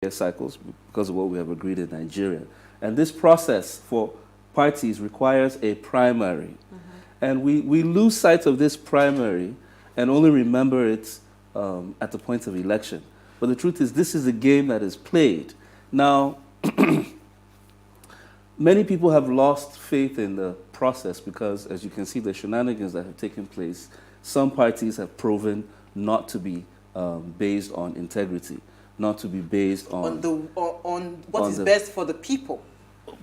cycles because of what we have agreed in Nigeria. And this process for parties requires a primary. And we lose sight of this primary and only remember it at the point of election. But the truth is, this is a game that is played. Now, many people have lost faith in the process because, as you can see, the shenanigans that have taken place, some parties have proven not to be based on integrity, not to be based on what is best for the people.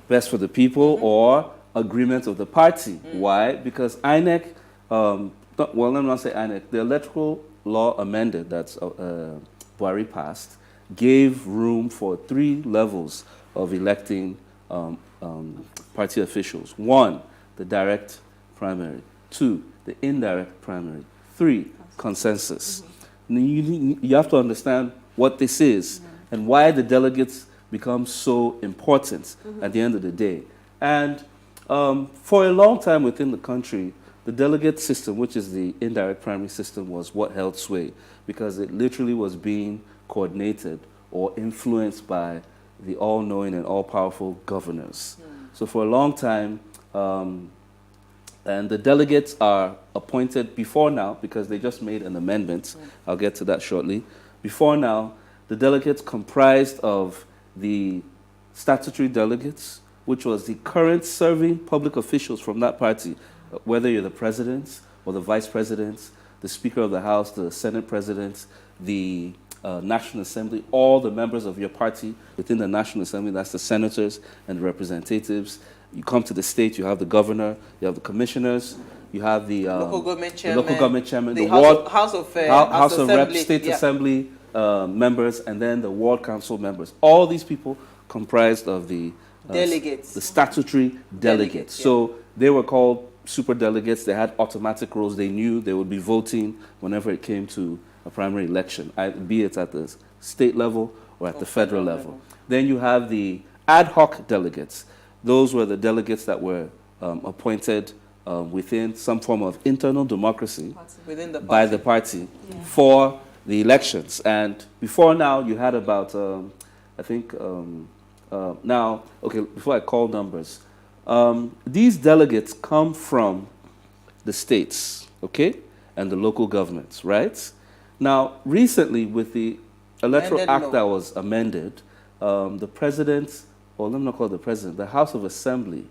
Best for the people or agreement of the party. Why? Because INEC, well, let me not say INEC, the electoral law amended that's Buhari passed gave room for 3 levels of electing party officials. 1, the direct primary. 2, the indirect primary. 3, consensus. You have to understand what this is and why the delegates become so important at the end of the day. And for a long time within the country, the delegate system, which is the indirect primary system, was what held sway because it literally was being coordinated or influenced by the all-knowing and all-powerful governors. So for a long time, and the delegates are appointed before now because they just made an amendment. I'll get to that shortly. Before now, the delegates comprised of the statutory delegates, which was the current serving public officials from that party, whether you're the president or the vice president, the Speaker of the House, the Senate President, the National Assembly, all the members of your party within the National Assembly, that's the senators and the representatives. You come to the state, you have the governor, you have the commissioners, you have the local government chairman, the House of Reps, State Assembly members, and then the Ward Council members. All these people comprised of the delegates, the statutory delegates. So they were called super delegates. They had automatic roles. They knew they would be voting whenever it came to a primary election, be it at the state level or at the federal level. Then you have the ad hoc delegates. Those were the delegates that were appointed within some form of internal democracy by the party for the elections. And before now, you had about, I think, now, okay, before I call numbers, these delegates come from the states, okay, and the local governments, right? Now, recently, with the Electoral Act that was amended, the president, or let me not call it the president, the House of Assembly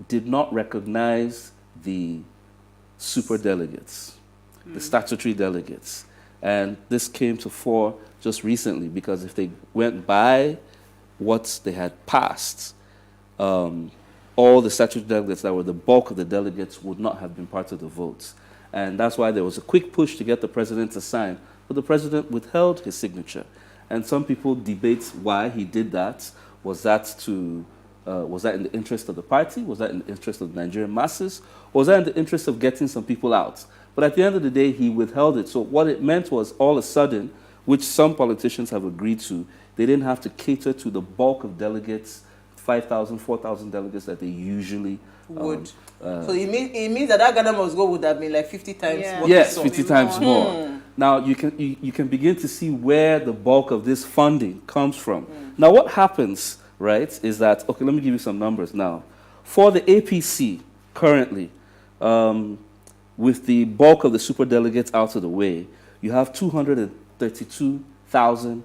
did not recognize the super delegates, the statutory delegates. And this came to fore just recently because if they went by what they had passed, all the statutory delegates that were the bulk of the delegates would not have been part of the votes. And that's why there was a quick push to get the president to sign, but the president withheld his signature. And some people debate why he did that. Was that in the interest of the party? Was that in the interest of the Nigerian masses? Or was that in the interest of getting some people out? But at the end of the day, he withheld it. So what it meant was all of a sudden, which some politicians have agreed to, they didn't have to cater to the bulk of delegates, 5,000, 4,000 delegates that they usually would. So it means that Ghana must go would have been like 50 times more. Yes, 50 times more. Now, you can begin to see where the bulk of this funding comes from. Now, what happens, right, is that, okay, let me give you some numbers now. For the APC, currently, with the bulk of the superdelegates out of the way, you have 232,000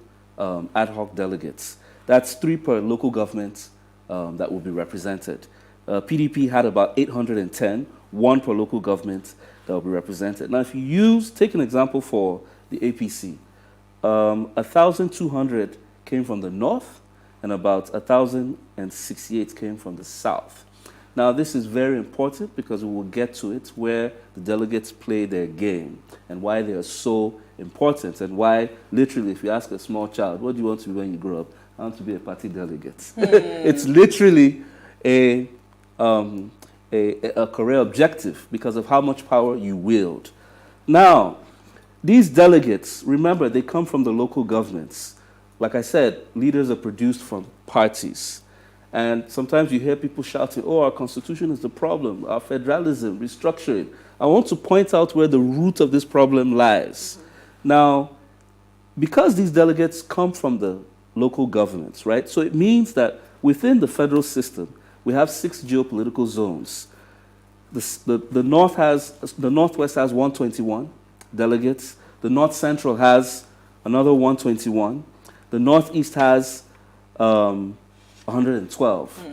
ad hoc delegates. That's 3 per local government that will be represented. PDP had about 810, 1 per local government that will be represented. Now, if you take an example for the APC, 1,200 came from the north and about 1,068 came from the south. Now, this is very important because we will get to it where the delegates play their game and why they are so important and why, literally, if you ask a small child, what do you want to be when you grow up? I want to be a party delegate. It's literally a career objective because of how much power you wield. Now, these delegates, remember, they come from the local governments. Like I said, leaders are produced from parties. And sometimes you hear people shouting, oh, our constitution is the problem, our federalism, restructuring. I want to point out where the root of this problem lies. Now, because these delegates come from the local governments, right? So it means that within the federal system, we have 6 geopolitical zones. The Northwest has 121 delegates. The North Central has another 121. The Northeast has 112.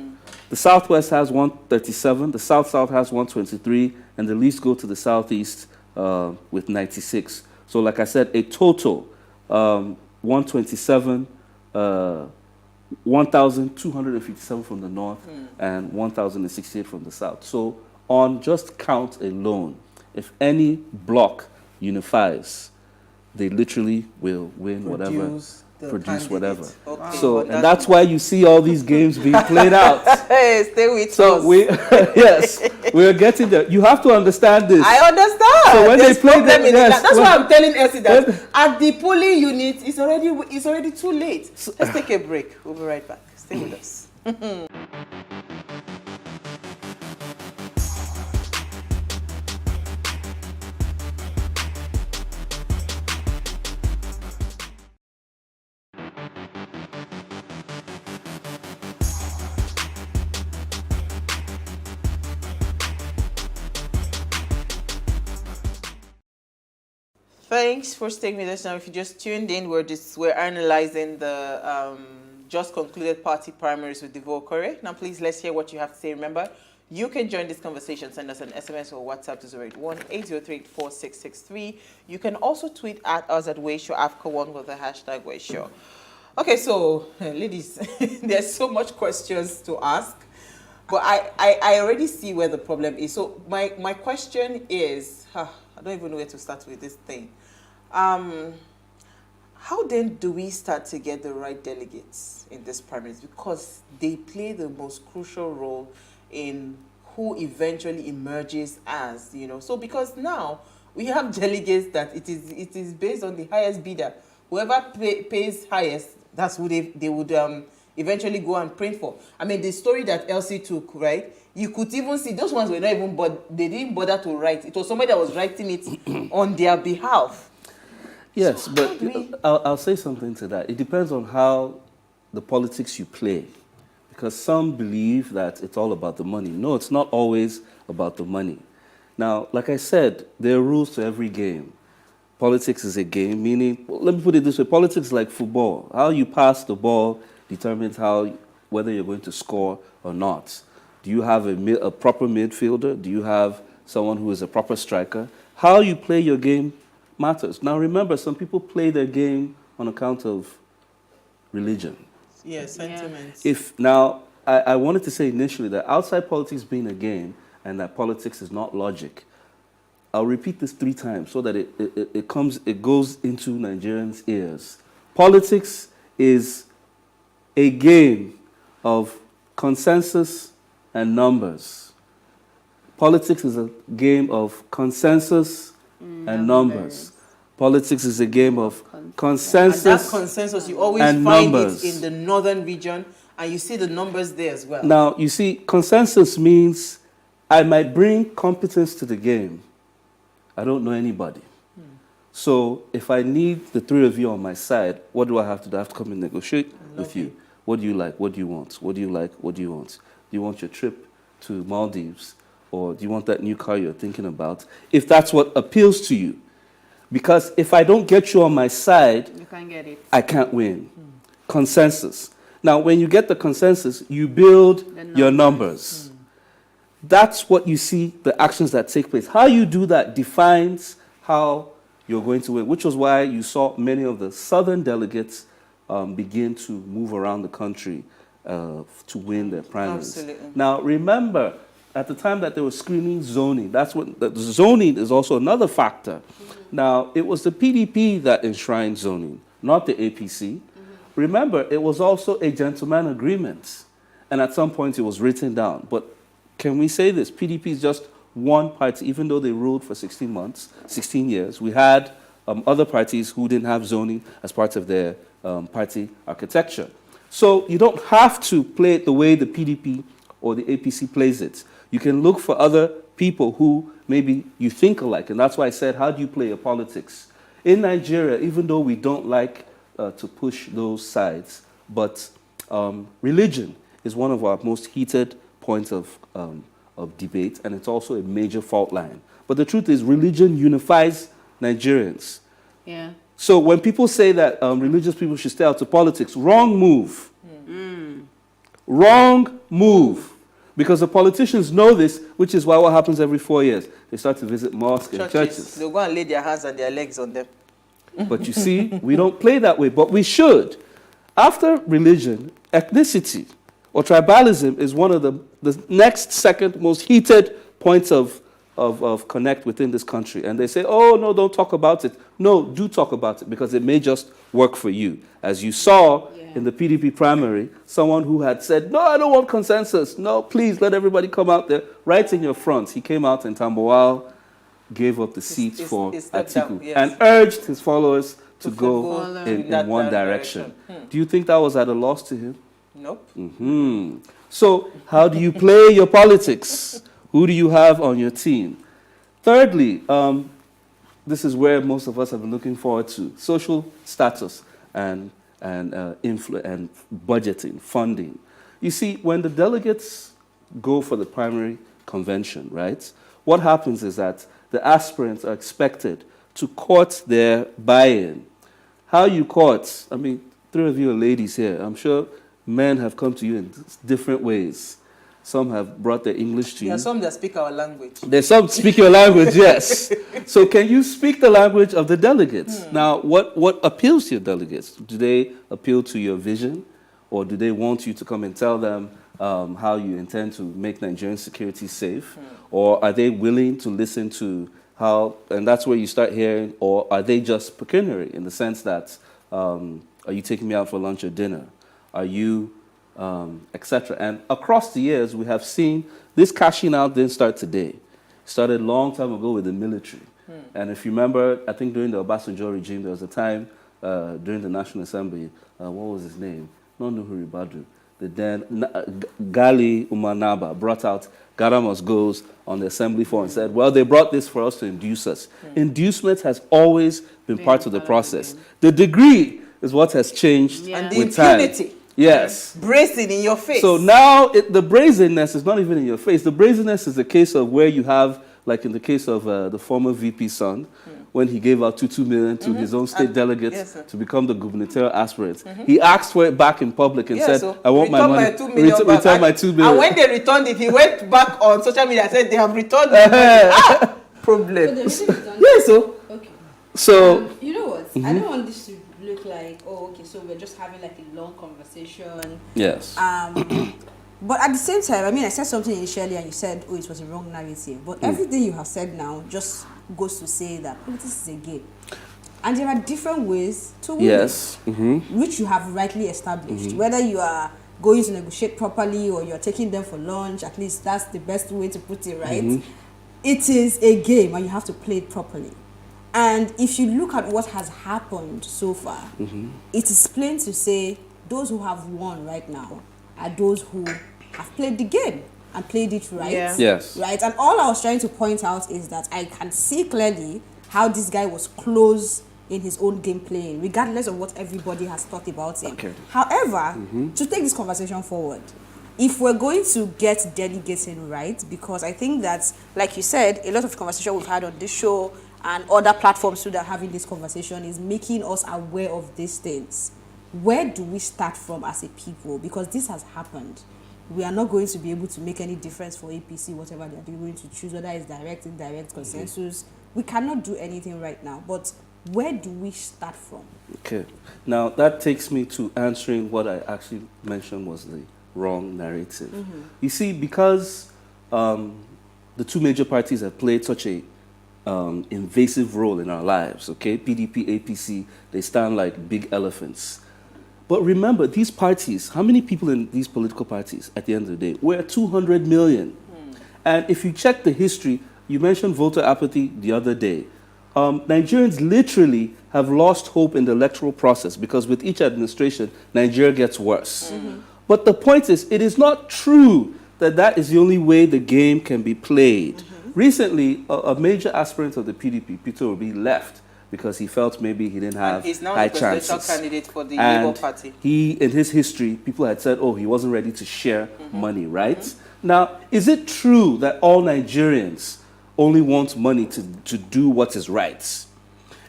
The Southwest has 137. The South-South has 123. And the least go to the Southeast with 96. So like I said, a total 127, 1,257 from the North and 1,068 from the South. So on just count alone, if any bloc unifies, they literally will win produce whatever. Okay. So, and that's why you see all these games being played out. Hey, stay with us. So yes, we're getting there. You have to understand this. I understand. So when There's they play problem in yes, that's why I'm telling Elsie that at the polling unit, it's already too late. Let's take a break. We'll be right back. Stay with us. Thanks for staying with us. Now, if you just tuned in, we're analyzing the just concluded party primaries with Devo Okore. Now, please, let's hear what you have to say. Remember, you can join this conversation. Send us an SMS or WhatsApp to 081-803-4663. You can also tweet at us at Wayshow Africa1 with the hashtag Wayshow. Okay, so, ladies, there's so much questions to ask. But I already see where the problem is. So my question is, I don't even know where to start with this thing. How then do we start to get the right delegates in this primaries? Because they play the most crucial role in who eventually emerges as, So because now we have delegates that it is based on the highest bidder. Whoever pays highest, that's who they would eventually go and print for. I mean, the story that Elsie took, right? You could even see those ones were not even, but they didn't bother to write. It was somebody that was writing it on their behalf. Yes, So but I'll say something to that. It depends on how the politics you play. Because some believe that it's all about the money. No, it's not always about the money. Now, like I said, there are rules to every game. Politics is a game, meaning, let me put it this way, politics is like football. How you pass the ball determines whether you're going to score or not. Do you have a proper midfielder? Do you have someone who is a proper striker? How you play your game matters. Now remember, some people play their game on account of religion. Yes, sentiments. I wanted to say initially that outside politics being a game and that politics is not logic, I'll repeat this 3 times so that it goes into Nigerians' ears. Politics is a game of consensus and numbers. Politics is a game of consensus and numbers. Politics is a game of consensus and that consensus, you always find numbers. It in the northern region, and you see the numbers there as well. Now, you see, consensus means I might bring competence to the game. I don't know anybody. So if I need the 3 of you on my side, what do I have to do? I have to come and negotiate with you. What do you like? What do you want? What do you like? What do you want? Do you want your trip to Maldives? Or do you want that new car you're thinking about? If that's what appeals to you. Because if I don't get you on my side, you can't get it. I can't win. Consensus. Now, when you get the consensus, you build your numbers. That's what you see, the actions that take place. How you do that defines how you're going to win, which was why you saw many of the southern delegates begin to move around the country to win their primaries. Absolutely. Now, remember, at the time that they were screening zoning, that's what the zoning is also another factor. Now, it was the PDP that enshrined zoning, not the APC. Remember, it was also a gentleman agreement, and at some point it was written down. But can we say this? PDP is just one party, even though they ruled for 16 years. We had other parties who didn't have zoning as part of their party architecture. So you don't have to play it the way the PDP or the APC plays it. You can look for other people who maybe you think alike. And that's why I said, how do you play your politics? In Nigeria, even though we don't like to push those sides, but religion is one of our most heated points of debate, and it's also a major fault line. But the truth is, religion unifies Nigerians. Yeah. So when people say that religious people should stay out of politics, wrong move. Wrong move. Because the politicians know this, which is why what happens every 4 years? They start to visit mosques and churches. They'll go and lay their hands and their legs on them. But you see, we don't play that way, but we should. After religion, ethnicity or tribalism is one of the next second most heated points of connect within this country. And they say, oh, no, don't talk about it. No, do talk about it, because it may just work for you. As you saw in the PDP primary, someone who had said, no, I don't want consensus. No, please, let everybody come out there. Right in your front, he came out in Tambowal, gave up the seats for Atiku, yes, and urged his followers to go in that one direction. direction. Do you think that was at a loss to him? Nope. So how do you play your politics? Who do you have on your team? Thirdly, this is where most of us have been looking forward to: social status and budgeting, funding. You see, when the delegates go for the primary convention, right, what happens is that the aspirants are expected to court their buy-in. How you court? I mean, three of you are ladies here. I'm sure men have come to you in different ways. Some have brought their English to you. There are some that speak our language. There's some speak your language, yes. So can you speak the language of the delegates? Now, what appeals to your delegates? Do they appeal to your vision? Or do they want you to come and tell them how you intend to make Nigerian security safe? Or are they willing to listen to how, and that's where you start hearing, or are they just pecuniary in the sense that, are you taking me out for lunch or dinner? Are you, etc. And across the years, we have seen this cashing out didn't start today. It started a long time ago with the military. And if you remember, I think during the Obasanjo regime, there was a time during the National Assembly, what was his name? Not Nuhuri Badu. The then Gali Umanaba brought out Ghana Must Goes on the assembly floor and said, well, they brought this for us to induce us. Inducement has always been part of the process. The degree is what has changed And the with time. impunity. Yes. Brazen in your face. So now the brazenness is not even in your face. The brazenness is a case of where you have, like in the case of the former VP son, when he gave out 2 million to his own state delegates to become the gubernatorial aspirants. He asked for it back in public and said, so I want my money. Return my 2 million. And when they returned it, he went back on social media and said, they have returned it. Problem. So Okay. So you know what? I don't want this to look like, oh, okay, so we're just having like a long conversation. yes. But at the same time, I mean, I said something initially and you said, oh, it was a wrong narrative. But everything you have said now just goes to say that politics is a game. And there are different ways to win, Yes. which you have rightly established. Whether you are going to negotiate properly or you're taking them for lunch, at least that's the best way to put it, right? It is a game and you have to play it properly. And if you look at what has happened so far, it is plain to say those who have won right now are those who have played the game and played it right. Yeah. Yes. Right. And all I was trying to point out is that I can see clearly how this guy was close in his own game playing, regardless of what everybody has thought about him. Okay. However, to take this conversation forward, if we're going to get delegates in right, because I think that, like you said, a lot of the conversation we've had on this show and other platforms too that are having this conversation is making us aware of these things. Where do we start from as a people? Because this has happened. We are not going to be able to make any difference for APC, whatever they're going to choose, whether it's direct, indirect, consensus. We cannot do anything right now. But where do we start from? Okay. Now, that takes me to answering what I actually mentioned was the wrong narrative. You see, because the two major parties have played such a invasive role in our lives, okay? PDP, APC, they stand like big elephants. But remember, these parties, how many people in these political parties at the end of the day? We're 200 million. And if you check the history, you mentioned voter apathy the other day. Nigerians literally have lost hope in the electoral process because with each administration, Nigeria gets worse. But the point is, it is not true that that is the only way the game can be played. Recently, a major aspirant of the PDP, Peter Obi, left because he felt maybe he didn't have And he's now high the presidential chances. candidate for the And Labour Party. he, in his history, people had said, oh, he wasn't ready to share money, right? Now, is it true that all Nigerians only want money to do what is right?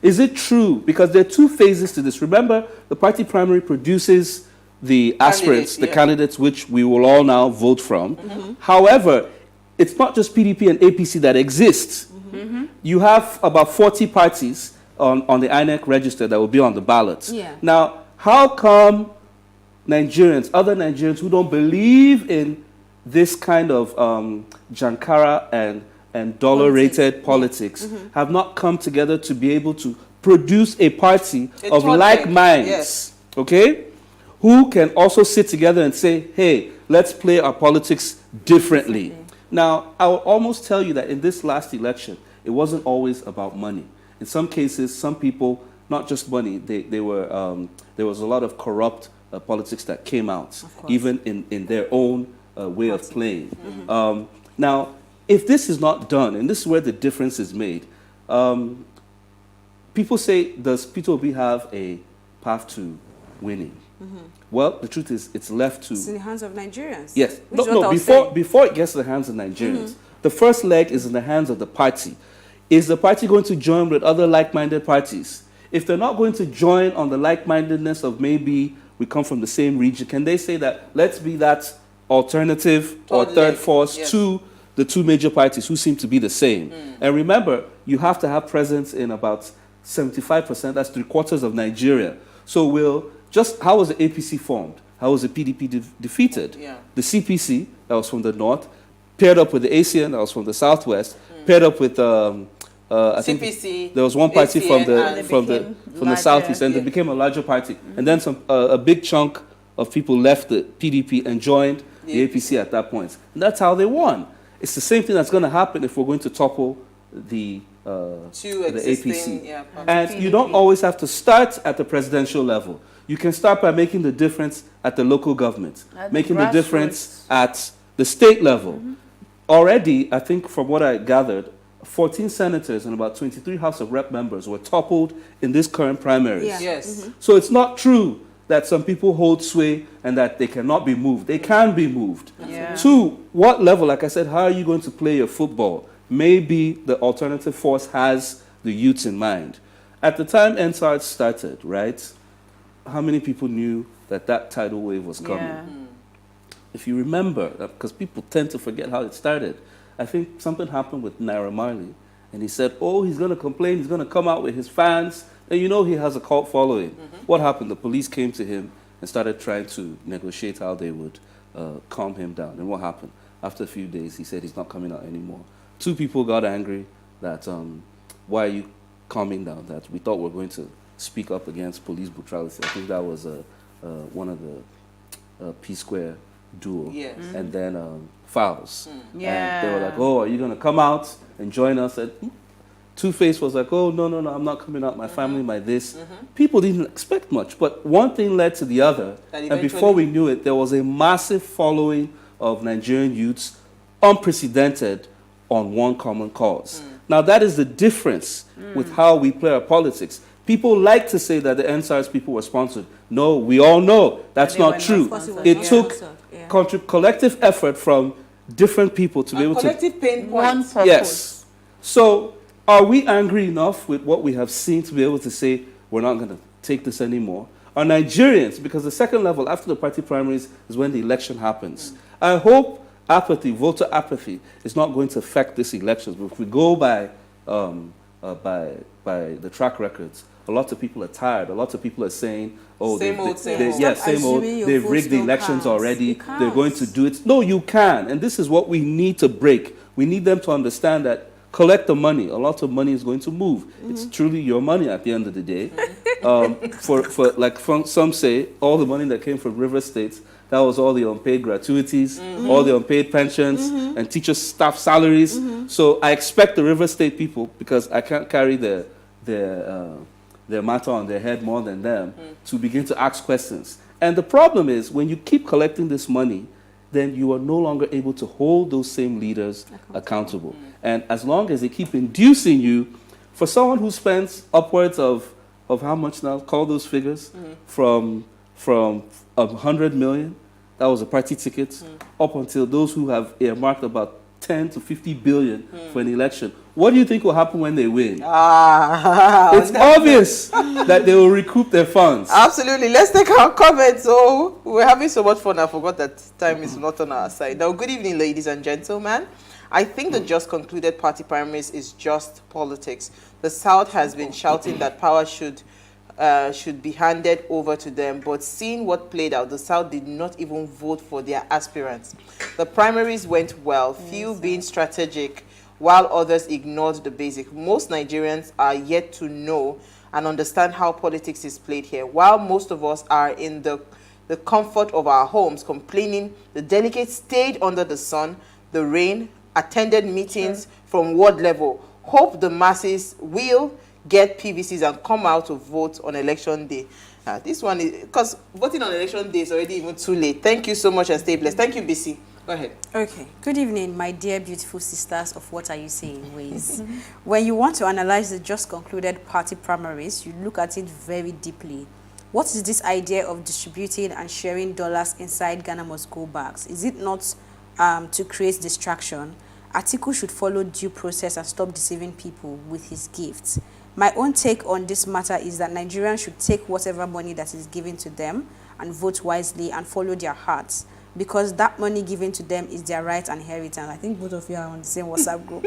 Is it true? Because there are two phases to this. Remember, the party primary produces the aspirants, the yeah. candidates which we will all now vote from. However, it's not just PDP and APC that exist. You have about 40 parties on the INEC register that will be on the ballot. Yeah. Now, how come Nigerians, other Nigerians who don't believe in this kind of Jankara and dollar-rated politics have not come together to be able to produce a party A of project, like minds, yes. okay, who can also sit together and say, hey, let's play our politics differently. Now, I will almost tell you that in this last election, it wasn't always about money. In some cases, some people, not just money, there was a lot of corrupt politics that came out, even in their own way of playing. Now, if this is not done, and this is where the difference is made, people say, does Peter Obi have a path to winning? Well, the truth is, it's left to... It's in the hands of Nigerians. Yes. Which is what I was Before it gets to the hands of Nigerians, the first leg is in the hands of the party. Is the party going to join with other like-minded parties? If they're not going to join on the like-mindedness of maybe we come from the same region, can they say that let's be that alternative or Third third leg, force yes. to the two major parties who seem to be the same? And remember, you have to have presence in about 75%, that's 3/4 of Nigeria. So how was the APC formed? How was the PDP defeated? Yeah. The CPC, that was from the north, paired up with the ACN, that was from the southwest, paired up with I think CPC, there was one party from ACN, and the southeast, and they became a larger party. And then a big chunk of people left the PDP and joined the APC at that point. And that's how they won. It's the same thing that's going to happen if we're going to topple the existing, APC. yeah, And you don't always have to start at the presidential level. You can start by making the difference at the local government, At the making the difference grassroots. at the state level. Already, I think from what I gathered, 14 senators and about 23 House of Rep members were toppled in this current primaries. Yeah. Yes. So it's not true that some people hold sway and that they cannot be moved. They can be moved. Yeah. To what level, like I said, how are you going to play your football? Maybe the alternative force has the youths in mind. At the time NSARD started, right, how many people knew that that tidal wave was coming? Yeah. If you remember, because people tend to forget how it started, I think something happened with Naira Marley, and he said, oh, he's going to complain, he's going to come out with his fans, and you know he has a cult following. What happened? The police came to him and started trying to negotiate how they would calm him down. And what happened? After a few days, he said he's not coming out anymore. 2 people got angry that, why are you calming down? That we thought we were going to speak up against police brutality. I think that was one of the P-Square duo. Yes. And then Fowles. And they were Yeah. like, oh, are you going to come out and join us? And Two-Face was like, oh, no, I'm not coming out. My family, my this. People didn't expect much. But one thing led to the other. That And before eventually- we knew it, there was a massive following of Nigerian youths, unprecedented, on one common cause. Now, that is the difference with how we play our politics. People like to say that the NSARS people were sponsored. No, we all know that's They not were not true. sponsored. It Yeah. took Yeah. collective effort from different people to be able to... Collective pain One points. purpose. Yes. So, are we angry enough with what we have seen to be able to say, we're not going to take this anymore? Are Nigerians, because the second level after the party primaries is when the election happens. I hope apathy, voter apathy, is not going to affect this election. But if we go by the track records, a lot of people are tired. A lot of people are saying, oh, Same old, same old. yeah, Stop same old. assuming your They've vote rigged the still elections counts. already. It They're going to counts. do it. No, you can. And this is what we need to break. We need them to understand that collect the money. A lot of money is going to move. It's truly your money at the end of the day. Some say, all the money that came from River States, that was all the unpaid gratuities, all the unpaid pensions, and teacher staff salaries. So I expect the River State people, because I can't carry their matter on their head more than them, to begin to ask questions. And the problem is, when you keep collecting this money, then you are no longer able to hold those same leaders accountable. And as long as they keep inducing you For someone who spends upwards of how much now? Call those figures from 100 million. That was a party ticket. Up until those who have earmarked about 10 to 50 billion for an election. What do you think will happen when they win? It's obvious that they will recoup their funds. Absolutely. Let's take our comments. So we're having so much fun. I forgot that time is not on our side. Now, good evening, ladies and gentlemen. I think the just concluded party primaries is just politics. The South has been shouting that power should be handed over to them, but seeing what played out, the South did not even vote for their aspirants. The primaries went well, few being strategic, while others ignored the basic. Most Nigerians are yet to know and understand how politics is played here. While most of us are in the comfort of our homes complaining, the delegates stayed under the sun, the rain, attended meetings from ward level. Hope the masses will get PVCs and come out to vote on election day. This one is, because voting on election day is already even too late. Thank you so much and stay blessed. Thank you, BC. Go ahead. Okay. Good evening, my dear beautiful sisters of What Are You Saying ways. When you want to analyze the just concluded party primaries, you look at it very deeply. What is this idea of distributing and sharing dollars inside Ghana must go bags? Is it not to create distraction? Atiku should follow due process and stop deceiving people with his gifts. My own take on this matter is that Nigerians should take whatever money that is given to them and vote wisely and follow their hearts, because that money given to them is their right and inheritance. I think both of you are on the same WhatsApp group.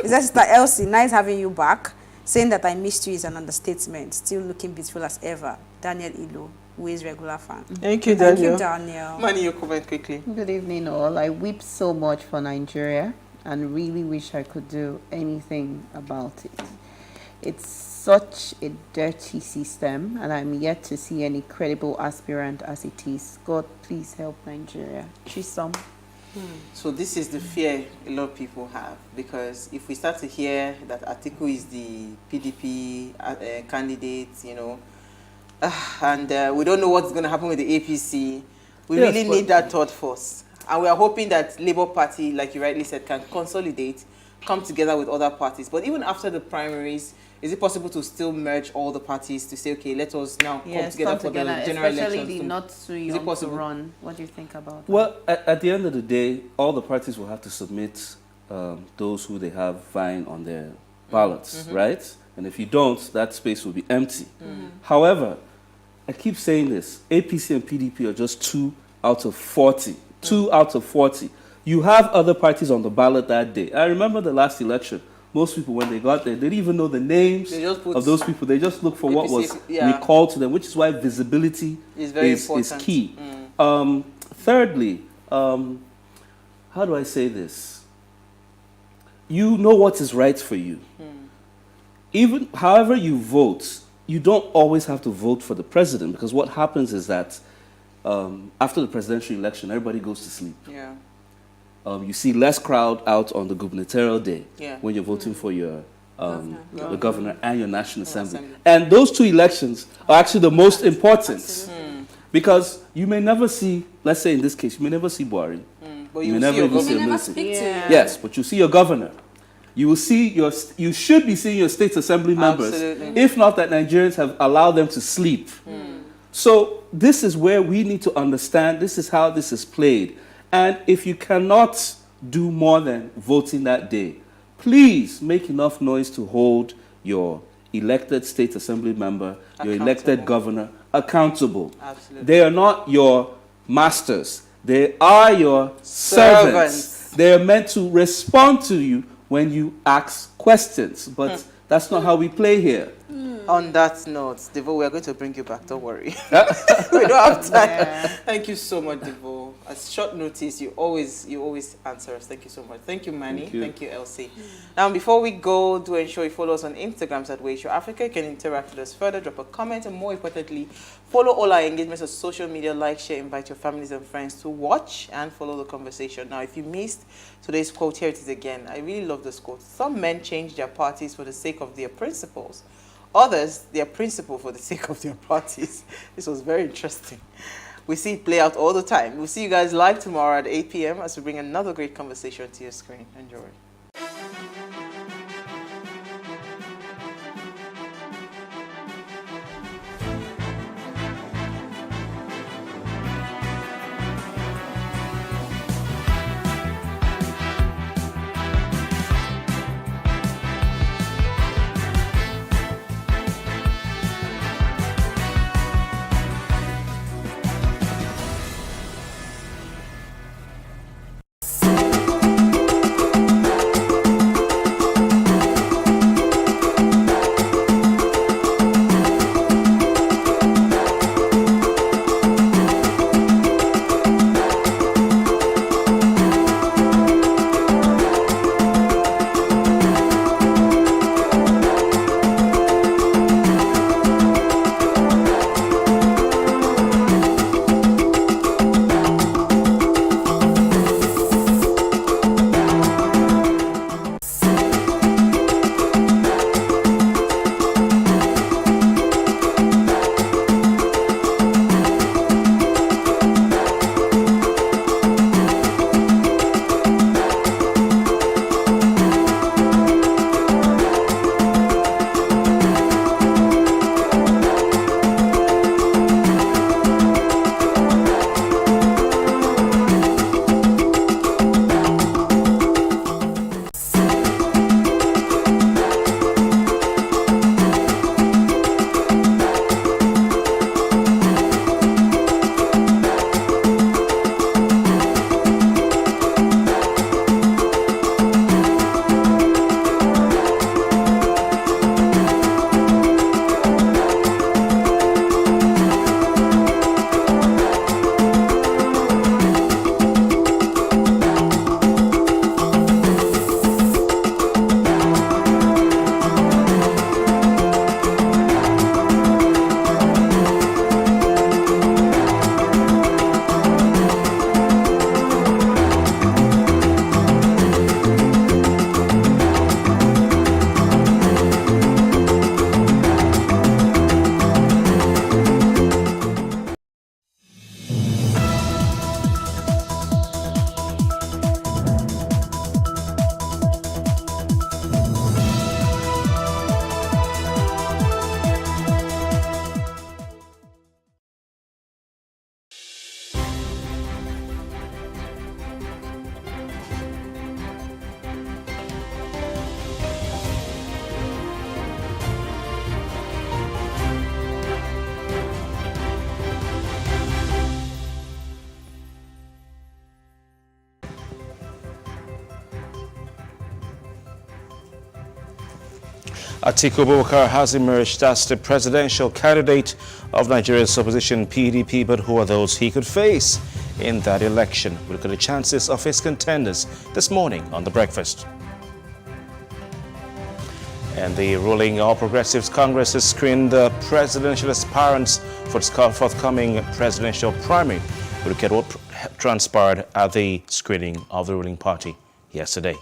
Is that Sister Elsie? Nice having you back. Saying that I missed you is an understatement. Still looking beautiful as ever. Daniel Ilo, who is regular fan. Thank you, Daniel. Thank you, Daniel. Money, your comment quickly. Good evening, all. I weep so much for Nigeria and really wish I could do anything about it. It's such a dirty system, and I'm yet to see any credible aspirant as it is. God, please help Nigeria. Chisom. So this is the fear a lot of people have, because if we start to hear that Atiku is the PDP candidate, you know, and we don't know what's going to happen with the APC, we Yes, really need that thought force. And we are hoping that Labour Party, like you rightly said, can consolidate, come together with other parties. But even after the primaries, is it possible to still merge all the parties to say, okay, let us now come together for the general especially elections? the not too young to possible? run. What do you think about that? Well, at the end of the day, all the parties will have to submit those who they have vying on their ballots, right? And if you don't, that space will be empty. However, I keep saying this, APC and PDP are just 2 out of 40. 2 out of 40. You have other parties on the ballot that day. I remember the last election. Most people, when they got there, they didn't even know the names They just put of those people. They just looked for what was APC, yeah. recalled to them, which is why visibility It's very is important. key. Thirdly, how do I say this? You know what is right for you. Even however you vote, you don't always have to vote for the president, because what happens is that after the presidential election, everybody goes to sleep. Yeah. You see less crowd out on the gubernatorial day Yeah. when you're voting for your Governor. the governor and your National Assembly. Assembly. And those 2 elections are actually the most important, because you may never see, let's say in this case, you may never see Buhari. But You you may see your never even see government. a never minister. speak to Yeah. Yes, but you see your governor. You will see you should be seeing your state assembly members. Absolutely. If not that Nigerians have allowed them to sleep. So this is where we need to understand, this is how this is played. And if you cannot do more than voting that day, please make enough noise to hold your elected state assembly member, your elected Accountable. governor accountable. Absolutely. They are not your masters. They are your servants. They are meant to respond to you when you ask questions. But that's not how we play here. On that note, Devo, we are going to bring you back. Don't worry. We don't have time. Yeah. Thank you so much, Devo. At short notice, you always answer us. Thank you so much. Thank you, Manny. Thank you. Elsie. Now, before we go, do ensure you follow us on Instagram at Wayshow Africa. You can interact with us further, drop a comment, and more importantly, follow all our engagements on social media, like, share, invite your families and friends to watch and follow the conversation. Now, if you missed today's quote, here it is again. I really love this quote. Some men change their parties for the sake of their principles. Others, their principle for the sake of their parties. This was very interesting. We see it play out all the time. We'll see you guys live tomorrow at 8 p.m. as we bring another great conversation to your screen. Enjoy. Atiku Abubakar has emerged as the presidential candidate of Nigeria's opposition PDP, but who are those he could face in that election? We'll look at the chances of his contenders this morning on The Breakfast. And the ruling All Progressives Congress has screened the presidential aspirants for its forthcoming presidential primary. We'll look at what transpired at the screening of the ruling party yesterday.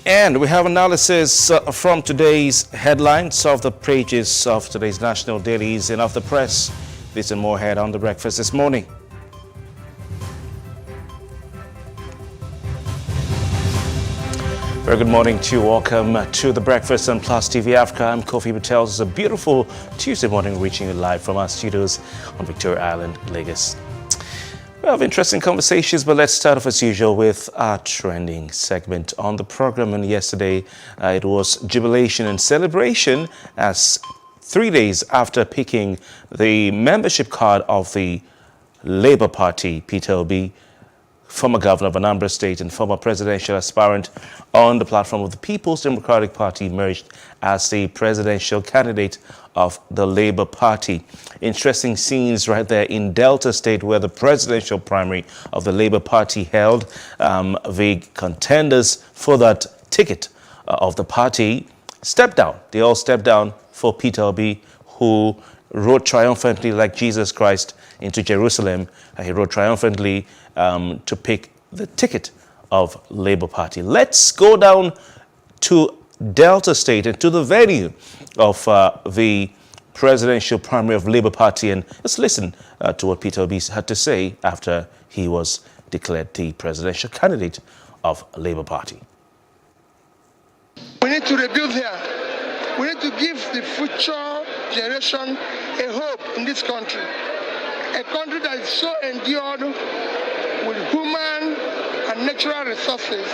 And we have analysis from today's headlines of the pages of today's national dailies and of the press. This and more ahead on The Breakfast this morning. Very good morning to you. Welcome to The Breakfast on Plus TV Africa. I'm Kofi Patel. It's a beautiful Tuesday morning, reaching you live from our studios on Victoria Island, Lagos. We have interesting conversations, but let's start off as usual with our trending segment on the program. And yesterday, it was jubilation and celebration as 3 days after picking the membership card of the Labour Party, Peter Obi, former governor of Anambra State and former presidential aspirant on the platform of the People's Democratic Party, emerged as the presidential candidate of the Labour Party. Interesting scenes right there in Delta State, where the presidential primary of the Labour Party held. The contenders for that ticket of the party stepped down. They all stepped down for Peter Obi, who rode triumphantly like Jesus Christ into Jerusalem. He rode triumphantly to pick the ticket of Labour Party. Let's go down to Delta State and to the venue of the presidential primary of Labour Party, and let's listen to what Peter Obi had to say after he was declared the presidential candidate of Labour Party. We need to rebuild here. We need to give the future generation a hope in this country. A country that is so endured with human and natural resources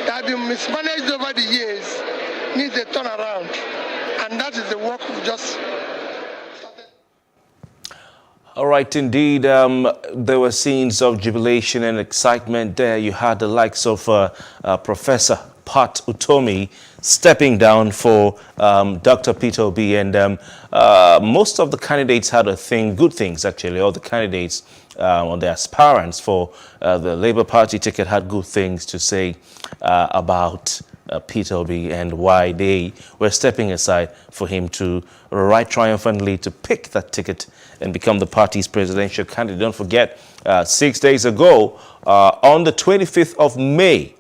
that have been mismanaged over the years needs a turnaround. And that is the work we've just started. All right, indeed, there were scenes of jubilation and excitement there. You had the likes of Professor Pat Utomi stepping down for Dr. Peter Obi, and most of the candidates had good things actually. All the candidates or the aspirants for the Labour Party ticket had good things to say about Peter Obi and why they were stepping aside for him to ride triumphantly to pick that ticket and become the party's presidential candidate. Don't forget, 6 days ago, on the 25th of May,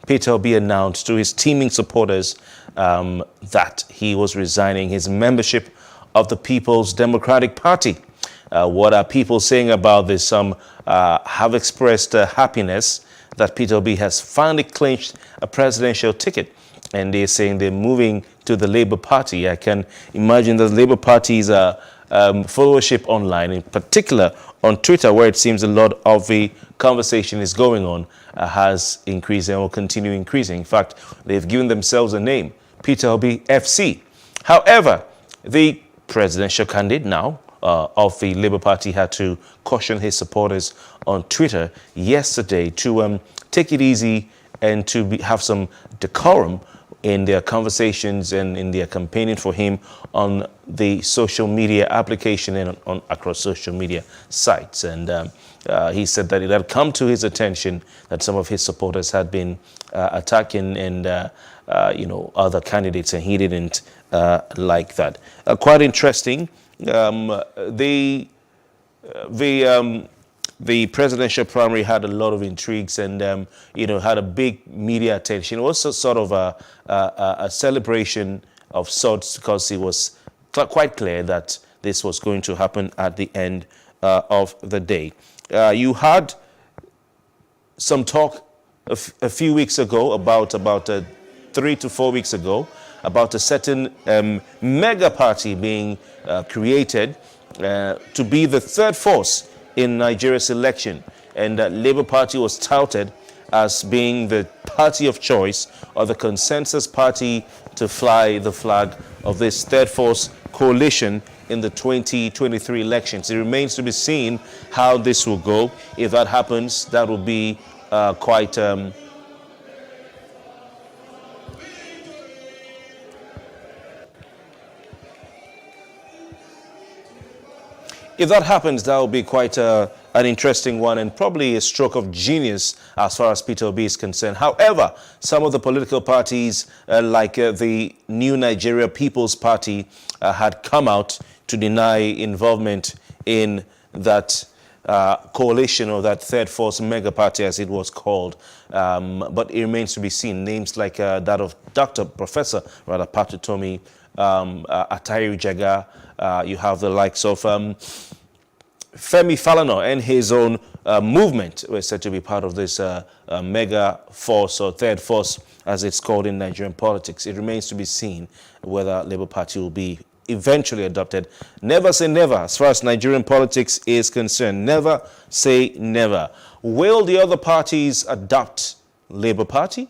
Peter Obi announced to his teeming supporters that he was resigning his membership of the People's Democratic Party. What are people saying about this? Some have expressed happiness that Peter Obi has finally clinched a presidential ticket, and they're saying they're moving to the Labour Party. I can imagine the Labour Party's followership online, in particular on Twitter, where it seems a lot of the conversation is going on, has increased and will continue increasing. In fact, they've given themselves a name, Peter Obi FC. However, the presidential candidate now of the Labour Party had to caution his supporters on Twitter yesterday to take it easy and to have some decorum in their conversations and in their campaigning for him on the social media application and on across social media sites. And he said that it had come to his attention that some of his supporters had been attacking and other candidates, and he didn't like that. Quite interesting. The presidential primary had a lot of intrigues and, had a big media attention. It was sort of a celebration of sorts, because it was quite clear that this was going to happen at the end of the day. You had some talk a few weeks ago, about 3 to 4 weeks ago, about a certain mega party being created to be the third force in Nigeria's election, and that Labour Party was touted as being the party of choice or the consensus party to fly the flag of this third force coalition in the 2023 elections. It remains to be seen how this will go. If that happens, that will be quite If that happens, that will be quite an interesting one and probably a stroke of genius as far as Peter Obi is concerned. However, some of the political parties like the New Nigeria People's Party had come out to deny involvement in that coalition or that third force mega party as it was called. But it remains to be seen. Names like that of Pat Utomi, Atahiru Jega, you have the likes of Femi Falana and his own movement were said to be part of this mega force or third force, as it's called in Nigerian politics. It remains to be seen whether Labour Party will be eventually adopted. Never say never as far as Nigerian politics is concerned. Never say never. Will the other parties adopt Labour Party?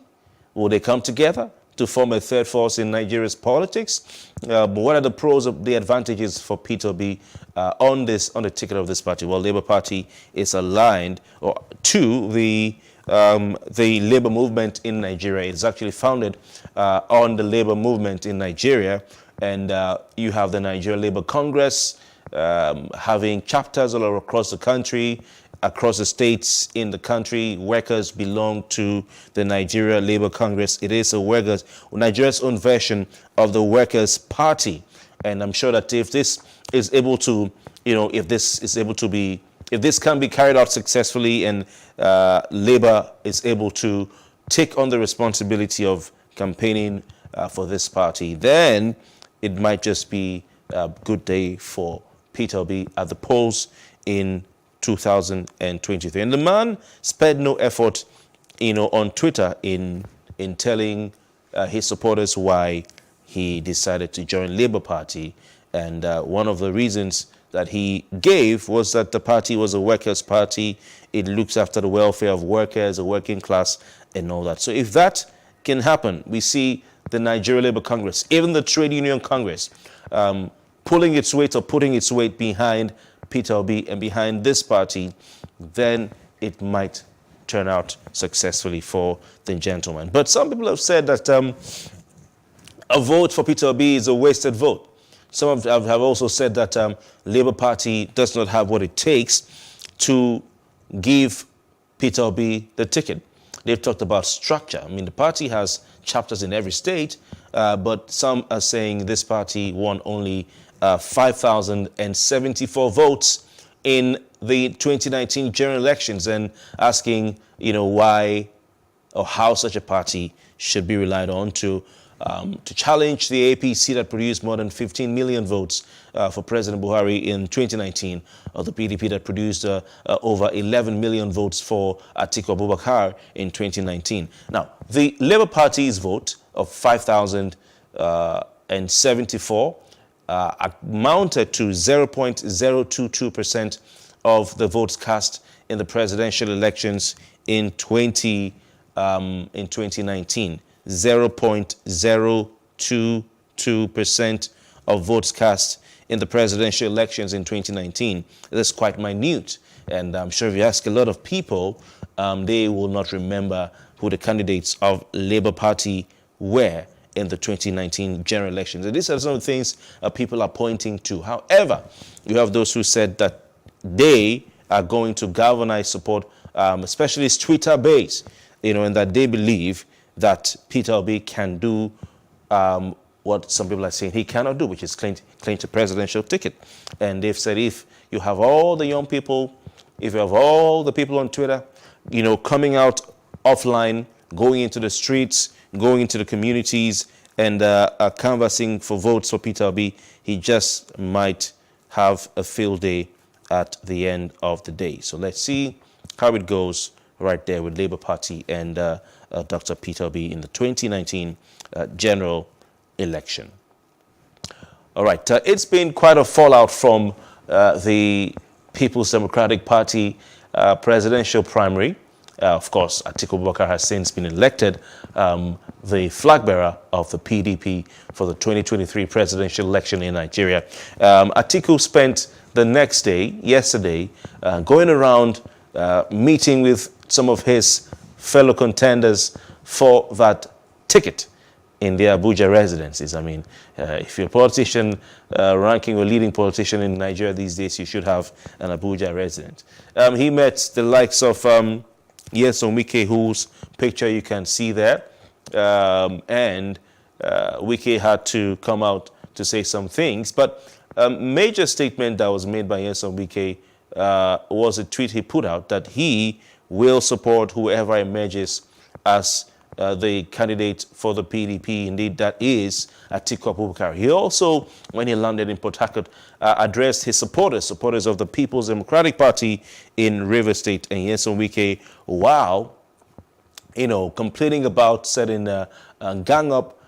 Will they come together to form a third force in Nigeria's politics? What are the pros of the advantages for Peter Obi on the ticket of this party? Well, Labour Party is aligned to the Labour movement in Nigeria. It's actually founded on the Labour movement in Nigeria, and you have the Nigeria Labour Congress having chapters all across the country, across the states in the country. Workers belong to the Nigeria Labour Congress. It is Nigeria's own version of the Workers' Party. And I'm sure that if this is able to, if this can be carried out successfully and Labour is able to take on the responsibility of campaigning for this party, then it might just be a good day for Peter Obi at the polls in 2023. And the man spared no effort, on Twitter in telling his supporters why he decided to join Labour Party. And one of the reasons that he gave was that the party was a workers' party. It looks after the welfare of workers, the working class, and all that. So if that can happen, we see the Nigeria Labour Congress, even the Trade Union Congress, pulling its weight or putting its weight behind Peter Obi and behind this party, then it might turn out successfully for the gentleman. But some people have said that a vote for Peter Obi is a wasted vote. Some have also said that Labour Party does not have what it takes to give Peter Obi the ticket. They've talked about structure. I mean, the party has chapters in every state, but some are saying this party won only 5,074 votes in the 2019 general elections, and asking, why or how such a party should be relied on to challenge the APC that produced more than 15 million votes for President Buhari in 2019, or the PDP that produced over 11 million votes for Atiku Abubakar in 2019. Now, the Labour Party's vote of 5,074 amounted to 0.022% of the votes cast in the presidential elections in 2019. 0.022% of votes cast in the presidential elections in 2019. That's quite minute. And I'm sure if you ask a lot of people, they will not remember who the candidates of Labour Party were in the 2019 general elections. And these are some of the things people are pointing to. However, you have those who said that they are going to galvanize support, especially Twitter base, and that they believe that Peter Obi can do what some people are saying he cannot do, which is claim to presidential ticket. And they've said if you have all the young people, if you have all the people on Twitter, coming out offline, going into the streets, going into the communities, and canvassing for votes for Peter Obi, he just might have a field day at the end of the day. So let's see how it goes right there with Labour Party and Dr. Peter Obi in the 2019 general election. All right, it's been quite a fallout from the People's Democratic Party presidential primary. Of course, Atiku Abubakar has since been elected the flag bearer of the PDP for the 2023 presidential election in Nigeria. Atiku spent the next day, yesterday, going around meeting with some of his fellow contenders for that ticket. in their Abuja residences. I mean, if you're a politician, ranking or leading politician in Nigeria these days, you should have an Abuja resident. He met the likes of Nyesom Wike, whose picture you can see there. And Wike had to come out to say some things. But a major statement that was made by Nyesom Wike was a tweet he put out that he will support whoever emerges as the candidate for the PDP. Indeed, that is Atiku Abubakar. He also, when he landed in Port Harcourt, addressed his supporters of the People's Democratic Party in Rivers State. And Nyesom Wike, wow, complaining about setting gang up,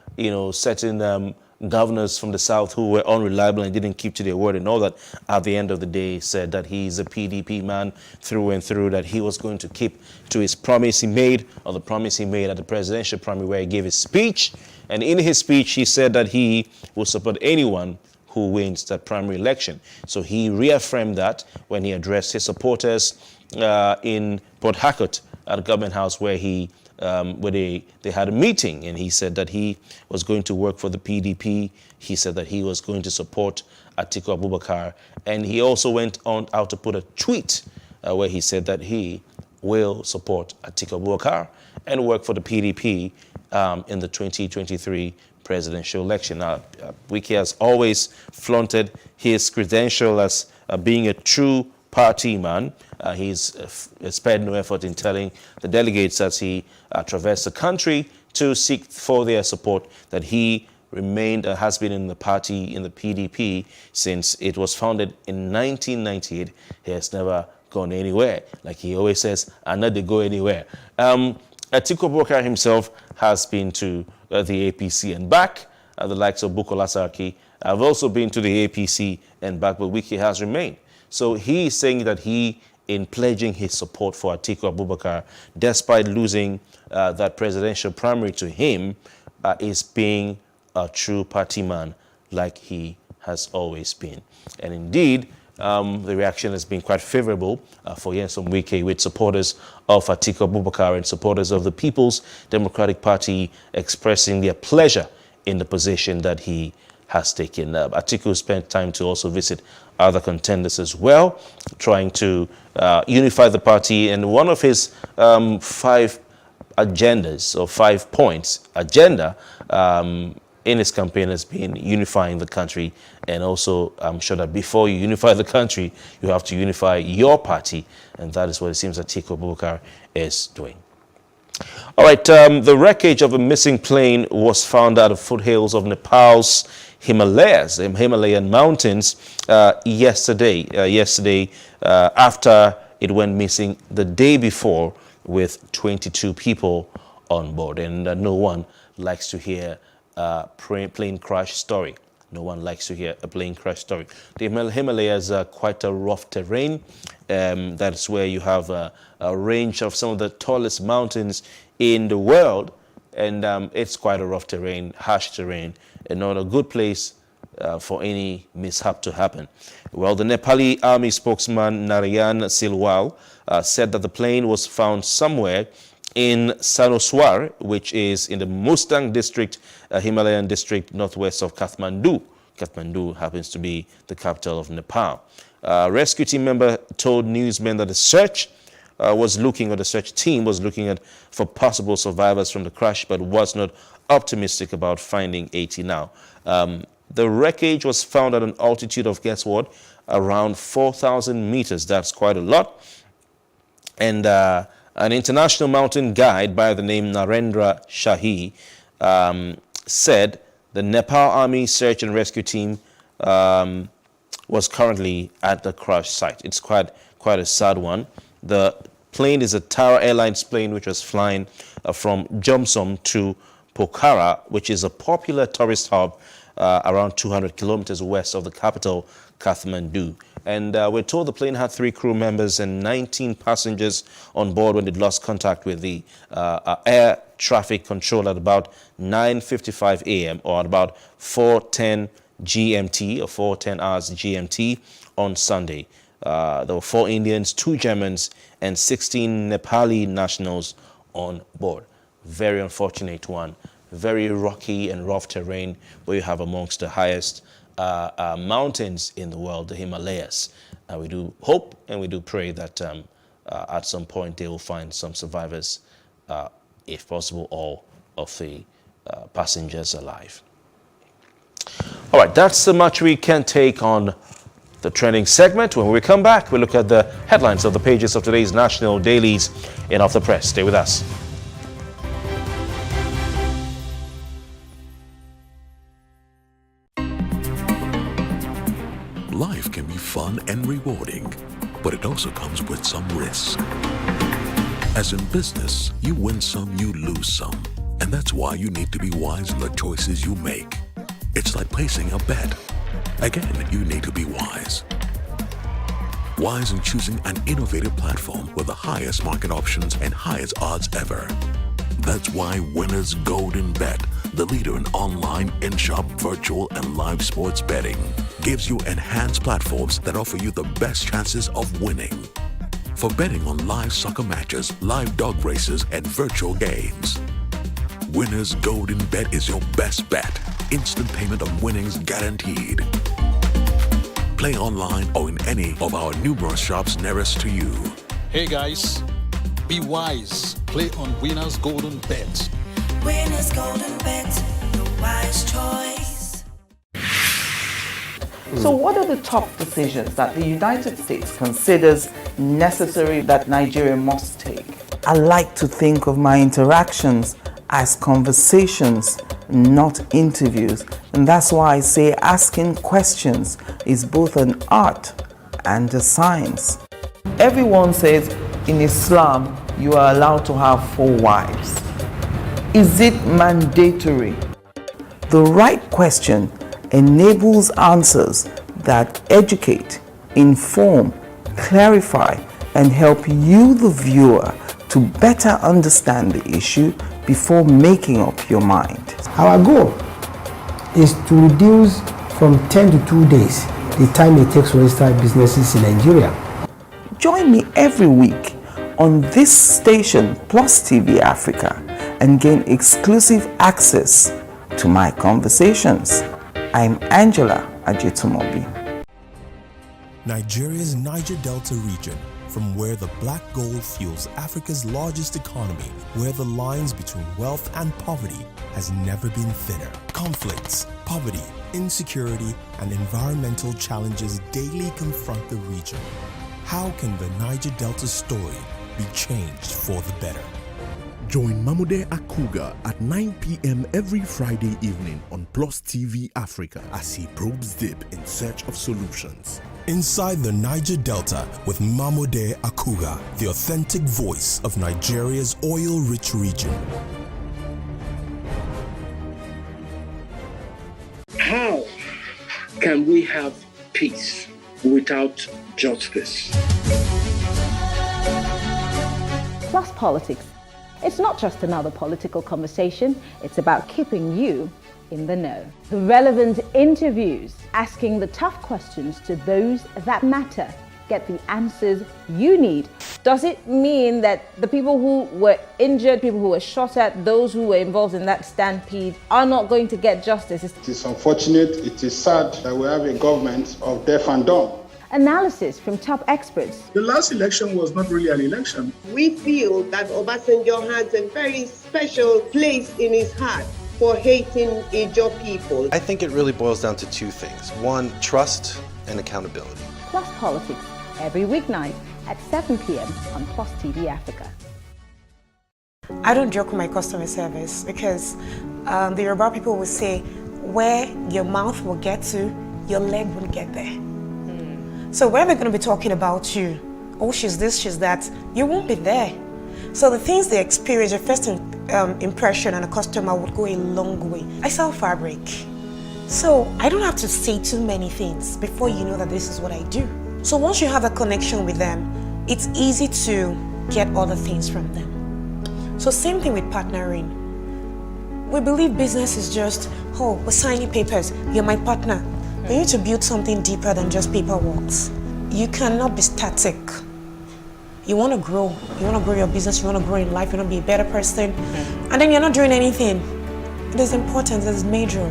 certain governors from the south who were unreliable and didn't keep to their word and all that, at the end of the day said that he's a PDP man through and through, that he was going to keep to his promise he made, or the promise he made at the presidential primary where he gave his speech. And in his speech, he said that he will support anyone who wins that primary election. So he reaffirmed that when he addressed his supporters in Port Harcourt at the Government House where they had a meeting, and he said that he was going to work for the PDP. He said that he was going to support Atiku Abubakar, and he also went on out to put a tweet where he said that he will support Atiku Abubakar and work for the PDP in the 2023 presidential election. Now, Wike has always flaunted his credential as being a true party man. He's spared no effort in telling the delegates as he traversed the country to seek for their support that he remained has been in the party, in the PDP, since it was founded in 1998. He has never gone anywhere. Like he always says, I'm not to go anywhere. Atiku Abubakar himself has been to the APC and back. The likes of Bukola Saraki have also been to the APC and back, but Wike has remained. So he is saying that he, in pledging his support for Atiku Abubakar, despite losing that presidential primary to him, is being a true party man like he has always been. And indeed, the reaction has been quite favorable for Nyesom Wike, with supporters of Atiku Abubakar and supporters of the People's Democratic Party expressing their pleasure in the position that he has taken. Atiku spent time to also visit other contenders as well, trying to unify the party. And one of his 5 agendas, or 5 points agenda in his campaign has been unifying the country. And also, I'm sure that before you unify the country, you have to unify your party. And that is what it seems Atiku Abubakar is doing. All right, the wreckage of a missing plane was found at the foothills of Nepal's Himalayas, the Himalayan mountains, yesterday after it went missing the day before, with 22 people on board. And no one likes to hear a plane crash story. No one likes to hear a plane crash story. The Himalayas are quite a rough terrain. That's where you have a range of some of the tallest mountains in the world. And it's quite a rough terrain, harsh terrain, and not a good place for any mishap to happen. Well, the Nepali Army spokesman Narayan Silwal said that the plane was found somewhere in Sanoswar, which is in the Mustang district, Himalayan district, northwest of Kathmandu. Kathmandu happens to be the capital of Nepal. Rescue team member told newsmen that the search team was looking for possible survivors from the crash, but was not optimistic about finding 80 now. The wreckage was found at an altitude of, guess what, around 4,000 meters. That's quite a lot. And an international mountain guide by the name Narendra Shahi said the Nepal Army search and rescue team was currently at the crash site. It's quite a sad one. The plane is a Tara Airlines plane which was flying from Jomsom to Pokhara, which is a popular tourist hub around 200 kilometers west of the capital, Kathmandu. And we're told the plane had 3 crew members and 19 passengers on board when it lost contact with the air traffic control at about 9:55 a.m. or at about 4:10 GMT, or 4:10 hours GMT on Sunday. There were 4 Indians, 2 Germans, and 16 Nepali nationals on board. Very unfortunate one. very rocky and rough terrain where you have amongst the highest mountains in the world, the Himalayas. We do hope and we do pray that at some point they will find some survivors, if possible, all of the passengers alive. All right, that's so much we can take on the trending segment. When we come back, we'll look at the headlines of the pages of today's national dailies and Off the Press. Stay with us. Life can be fun and rewarding, but it also comes with some risk. As in business, you win some, you lose some. And that's why you need to be wise in the choices you make. It's like placing a bet. Again, you need to be wise. Wise in choosing an innovative platform with the highest market options and highest odds ever. That's why Winners Golden Bet, the leader in online, in-shop, virtual, and live sports betting, gives you enhanced platforms that offer you the best chances of winning. For betting on live soccer matches, live dog races, and virtual games. Winners Golden Bet is your best bet. Instant payment of winnings guaranteed. Play online or in any of our numerous shops nearest to you. Hey guys, be wise. Play on Winners Golden Bet. Winners Golden Bet, the wise choice. So what are the top decisions that the United States considers necessary that Nigeria must take? I like to think of my interactions as conversations, not interviews. And that's why I say asking questions is both an art and a science. Everyone says in Islam you are allowed to have 4 wives. Is it mandatory? The right question enables answers that educate, inform, clarify, and help you, the viewer, to better understand the issue before making up your mind. Our goal is to reduce from 10 to 2 days the time it takes to register businesses in Nigeria. Join me every week on this station, Plus TV Africa, and gain exclusive access to my conversations. I'm Angela Ajetumobi. Nigeria's Niger Delta region, from where the black gold fuels Africa's largest economy, where the lines between wealth and poverty has never been thinner. Conflicts, poverty, insecurity, and environmental challenges daily confront the region. How can the Niger Delta story be changed for the better? Join Mamode Akuga at 9 p.m. every Friday evening on Plus TV Africa as he probes deep in search of solutions. Inside the Niger Delta with Mamode Akuga, the authentic voice of Nigeria's oil-rich region. How can we have peace without justice? Plus Politics. It's not just another political conversation, it's about keeping you in the know. The relevant interviews, asking the tough questions to those that matter. Get the answers you need. Does it mean that the people who were injured, people who were shot at, those who were involved in that stampede are not going to get justice? It is unfortunate, it is sad that we have a government of deaf and dumb. Analysis from top experts. The last election was not really an election. We feel that Obasanjo has a very special place in his heart for hating Ijaw people. I think it really boils down to 2 things. 1, trust and accountability. Plus Politics, every weeknight at 7 p.m. on Plus TV Africa. I don't joke with my customer service because the Yoruba people will say, where your mouth will get to, your leg will get there. So when they're going to be talking about you, oh, she's this, she's that, you won't be there. So the things they experience, your first impression on a customer would go a long way. I sell fabric. So I don't have to say too many things before you know that this is what I do. So once you have a connection with them, it's easy to get other things from them. So same thing with partnering. We believe business is just, oh, we're signing papers, you're my partner. You need to build something deeper than just paperwork. You cannot be static. You want to grow. You want to grow your business. You want to grow in life. You want to be a better person. And then you're not doing anything. It is important, it is major.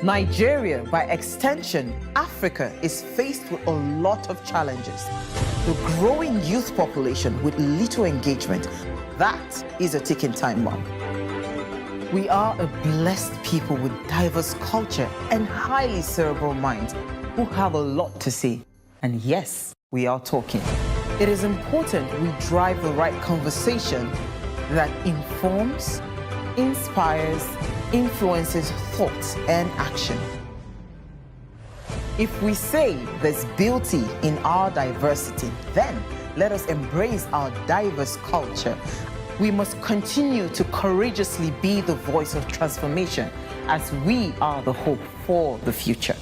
Nigeria, by extension, Africa, is faced with a lot of challenges. The growing youth population with little engagement, that is a ticking time bomb. We are a blessed people with diverse culture and highly cerebral minds who have a lot to say. And yes, we are talking. It is important we drive the right conversation that informs, inspires, influences thought and action. If we say there's beauty in our diversity, then let us embrace our diverse culture. We must continue to courageously be the voice of transformation as we are the hope for the future.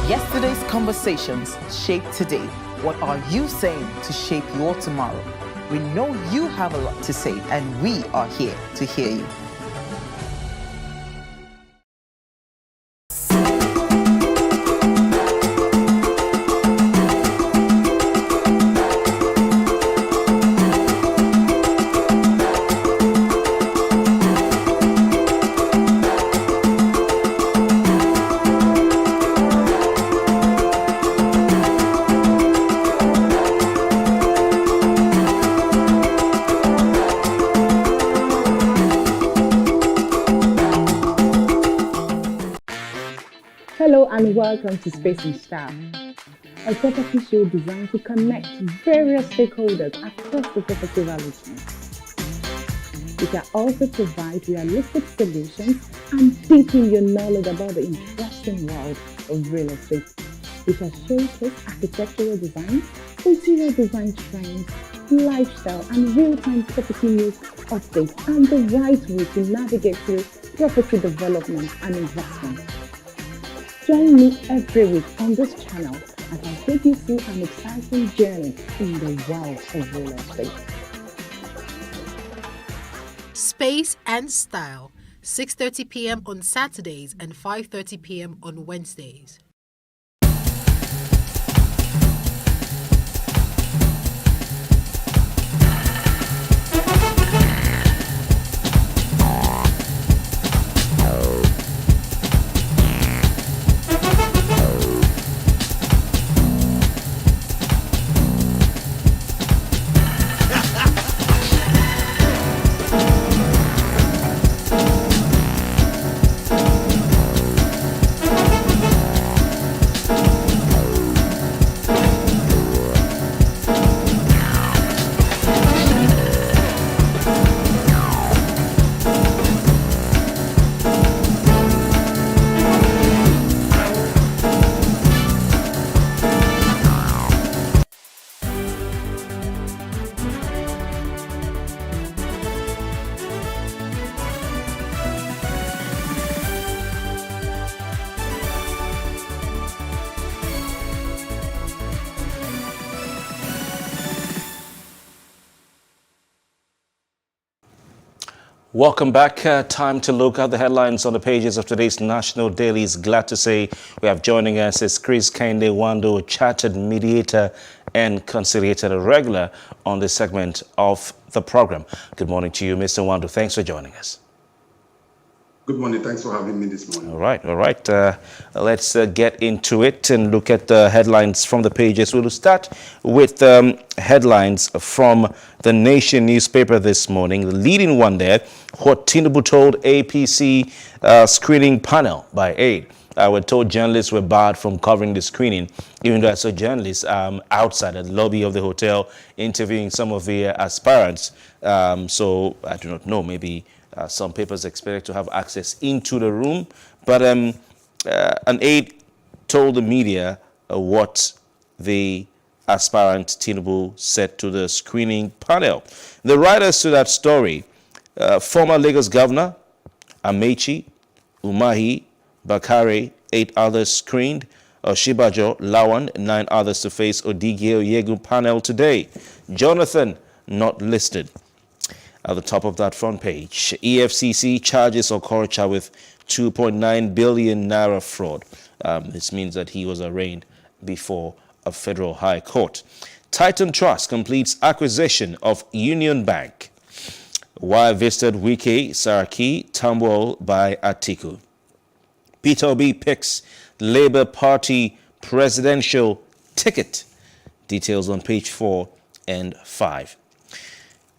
Yesterday's conversations shape today. What are you saying to shape your tomorrow? We know you have a lot to say, and we are here to hear you. Hello and welcome to Space and Style, a property show designed to connect various stakeholders across the property value chain. We can also provide realistic solutions and deepen your knowledge about the interesting world of real estate. We shall showcase architectural design, interior design trends, lifestyle and real-time property news updates, and the right way to navigate through property development and investment. Join me every week on this channel as I take you through an exciting journey in the world of real estate. Space and Style, 6:30 p.m. on Saturdays and 5:30 p.m. on Wednesdays. Welcome back. Time to look at the headlines on the pages of today's national dailies. Glad to say we have joining us is Chris Kende Wando, chartered mediator and conciliator, a regular on this segment of the program. Good morning to you, Mr. Wando. Thanks for joining us. Good morning. Thanks for having me this morning. All right. Let's get into it and look at the headlines from the pages. We'll start with headlines from the Nation newspaper this morning. The leading one there, what Tinubu told APC screening panel by 8. We're told journalists were barred from covering the screening, even though I saw journalists outside at the lobby of the hotel interviewing some of the aspirants. So I do not know, maybe some papers expected to have access into the room. But an aide told the media what the aspirant Tinubu said to the screening panel. The writers to that story, former Lagos Governor Amechi, Umahi, Bakare, 8 others screened, Oshibajo, Lawan, 9 others to face Odigio Yegu panel today. Jonathan not listed. At the top of that front page, EFCC charges Okorocha with 2.9 billion naira fraud. This means that he was arraigned before a federal high court. Titan Trust completes acquisition of Union Bank. While visited Wike, Saraki, Tambuwal by Atiku. Peter Obi picks Labour Party presidential ticket. Details on page 4 and 5.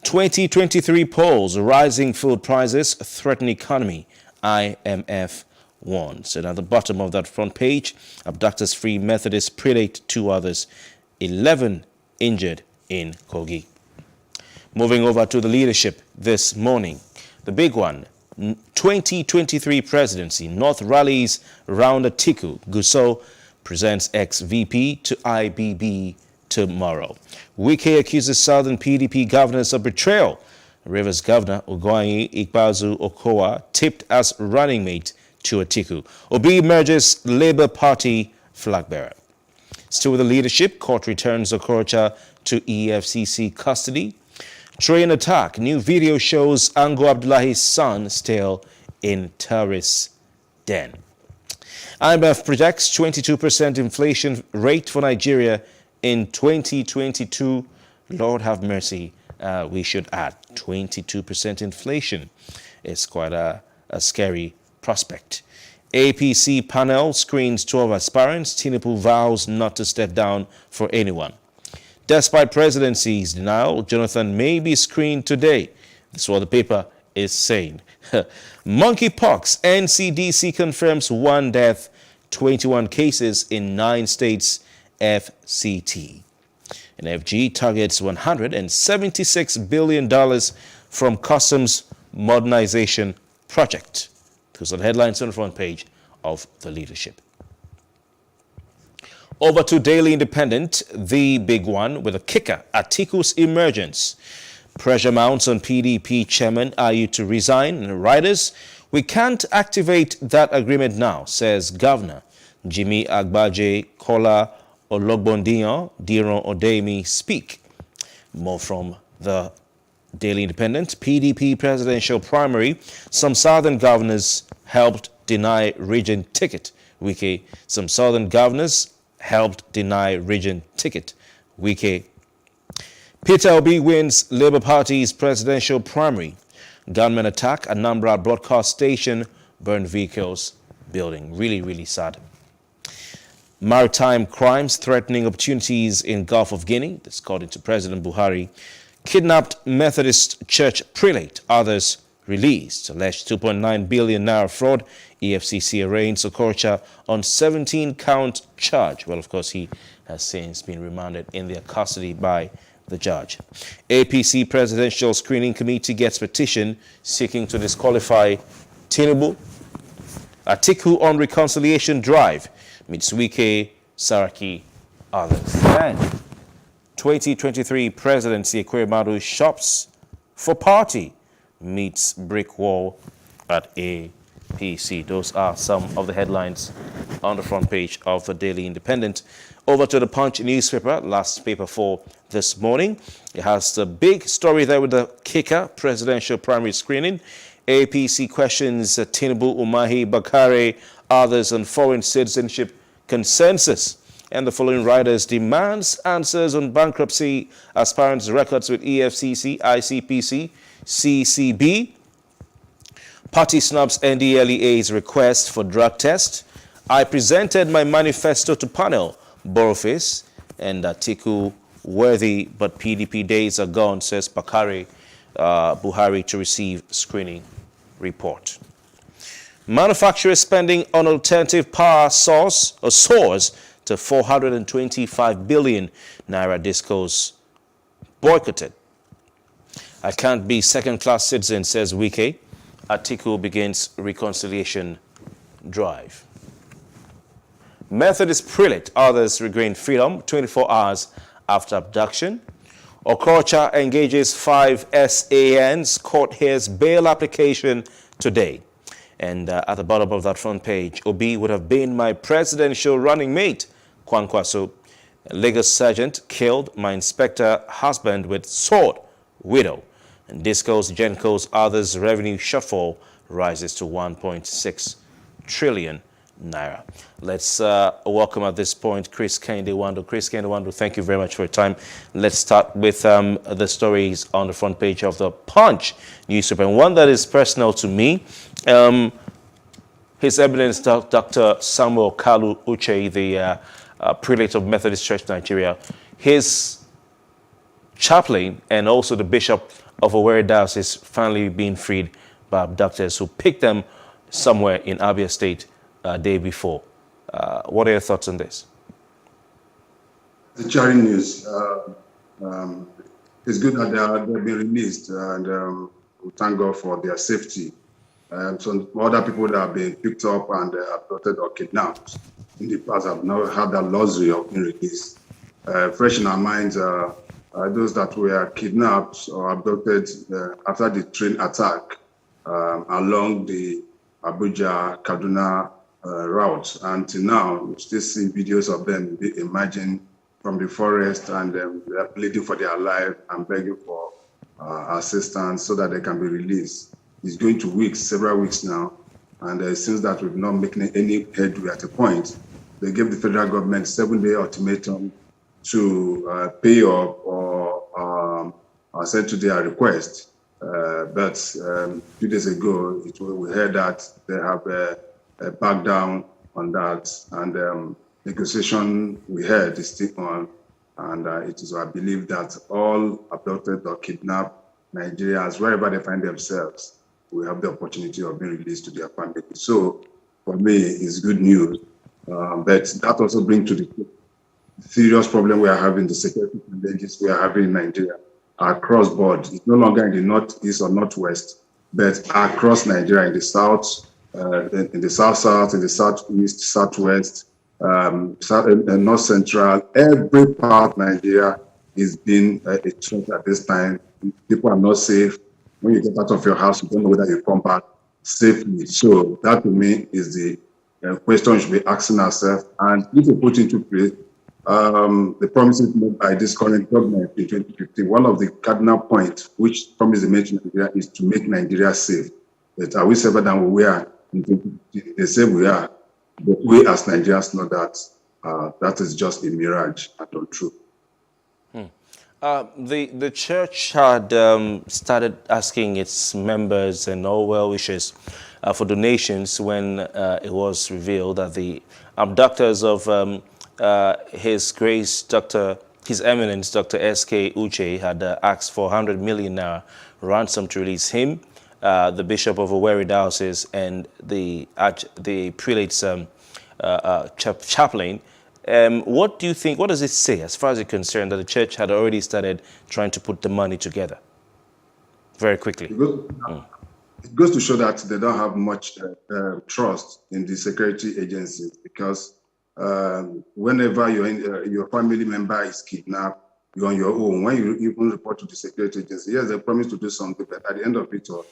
2023 polls, rising food prices threaten economy, IMF warns. And at the bottom of that front page, Abductors Free Methodist prelate, 2 others, 11 injured in Kogi. Moving over to the leadership this morning, the big one, 2023 presidency, North rallies round Atiku. Gusau presents ex-VP to IBB tomorrow. Wike accuses Southern PDP governors of betrayal. Rivers Governor Ugwuanyi Ikpeazu Okowa tipped as running mate to Atiku. Obi emerges Labour Party flag bearer. Still with the leadership, court returns Okorocha to EFCC custody. Train attack. New video shows Ango Abdullahi's son still in terrorist den. IMF projects 22% inflation rate for Nigeria in 2022. Lord have mercy, we should add 22% inflation. It's quite a scary prospect. APC panel screens 12 aspirants. Tinubu vows not to step down for anyone. Despite presidency's denial, Jonathan may be screened today. That's what the paper is saying. Monkeypox, NCDC confirms 1 death, 21 cases in 9 states, FCT. And FG targets $176 billion from Customs Modernization Project. Those are the headlines on the front page of the leadership. Over to Daily Independent, the big one with a kicker, Atiku's emergence. Pressure mounts on PDP chairman Ayu to resign. And riders, we can't activate that agreement now, says Governor Jimmy Agbaje Kola Ologbondiyan Diron Odemi speak. More from the Daily Independent. PDP presidential primary, some southern governors helped deny region ticket. Wike, some southern governors helped deny region ticket. Wike. Peter Obi wins Labour Party's presidential primary. Gunmen attack Anambra broadcast station, burn vehicles, building. Really, really sad. Maritime crimes threatening opportunities in Gulf of Guinea. That's according to President Buhari. Kidnapped Methodist Church prelate. Others released. Alleged 2.9 billion naira fraud. EFCC arraigns Okorocha on 17-count charge. Well, of course, he has since been remanded in their custody by the judge. APC Presidential Screening Committee gets petition seeking to disqualify Tinubu. Atiku on reconciliation drive. Meets Wike, Saraki, others. And 2023 presidency, Ekweremadu shops for party meets brick wall at APC. Those are some of the headlines on the front page of the Daily Independent. Over to the Punch newspaper, last paper for this morning. It has the big story there with the kicker, presidential primary screening. APC questions Tinubu, Umahi, Bakare, others on foreign citizenship consensus. And the following writers demands answers on bankruptcy aspirants' records with EFCC, ICPC, CCB. Party snubs NDLEA's request for drug test. I presented my manifesto to panel. Boroface and Atiku worthy, but PDP days are gone, says Bakare Buhari to receive screening report. Manufacturers spending on alternative power soars to 425 billion naira. Discos boycotted. I can't be second-class citizen, says Wike. Atiku begins reconciliation drive. Methodist prelate, others regain freedom 24 hours after abduction. Okrocha engages 5 SANs. Court hears bail application today. And at the bottom of that front page, Obi would have been my presidential running mate. Kwankwaso, Lagos sergeant, killed my inspector husband with sword, widow. And Disco's, Genco's, others revenue shortfall rises to 1.6 trillion naira. Let's welcome at this point Chris Kende-Wando. Chris Kende-Wando, thank you very much for your time. Let's start with the stories on the front page of the Punch newspaper, and one that is personal to me. His Eminence Dr. Samuel Kalu Uche, the prelate of Methodist Church Nigeria, his chaplain and also the bishop of Owerri Diocese finally being freed by abductors who picked them somewhere in Abia State day before. What are your thoughts on this? The jarring news. It's good that they've been released, and we thank God for their safety. Some other people that have been picked up and abducted or kidnapped in the past have now had that luxury of being released. Fresh in our minds are those that were kidnapped or abducted after the train attack along the Abuja-Kaduna route. Until now, we still see videos of them emerging from the forest, and they're pleading for their life and begging for assistance so that they can be released. It's going to weeks, several weeks now, and it seems that we've not making any headway at a point. They gave the federal government 7-day ultimatum to pay up or send to their request. But a few days ago, we heard that they have backed down on that, and negotiation we heard is still on, and it is our belief that all abducted or kidnapped Nigerians, wherever they find themselves, will have the opportunity of being released to their family. So for me, it's good news, but that also brings to the serious problem we are having, the security challenges we are having in Nigeria across board. It's no longer in the northeast or northwest, but across Nigeria, in the south, in the south-south, in the southeast, southwest, north central, every part of Nigeria is being a threat at this time. People are not safe. When you get out of your house, you don't know whether you come back safely. So that to me is the question we should be asking ourselves. And if we put into place the promises made by this current government in 2015, one of the cardinal points which promised the made to Nigeria is to make Nigeria safe. But are we safer than we were in 2015? They say we are, but we as Nigerians know that that is just a mirage and untrue. The church had started asking its members and all well-wishers for donations when it was revealed that the abductors of His Grace, His Eminence, Dr. S.K. Uche, had asked for 100 million naira ransom to release him, the Bishop of Owerri Diocese, and the prelate's chaplain. What do you think, what does it say as far as you're concerned that the church had already started trying to put the money together? Very quickly. It goes to show that they don't have much trust in the security agencies, because whenever your family member is kidnapped, you're on your own. When you even report to the security agency, yes, they promise to do something, but at the end of it all,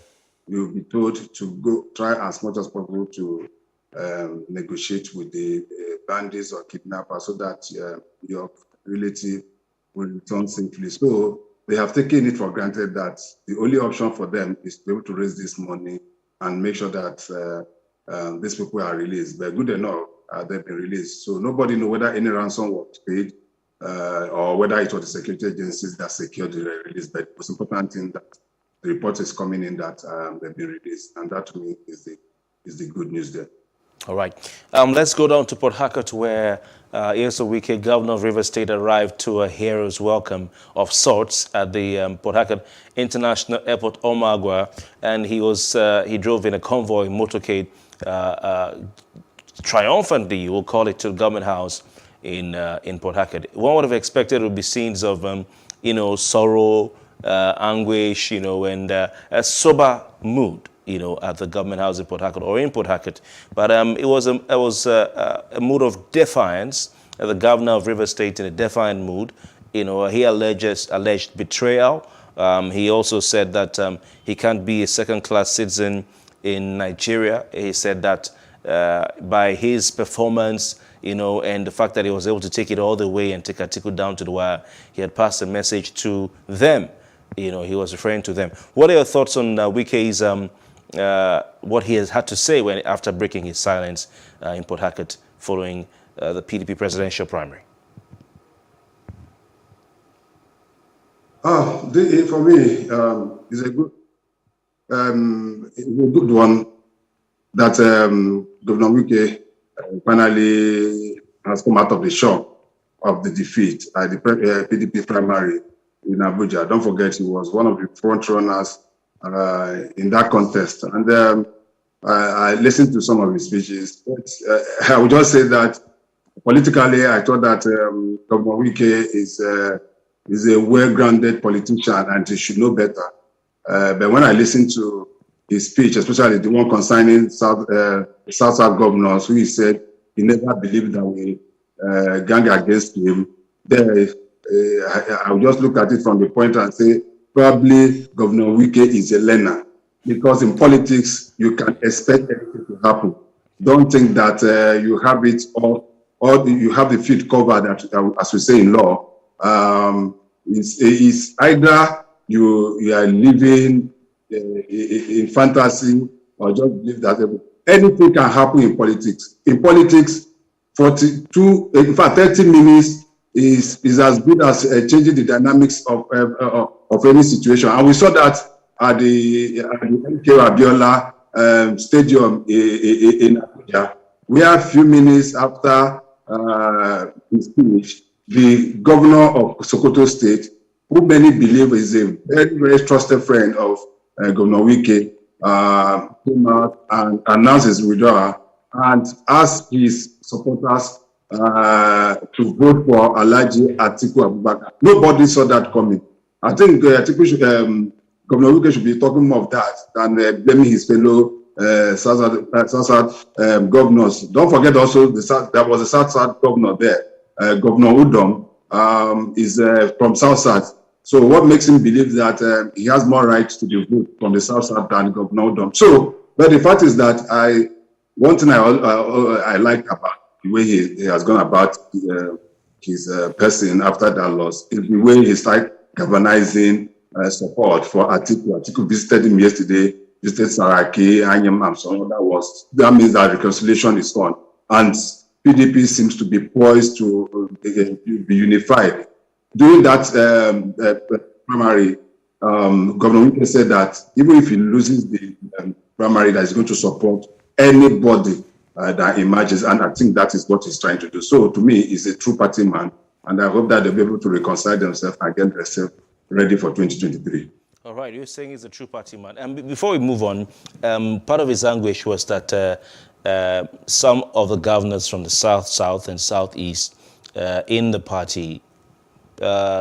you'll be told to go try as much as possible to negotiate with the bandits or kidnappers so that your relative will return safely. So they have taken it for granted that the only option for them is to be able to raise this money and make sure that these people are released. But good enough, they've been released. So nobody knows whether any ransom was paid or whether it was the security agencies that secured the release. But the most important thing that the report is coming in that they've been released, and that to me is the good news there. All right. Let's go down to Port Harcourt, where Nyesom Wike, Governor of Rivers State, arrived to a hero's welcome of sorts at the Port Harcourt International Airport, Omagua, and he drove in a convoy motorcade triumphantly, we'll call it, to the Government House in Port Harcourt. One would have expected it would be scenes of sorrow, anguish, and a sober mood. at the government house in Port Harcourt or in Port Harcourt. But it was a mood of defiance. The governor of Rivers State in a defiant mood. He alleged betrayal. He also said that he can't be a second-class citizen in Nigeria. He said that by his performance, and the fact that he was able to take it all the way and take Atiku down to the wire, he had passed a message to them. He was referring to them. What are your thoughts on Wike's, what he has had to say after breaking his silence in Port Harcourt following the PDP presidential primary? For me, it's a good one that Governor Wike finally has come out of the shock of the defeat at the PDP primary in Abuja. Don't forget, he was one of the front runners in that contest. And I listened to some of his speeches. But, I would just say that politically, I thought that Governor Wike is a well-grounded politician and he should know better. But when I listened to his speech, especially the one concerning South governors, who he said he never believed that we gang against him, I would just look at it from the point and say, probably Governor Wike is a learner. Because in politics, you can expect anything to happen. Don't think that you have it or you have the field covered, as we say in law. It's either you are living in fantasy or just believe that anything can happen in politics. In politics, 30 minutes is as good as changing the dynamics of any situation. And we saw that at the MK Abiola Stadium in Abuja, where a few minutes after his speech, the governor of Sokoto State, who many believe is a very, very trusted friend of Governor Wike, came out and announced his withdrawal and asked his supporters to vote for Alhaji Atiku Abubakar. Nobody saw that coming. I think Governor Wike should be talking more of that than blaming his fellow South governors. Don't forget also there was a South governor there. Governor Udom is from South. So what makes him believe that he has more rights to the vote from the South than Governor Udom? So, but the fact is that one thing I like about the way he has gone about his person after that loss is the way he started galvanizing support for Atiku. Atiku visited him yesterday, visited Saraki, Anyam, and so on. That means that reconciliation is on. And PDP seems to be poised to be unified. During that primary, Governor Wike said that even if he loses the primary, that he's going to support anybody that emerges, and I think that is what he's trying to do. So to me, he's a true party man, and I hope that they'll be able to reconcile themselves and get themselves ready for 2023. All right, you're saying he's a true party man. And before we move on, part of his anguish was that some of the governors from the South and Southeast in the party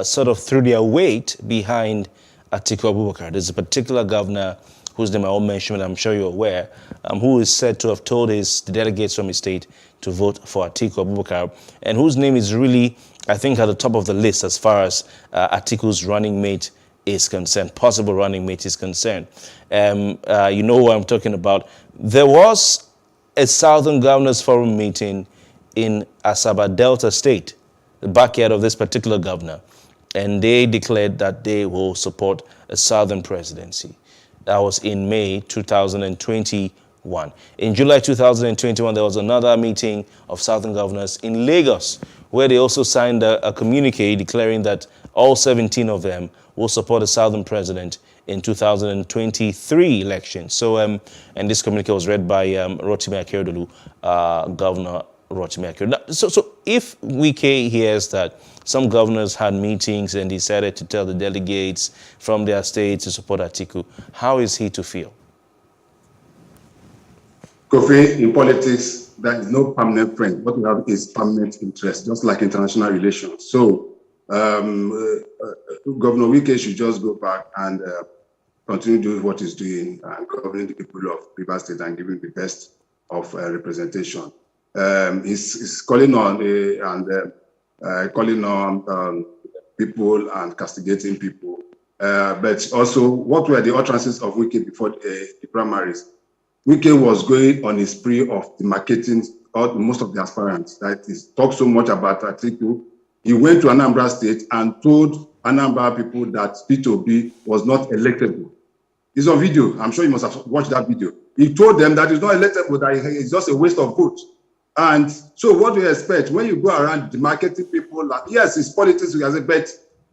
sort of threw their weight behind Atiku Abubakar. There's a particular governor whose name I won't mention, I'm sure you're aware, who is said to have told the delegates from his state to vote for Atiku Abubakar, and whose name is really, I think, at the top of the list as far as Atiku's running mate is concerned, possible running mate is concerned. You know who I'm talking about. There was a Southern Governors Forum meeting in Asaba Delta State, the backyard of this particular governor, and they declared that they will support a Southern presidency. That was in May 2021. In July 2021, there was another meeting of Southern governors in Lagos, where they also signed a communique declaring that all 17 of them will support a Southern president in 2023 election. So, and this communique was read by Rotimi Akeredolu, Governor Rotimi Akeredolu. So if Wike hears that some governors had meetings and decided to tell the delegates from their states to support Atiku, how is he to feel? Kofi, in politics, there is no permanent friend. What we have is permanent interest, just like international relations. So Governor Wike should just go back and continue doing what he's doing and governing the people of Rivers State and giving the best of representation. He's calling on people and castigating people. But also, what were the utterances of Wike before the primaries? Wike was going on a spree of demarcating most of the aspirants. That is, talked so much about Atiku. He went to Anambra State and told Anambra people that Peter Obi was not electable. It's on video. I'm sure you must have watched that video. He told them that it's not electable, that it's just a waste of votes. And so what do you expect when you go around demarcating people? Like, yes, it's politics, but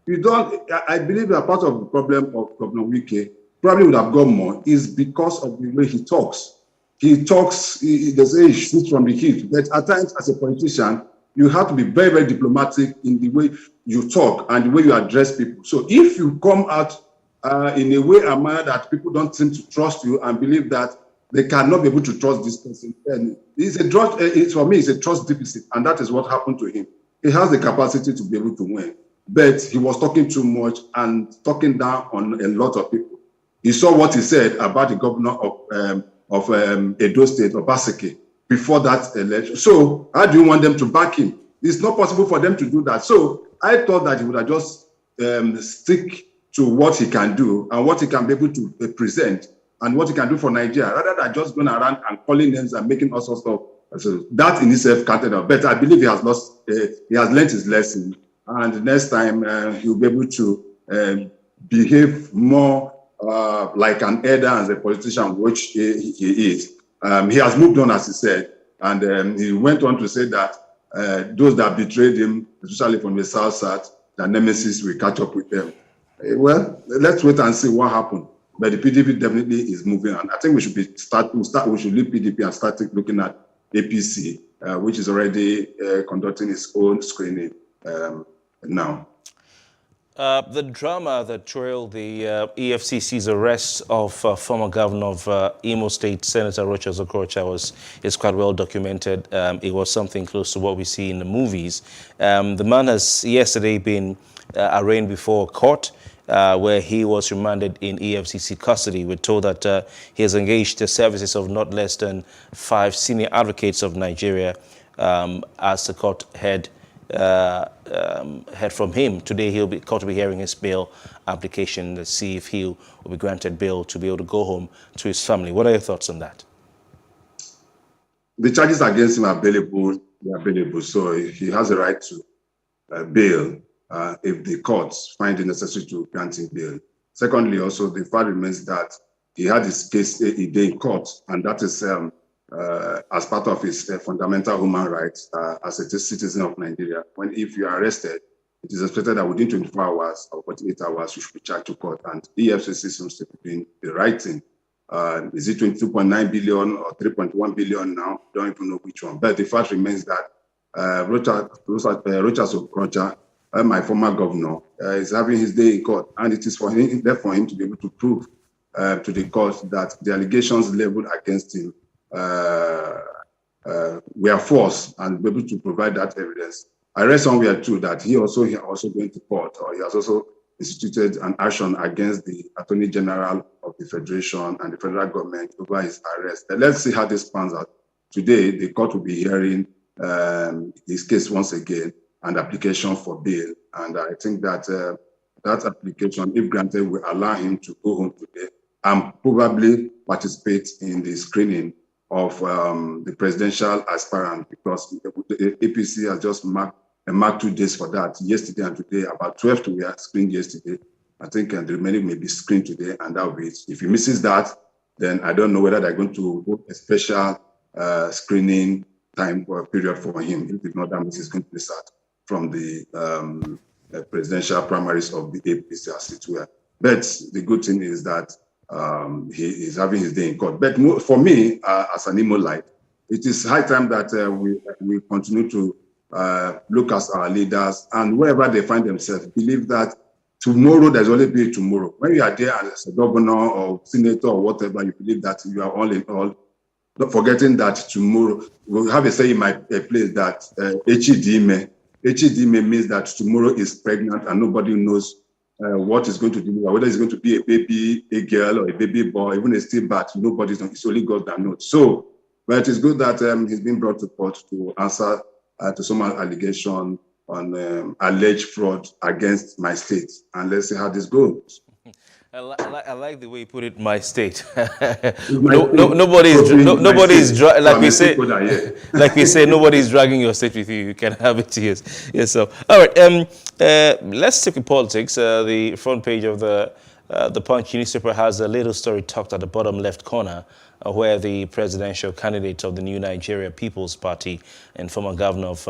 you don't. I believe that part of the problem of Governor Wike probably would have gone more is because of the way he talks. He talks, they say he shoots from the hip. But at times, as a politician, you have to be very, very diplomatic in the way you talk and the way you address people. So if you come out in a way, a manner that people don't seem to trust you and believe that they cannot be able to trust this person, then for me, it's a trust deficit, and that is what happened to him. He has the capacity to be able to win, but he was talking too much and talking down on a lot of people. You saw what he said about the governor of Edo State, Obaseki, before that election. So how do you want them to back him? It's not possible for them to do that. So I thought that he would have just stick to what he can do and what he can be able to present and what he can do for Nigeria, rather than just going around and calling names and making all sorts of. So that in itself counted out. But I believe he has learned his lesson, and next time he'll be able to behave more like an elder as a politician, which he is. He has moved on, as he said, and he went on to say that those that betrayed him, especially from the South, the nemesis will catch up with them. Well, let's wait and see what happened. But the PDP definitely is moving on. I think we should leave PDP and start looking at APC, which is already conducting its own screening now. The drama that trailed the EFCC's arrest of former governor of Imo State, Senator Rochas Okorocha, is quite well documented. It was something close to what we see in the movies. The man has yesterday been arraigned before a court where he was remanded in EFCC custody. We're told that he has engaged the services of not less than 5 senior advocates of Nigeria as the court heard from him. Today he'll be court will be hearing his bail application to see if he will be granted bail to be able to go home to his family. What are your thoughts on that? The charges against him are available, so he has a right to bail if the courts find it necessary to grant him bail. Secondly, also the fact remains that he had his case a day in court, and that is as part of his fundamental human rights as a citizen of Nigeria. If you are arrested, it is expected that within 24 hours or 48 hours, you should be charged to court. And EFCC seems to be doing the right thing. Is it 22.9 billion or 3.1 billion now? Don't even know which one. But the fact remains that Rochas Okorocha, my former governor, is having his day in court. And it is for him to be able to prove to the court that the allegations leveled against him were false, and be able to provide that evidence. I read somewhere too that he also going to court, or he has also instituted an action against the Attorney General of the Federation and the federal government over his arrest. Let's see how this pans out. Today, the court will be hearing his case once again and application for bail. And I think that that application, if granted, will allow him to go home today and probably participate in the screening of the presidential aspirant, because the APC has just marked 2 days for that. Yesterday and today, about 12 to were screened yesterday. I think the remaining may be screened today, and that will be it. If he misses that, then I don't know whether they're going to put a special screening time or period for him. If not, that means he's going to be start from the presidential primaries of the APC as it were. But the good thing is that he is having his day in court. But for me, as an Imolite, it is high time that we continue to look at our leaders, and wherever they find themselves, believe that tomorrow there's only be tomorrow. When you are there as a governor or senator or whatever, you believe that you are all in all, not forgetting that tomorrow, we have a saying in my place that Echidime means that tomorrow is pregnant and nobody knows what is going to deliver, whether it's going to be a baby, a girl, or a baby boy, even a stillbirth, nobody's knows. It's only God that knows. So, but it is good that he's been brought to court to answer to some allegation on alleged fraud against my state. And let's see how this goes. I like the way you put it, my state. Nobody's like we say, nobody's dragging your state with you. You can have it to yourself. All right, let's stick with politics. The front page of the Punch newspaper has a little story tucked at the bottom left corner, where the presidential candidate of the New Nigeria People's Party and former governor of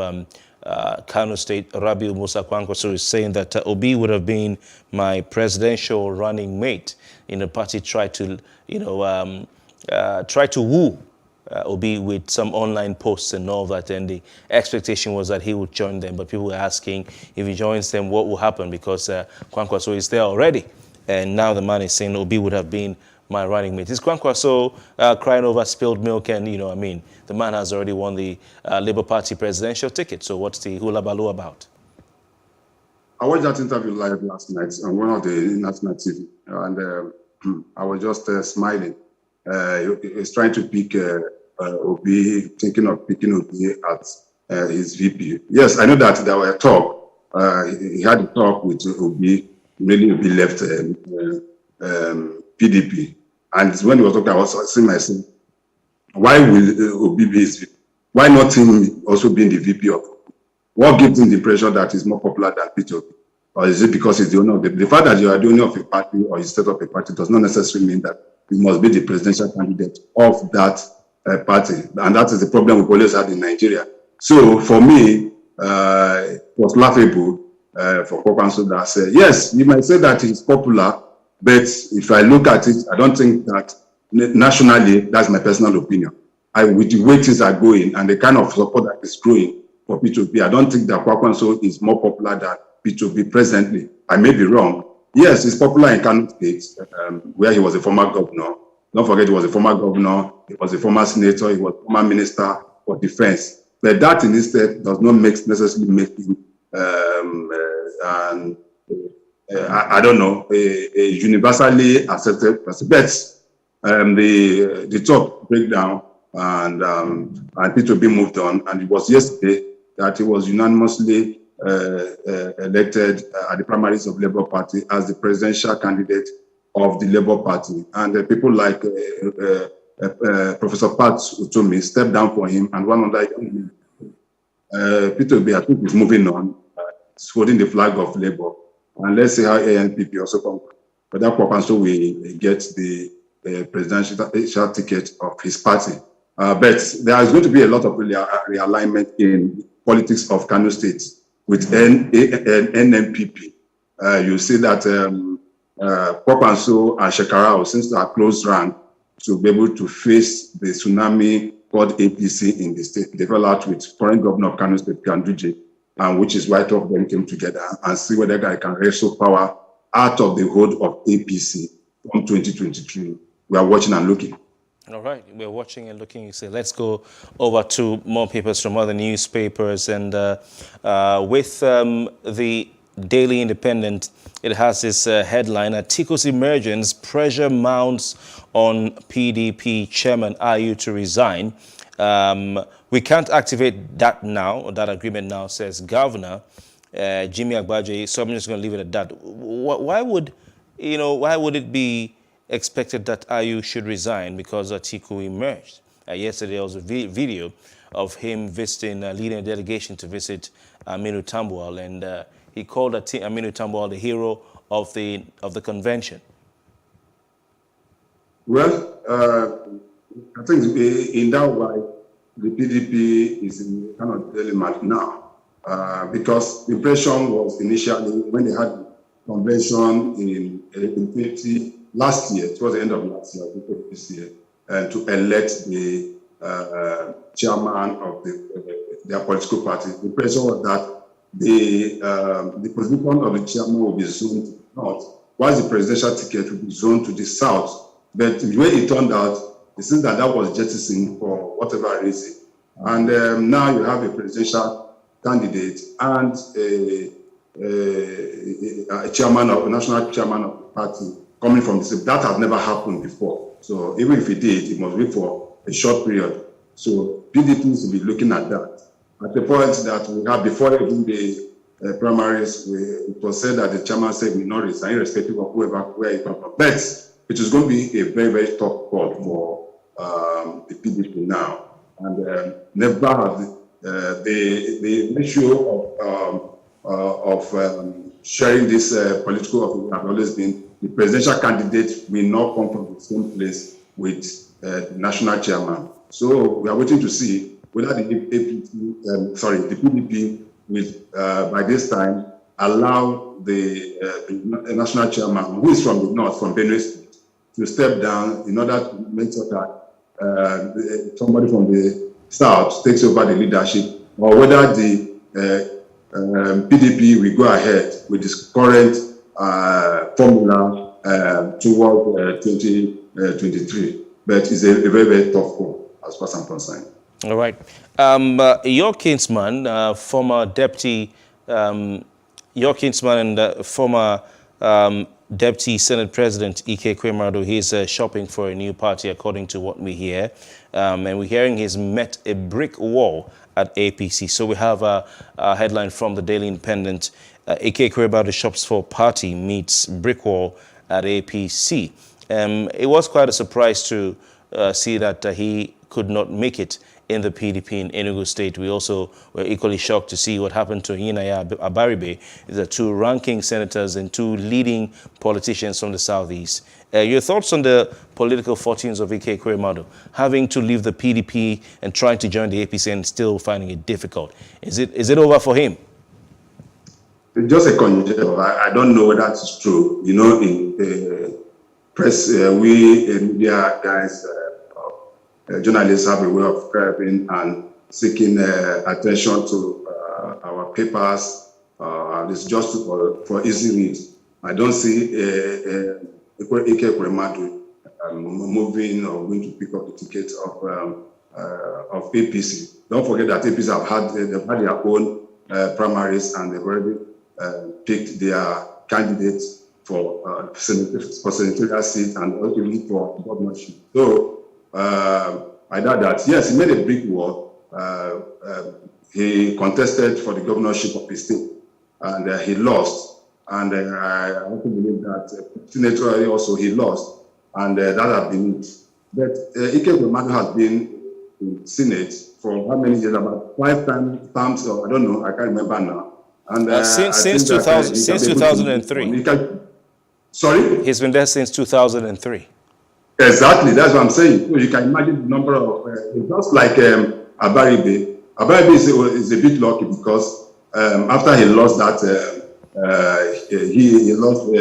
Kano State, Rabiu Musa Kwankwaso, is saying that Obi would have been my presidential running mate. The party tried to, woo Obi with some online posts and all that, and the expectation was that he would join them. But people were asking if he joins them, what will happen, because Kwankwaso is there already. And now the man is saying Obi would have been my running mate. Is Kwankwaso crying over spilled milk? And, the man has already won the Labour Party presidential ticket. So what's the hula baloo about? I watched that interview live last night on one of the national TV, and I was just smiling. He's trying to pick Obi, thinking of picking Obi at his VP. Yes, I know that there were talk. He had a talk with Obi. Really, Obi left PDP. And when he was talking, I was asking myself, why will Obi be his VP? Why not him also being the VP of? What gives him the impression that he's more popular than Peter Obi? Or is it because he's the owner of the fact that you are the owner of a party or you set up a party does not necessarily mean that you must be the presidential candidate of that party. And that is the problem we've always had in Nigeria. So for me, it was laughable for Kwankwaso that said, yes, you might say that he's popular, but if I look at it, I don't think that nationally, that's my personal opinion. With the way things are going and the kind of support that is growing for P2P, I don't think that Kwankwaso is more popular than P2P presently. I may be wrong. Yes, he's popular in Kano State, where he was a former governor. Don't forget, he was a former governor, he was a former senator, he was a former minister for defense. But that in itself does not necessarily make him I don't know, a universally accepted person. But the top breakdown and P2P moved on, and it was yesterday that he was unanimously elected at the primaries of Labour Party as the presidential candidate of the Labour Party. And people like Professor Pat Utomi stepped down for him, and one other P2P, I think, is moving on. He's holding the flag of Labour. And let's see how ANPP also comes. But that Kwankwaso will get the presidential ticket of his party. But there is going to be a lot of realignment in politics of Kano State with NNPP. You see that Kwankwaso and Shekarau seems to have close rank to be able to face the tsunami called APC in the state. They fell out with current governor of Kano State, Ganduje, and which is why two of them came together and see whether they can wrestle power out of the hold of APC from 2023. We are watching and looking. All right, we're watching and looking. You say, let's go over to more papers from other newspapers. And with the Daily Independent, it has this headline: Atiku's emergence, pressure mounts on PDP chairman Ayu to resign. We can't activate that now, or that agreement now, says Governor Jimmy Agbaje. So I'm just going to leave it at that. Why would it be expected that Ayu should resign because Atiku emerged? Yesterday there was a video of him visiting, leading a delegation to visit Aminu Tambuwal, and he called Aminu Tambuwal the hero of the convention. Well, I think in that way, the PDP is in kind of dilemma now, because the impression was initially when they had the convention in last year, towards the end of last year, this year, to elect the chairman of their political party. The impression was that the position of the chairman will be zoned to the north, whilst the presidential ticket will be zoned to the south. But the way it turned out, it seems that was jettisoned for whatever reason. And now you have a presidential candidate and a chairman of national chairman of the party coming from this. That has never happened before. So even if it did, it must be for a short period. So PDP needs to be looking at that. At the point that we had before even the primaries, it was said that the chairman said we not resign, irrespective of where it comes from. But it is going to be a very, very tough call for the PDP now. And never have the issue of sharing this political office has always been the presidential candidate will not come from the same place with the national chairman. So we are waiting to see whether the PDP will, by this time, allow the national chairman, who is from the north, from Benue State, to step down in order to make sure that somebody from the south takes over the leadership, or whether the PDP will go ahead with this current formula toward 2023. But it's a very, very tough call as far as I'm concerned. All right. Your kinsman, former deputy, your kinsman and former Deputy Senate President Ike Ekweremadu, he's shopping for a new party, according to what we hear. And we're hearing he's met a brick wall at APC. So we have a headline from the Daily Independent. Ike Ekweremadu shops for party meets brick wall at APC. It was quite a surprise to see that he could not make it in the PDP in Enugu State. We also were equally shocked to see what happened to Yinaya Abaribe, the two ranking senators and two leading politicians from the Southeast. Your thoughts on the political fortunes of Ike Ekweremadu, having to leave the PDP and trying to join the APC and still finding it difficult? Is it over for him? It's just a conjecture. I don't know whether that's true. You know, in the press, we media guys, journalists have a way of grabbing and seeking attention to our papers. It's just for easy reads. I don't see Ike Ekweremadu moving or going to pick up the ticket of APC. Don't forget that APC they've had their own primaries, and they've already picked their candidates for senatorial seat and even for governorship. So I doubt that. Yes, he made a big wall. He contested for the governorship of his state, and he lost. And I also believe that senatorially also he lost, and that has been it. But Ike Ekweremadu has been in Senate for how many years? About 5 times, or I don't know. I can't remember now. And since 2003. Sorry? He's been there since 2003. Exactly, that's what I'm saying. So you can imagine the number of, just like Abaribe. Abaribe is a bit lucky because after he lost that, he lost the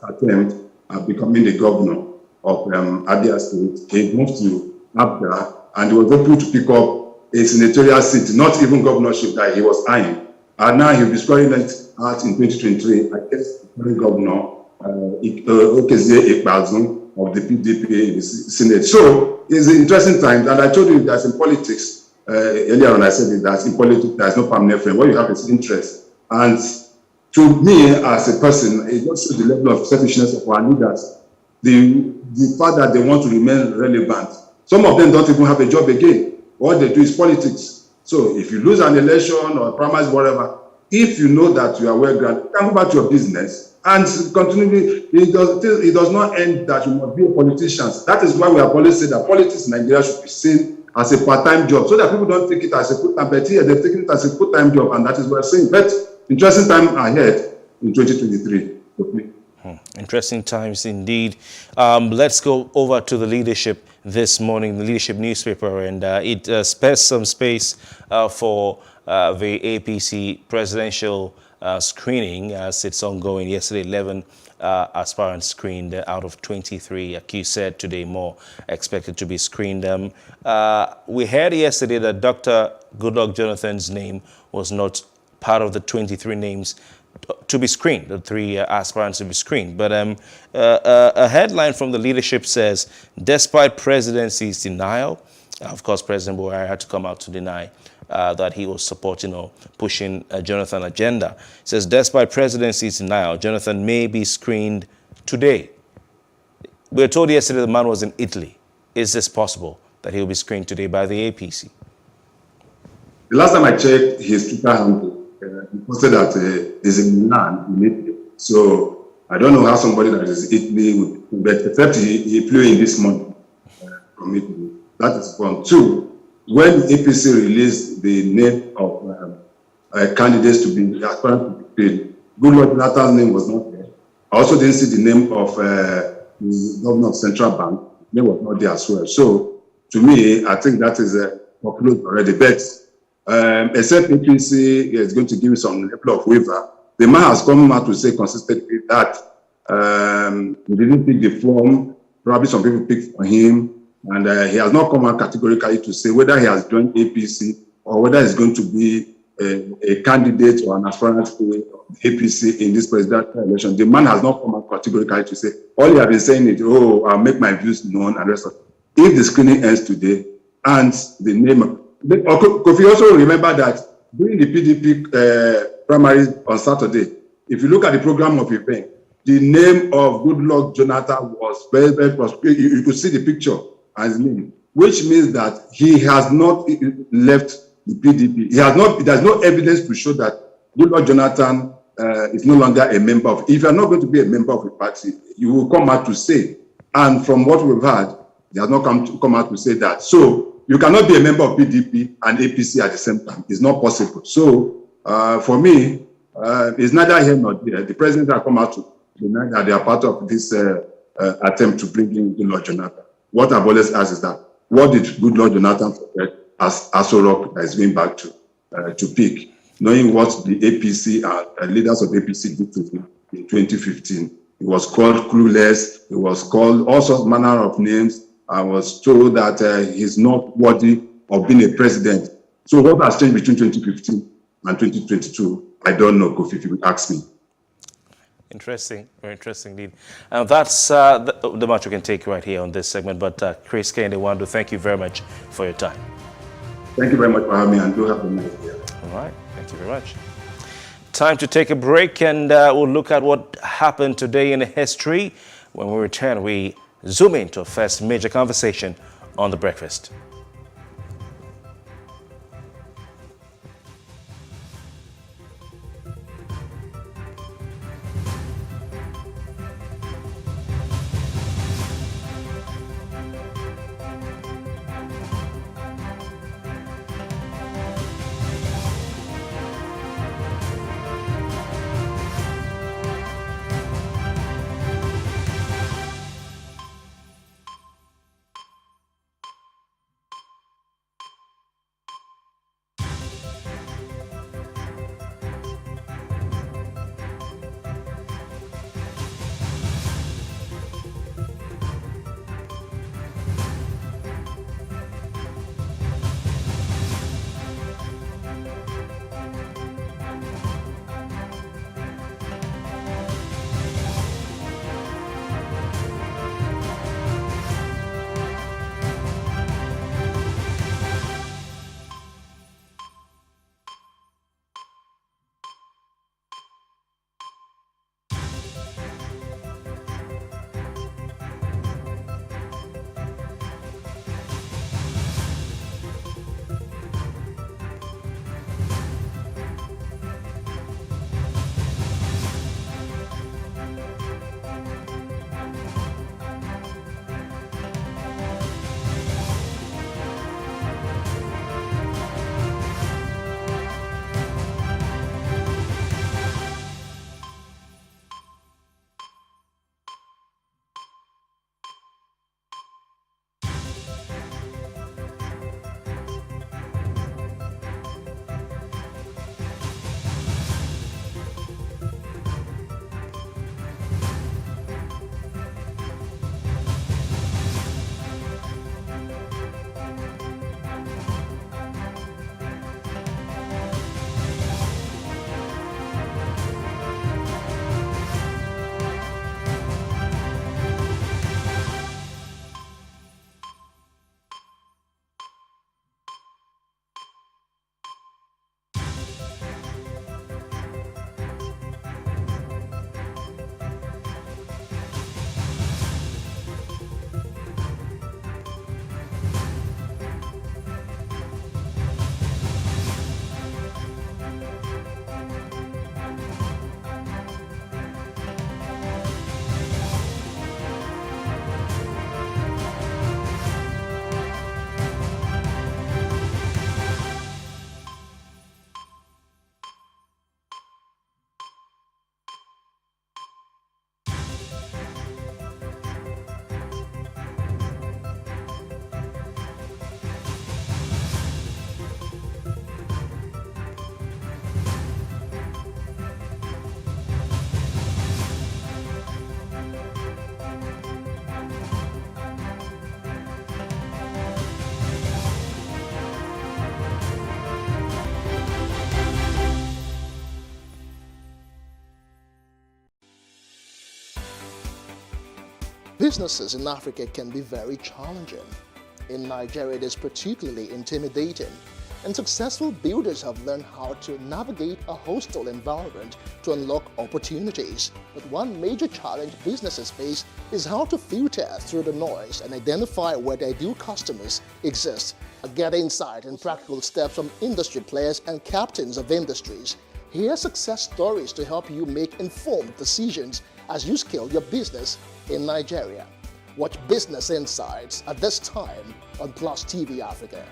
attempt at becoming the governor of Abia State. He moved to Abia and he was able to pick up a senatorial seat, not even governorship that he was eyeing. And now he'll be scoring it out in 2023 against the governor, Okezie Ikpeazun, of the PDP in the Senate. So it's an interesting time. And I told you that in politics, earlier on I said that in politics there's no permanent friend. What you have is interest. And to me, as a person, it just shows the level of selfishness of our leaders. The fact that they want to remain relevant. Some of them don't even have a job again. What they do is politics. So if you lose an election or primaries, whatever, if you know that you are well grounded, you can go back to your business. And continually, it does not end that you must be a politician. That is why we have always said that politics in Nigeria should be seen as a part-time job, so that people don't take it as a full-time. But here, they've taken it as a full-time job, and that is what we're saying. But interesting time ahead in 2023. Interesting times indeed. Let's go over to the leadership this morning, the leadership newspaper, and it spares some space for the APC presidential screening as it's ongoing. Yesterday, 11 aspirants screened out of 23 accused. Said today more expected to be screened. We heard yesterday that Dr. Goodluck Jonathan's name was not part of the 23 names to be screened, the 3 aspirants to be screened. But a headline from the leadership says, despite presidency's denial, of course, President Buhari had to come out to deny that he will support, pushing Jonathan agenda. It says, despite presidency's denial, Jonathan may be screened today. We were told yesterday the man was in Italy. Is this possible that he will be screened today by the APC? The last time I checked his Twitter handle, he posted that he's in Milan in Italy. So I don't know how somebody that is in Italy would, but except he flew in this month from Italy. That is one. Two, when the APC released the name of candidates to be aspirant to be Goodluck Jonathan's name was not there. I also didn't see the name of the governor of Central Bank. His name was not there as well. So to me, I think that is concluded already. But except APC is going to give you some level of waiver, the man has come out to say consistently that he didn't pick the form. Probably some people picked for him. And he has not come out categorically to say whether he has joined APC or whether he's going to be a candidate or an aspirant to APC in this presidential election. The man has not come out categorically to say, all he has been saying is, oh, I'll make my views known and rest of it. If the screening ends today and the name, Kofi also remember that during the PDP primaries on Saturday, if you look at the program of event, the name of Goodluck Jonathan was very, very prosperous. You could see the picture and his name, which means that he has not left the PDP. There's no evidence to show that Goodluck Jonathan is no longer a member of. If you are not going to be a member of a party, you will come out to say. And from what we've heard, he has not come out to say that. So you cannot be a member of PDP and APC at the same time. It's not possible. So for me, it's neither here nor there. The president has come out to deny that they are part of this attempt to bring in Goodluck Jonathan. What I've always asked is that, what did Goodluck Jonathan forget as Aso Rock that is going back to pick, knowing what the APC and leaders of APC did to him in 2015? He was called clueless. He was called all sorts manner of names. I was told that he's not worthy of being a president. So what has changed between 2015 and 2022? I don't know, Kofi, if you would ask me. Interesting, very interesting indeed. That's the much we can take right here on this segment. But Chris Kehinde-Nwandu, thank you very much for your time. Thank you very much for having me, and do have a nice day. All right, thank you very much. Time to take a break, and we'll look at what happened today in history. When we return, we zoom into a first major conversation on The Breakfast. businesses in Africa can be very challenging. In Nigeria, it is particularly intimidating, and successful builders have learned how to navigate a hostile environment to unlock opportunities. But one major challenge businesses face is how to filter through the noise and identify where their ideal customers exist. Get insight and practical steps from industry players and captains of industries. Hear success stories to help you make informed decisions as you scale your business in Nigeria. Watch Business Insights at this time on Plus TV Africa.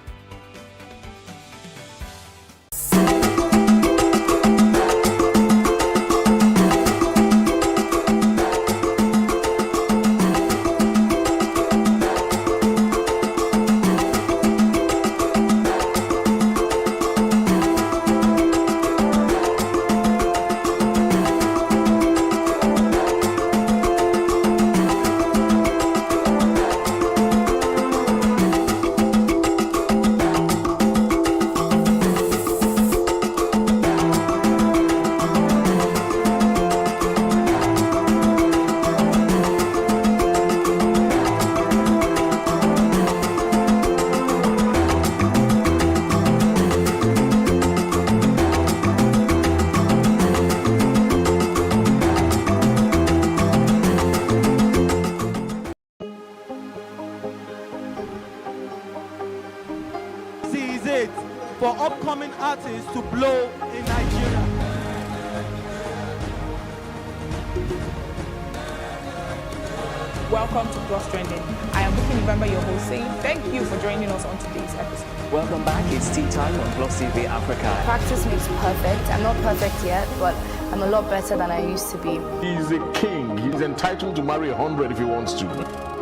for upcoming artists to blow in Nigeria. Welcome to Plus Trending. I am Bookie November, your host, saying thank you for joining us on today's episode. Welcome back. It's tea time on Plus TV Africa. Practice makes perfect. I'm not perfect yet, but I'm a lot better than I used to be. He's a king. He's entitled to marry 100 if he wants to.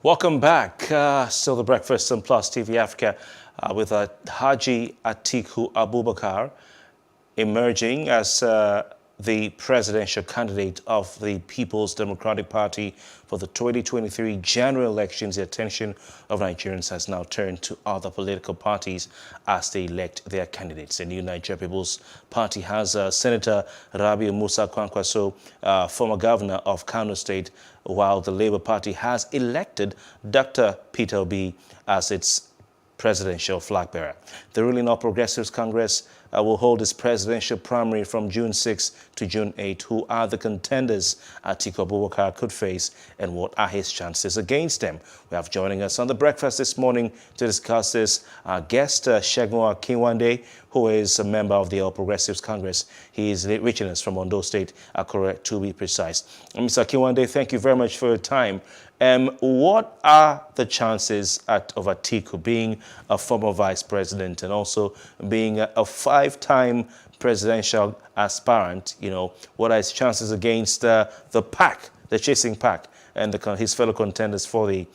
Welcome back. Still the breakfast on Plus TV Africa with Haji Atiku Abubakar emerging as the presidential candidate of the People's Democratic Party for the 2023 general elections. The attention of Nigerians has now turned to other political parties as they elect their candidates. The new Nigeria People's Party has Senator Rabiu Musa Kwankwaso, former governor of Kano State, while the Labour Party has elected Dr. Peter Obi as its presidential flag bearer. The ruling All Progressives Congress will hold its presidential primary from June 6 to June 8. Who are the contenders Atiku Abubakar could face and what are his chances against them? We have joining us on the breakfast this morning to discuss this our guest, Segun Akinwande, who is a member of the All Progressives Congress. He is reaching us from Ondo State, Akure, to be precise. Mr. Akinwande, thank you very much for your time. What are the chances of Atiku being a former vice president and also being a five-time presidential aspirant? You know, what are his chances against the pack, the chasing pack, and his fellow contenders for the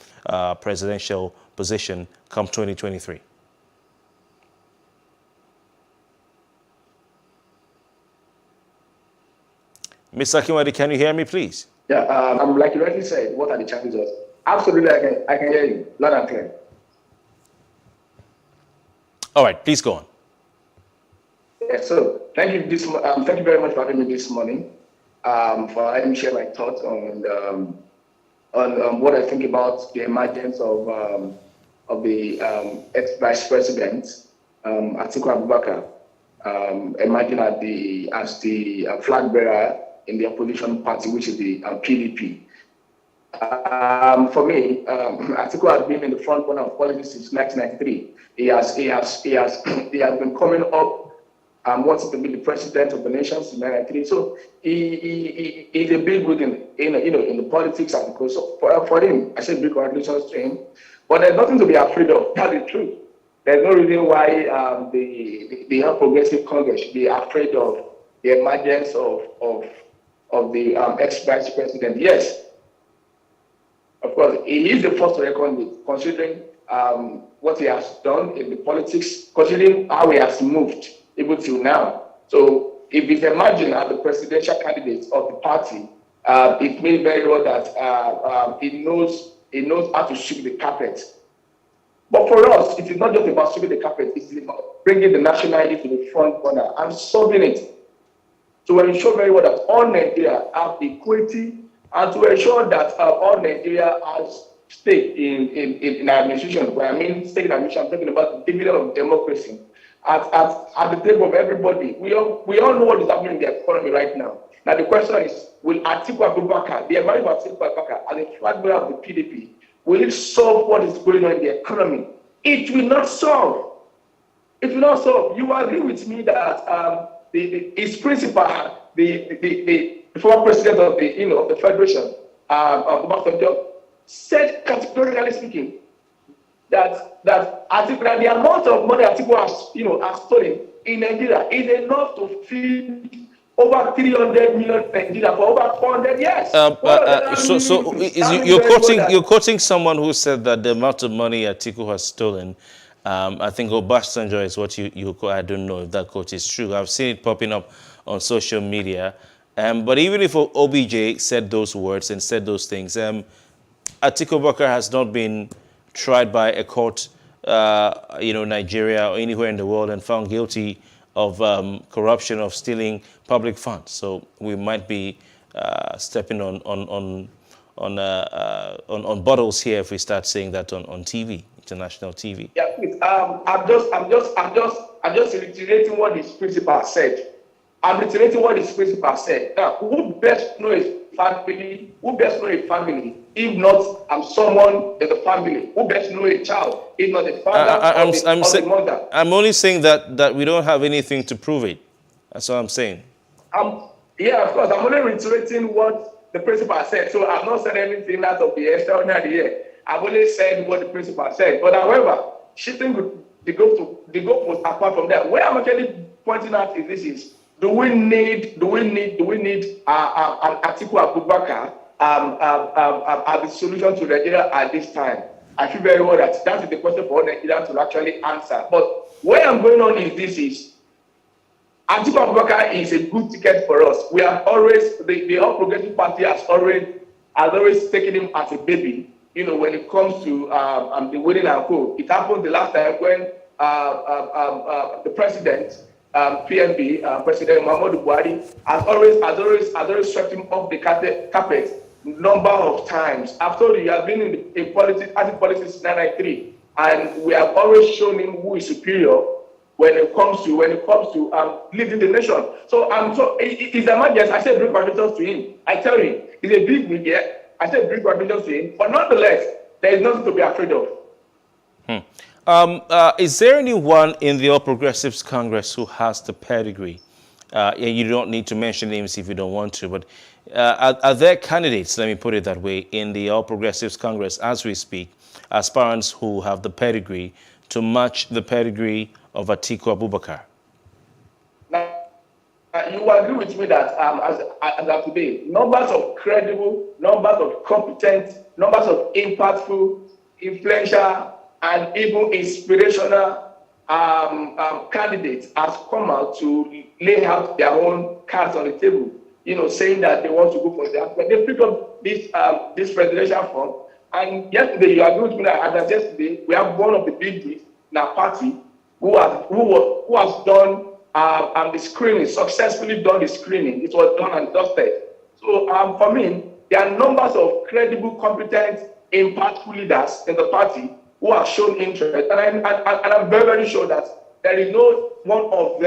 presidential position come 2023? Mr. Akinwande, can you hear me, please? Yeah, like you rightly said, what are the chances? Absolutely, I can hear you loud and clear. All right, please go on. Yeah, so thank you very much for having me this morning. For letting me share my thoughts on what I think about the emergence of the ex-vice president Atiku Abubakar, emerging as the flag bearer in the opposition party, which is the PDP. For me, Atiku has been in the front corner of politics since 1993. He has been coming up wanted to be the president of the nation in 1993. So he's a big wig in the politics, and because for him, I say big congratulations to him. But there's nothing to be afraid of. That's the truth. There's no reason why the All Progressive Congress should be afraid of the emergence of the ex-vice president. Yes, of course, he is the first to reckon with, considering what he has done in the politics, considering how he has moved even till now. So if it's emerging as the presidential candidate of the party, it may very well that he knows how to sweep the carpet. But for us, it is not just about sweeping the carpet, it's about bringing the nationality to the front corner and solving it. To ensure very well that all Nigeria have equity, and to ensure that all Nigeria has stake in administration. When I mean stake in administration, I'm talking about the dividend of democracy at the table of everybody. We all know what is happening in the economy right now. Now the question is, will Atiku Abubakar, the emergence of Atiku Abubakar as a flag bearer of the PDP, will it solve what is going on in the economy? It will not solve. It will not solve. You agree with me that his principal, the former president of the Federation, Obasanjo, said categorically speaking that Atiku, the amount of money Atiku has stolen in Nigeria is enough to feed over 300 million Nigeria for over 400 years. You're quoting someone who said that the amount of money Atiku has stolen. I think Obasanjo is what you I don't know if that quote is true. I've seen it popping up on social media. But even if OBJ said those words and said those things, Atiku Abubakar has not been tried by a court, Nigeria or anywhere in the world and found guilty of corruption, of stealing public funds. So we might be stepping on bottles here if we start saying that on TV, international TV. Yeah, please. I'm just reiterating what his principal said. I'm reiterating what his principal said. Now, who best knows his family? Who best knows his family? If not, someone in the family. Who best knows a child? If not the father or the mother. I'm only saying that we don't have anything to prove it. That's what I'm saying. Yeah, of course. I'm only reiterating what the principal said. So I've not said anything out of the extraordinary here. I've only said what the principal said. But however, shifting the goalpost apart from that, where I'm actually pointing out is do we need an Atiku Abubakar as the solution to Nigeria at this time? I feel very well that is the question for Nigeria to actually answer. But where I'm going on is Atiku Abubakar is a good ticket for us. We have always, the All Progressive Party has always taken him as a baby, when it comes to the winning and co. It happened the last time when the president, PNB, President Muhammadu Buhari, has always swept him off the carpet number of times. I've told you, he has been in politics, active politics since 1993, and we have always shown him who is superior when it comes to leading the nation. So it's emergence. I said big congratulations to him. I tell you, he's a big media. I said big congratulations to him, but nonetheless, there is nothing to be afraid of. Is there anyone in the All Progressives Congress who has the pedigree? You don't need to mention names if you don't want to, but are there candidates, let me put it that way, in the All Progressives Congress as we speak, aspirants who have the pedigree to match the pedigree of Atiku Abubakar? Now, you agree with me that as of today, numbers of credible, numbers of competent, numbers of impactful, influential, and even inspirational candidates has come out to lay out their own cards on the table, saying that they want to go for that. When they picked up this presidential form, and yesterday, you agree with me that as yesterday, we have one of the big wigs in our party who has done the screening, successfully done the screening. It was done and dusted. So for me, there are numbers of credible, competent, impactful leaders in the party who have shown interest, and I'm very, very sure that there is no one of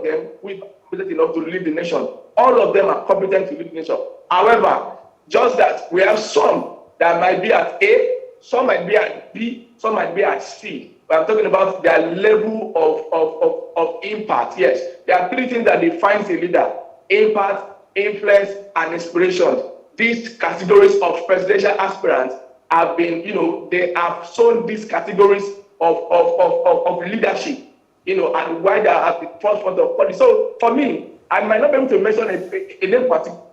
them who is competent enough to lead the nation. All of them are competent to lead the nation. However, just that we have some that might be at A, some might be at B, some might be at C. But I'm talking about their level of impact. Yes, there are three things that defines a leader: impact, influence, and inspiration. These categories of presidential aspirants have been, they have shown these categories of leadership, and why they are at the forefront of politics. So for me, I might not be able to mention a name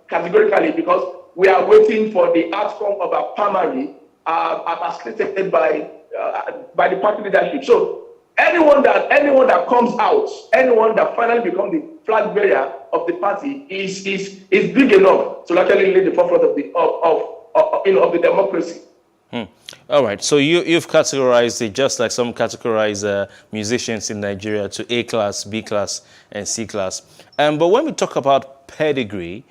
categorically because we are waiting for the outcome of our primary as stated by the party leadership. So anyone that comes out, anyone that finally becomes the flag bearer of the party is big enough to actually lead the forefront of the democracy. All right. So you've categorized it just like some categorize musicians in Nigeria to A class, B class, and C class. But when we talk about pedigree,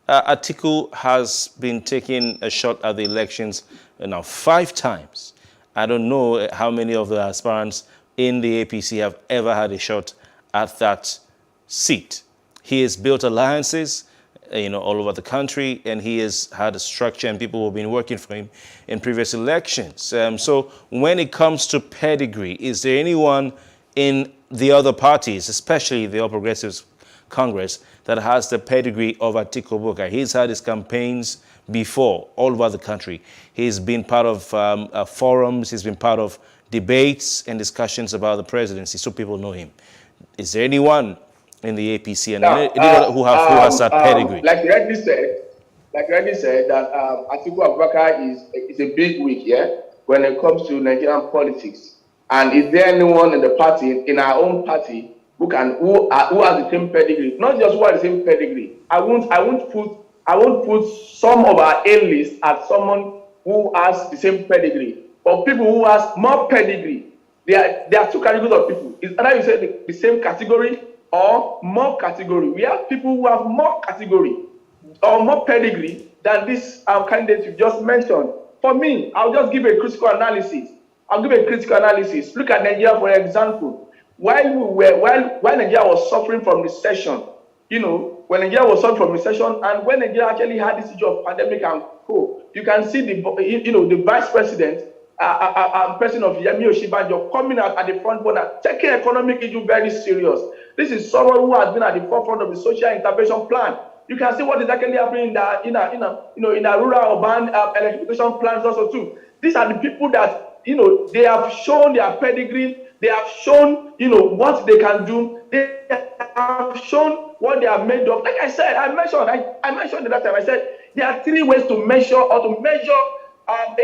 Atiku has been taking a shot at the elections now 5 times. I don't know how many of the aspirants in the APC have ever had a shot at that seat. He has built alliances, all over the country, and he has had a structure and people who have been working for him in previous elections. So when it comes to pedigree, is there anyone in the other parties, especially the All Progressives Congress, that has the pedigree of Atiku Abubakar? He's had his campaigns before all over the country. He's been part of forums, he's been part of debates and discussions about the presidency, so people know him. Is there anyone in the APC and who has that pedigree? Like Reddy said, that Atiku Abubakar is a big wig, when it comes to Nigerian politics. And is there anyone in the party, in our own party, who has the same pedigree? Not just who has the same pedigree. I won't put some of our A-list as someone who has the same pedigree, but people who has more pedigree. There are 2 categories of people. Is either you say the same category or more category. We have people who have more category or more pedigree than this candidate you just mentioned. For me, I'll just give a critical analysis. Look at Nigeria, for example. While Nigeria was suffering from recession, when Nigeria was suffering from recession, and when Nigeria actually had this issue of pandemic and co, you can see the vice president, president of Yemi Osinbajo, coming out at the front border, taking economic issue very serious. This is someone who has been at the forefront of the social intervention plan. You can see what is actually happening in the rural urban electrification plans also too. These are the people that they have shown their pedigree. They have shown what they can do. They have shown what they are made of. Like I said, I mentioned that time. I said there are 3 ways to measure a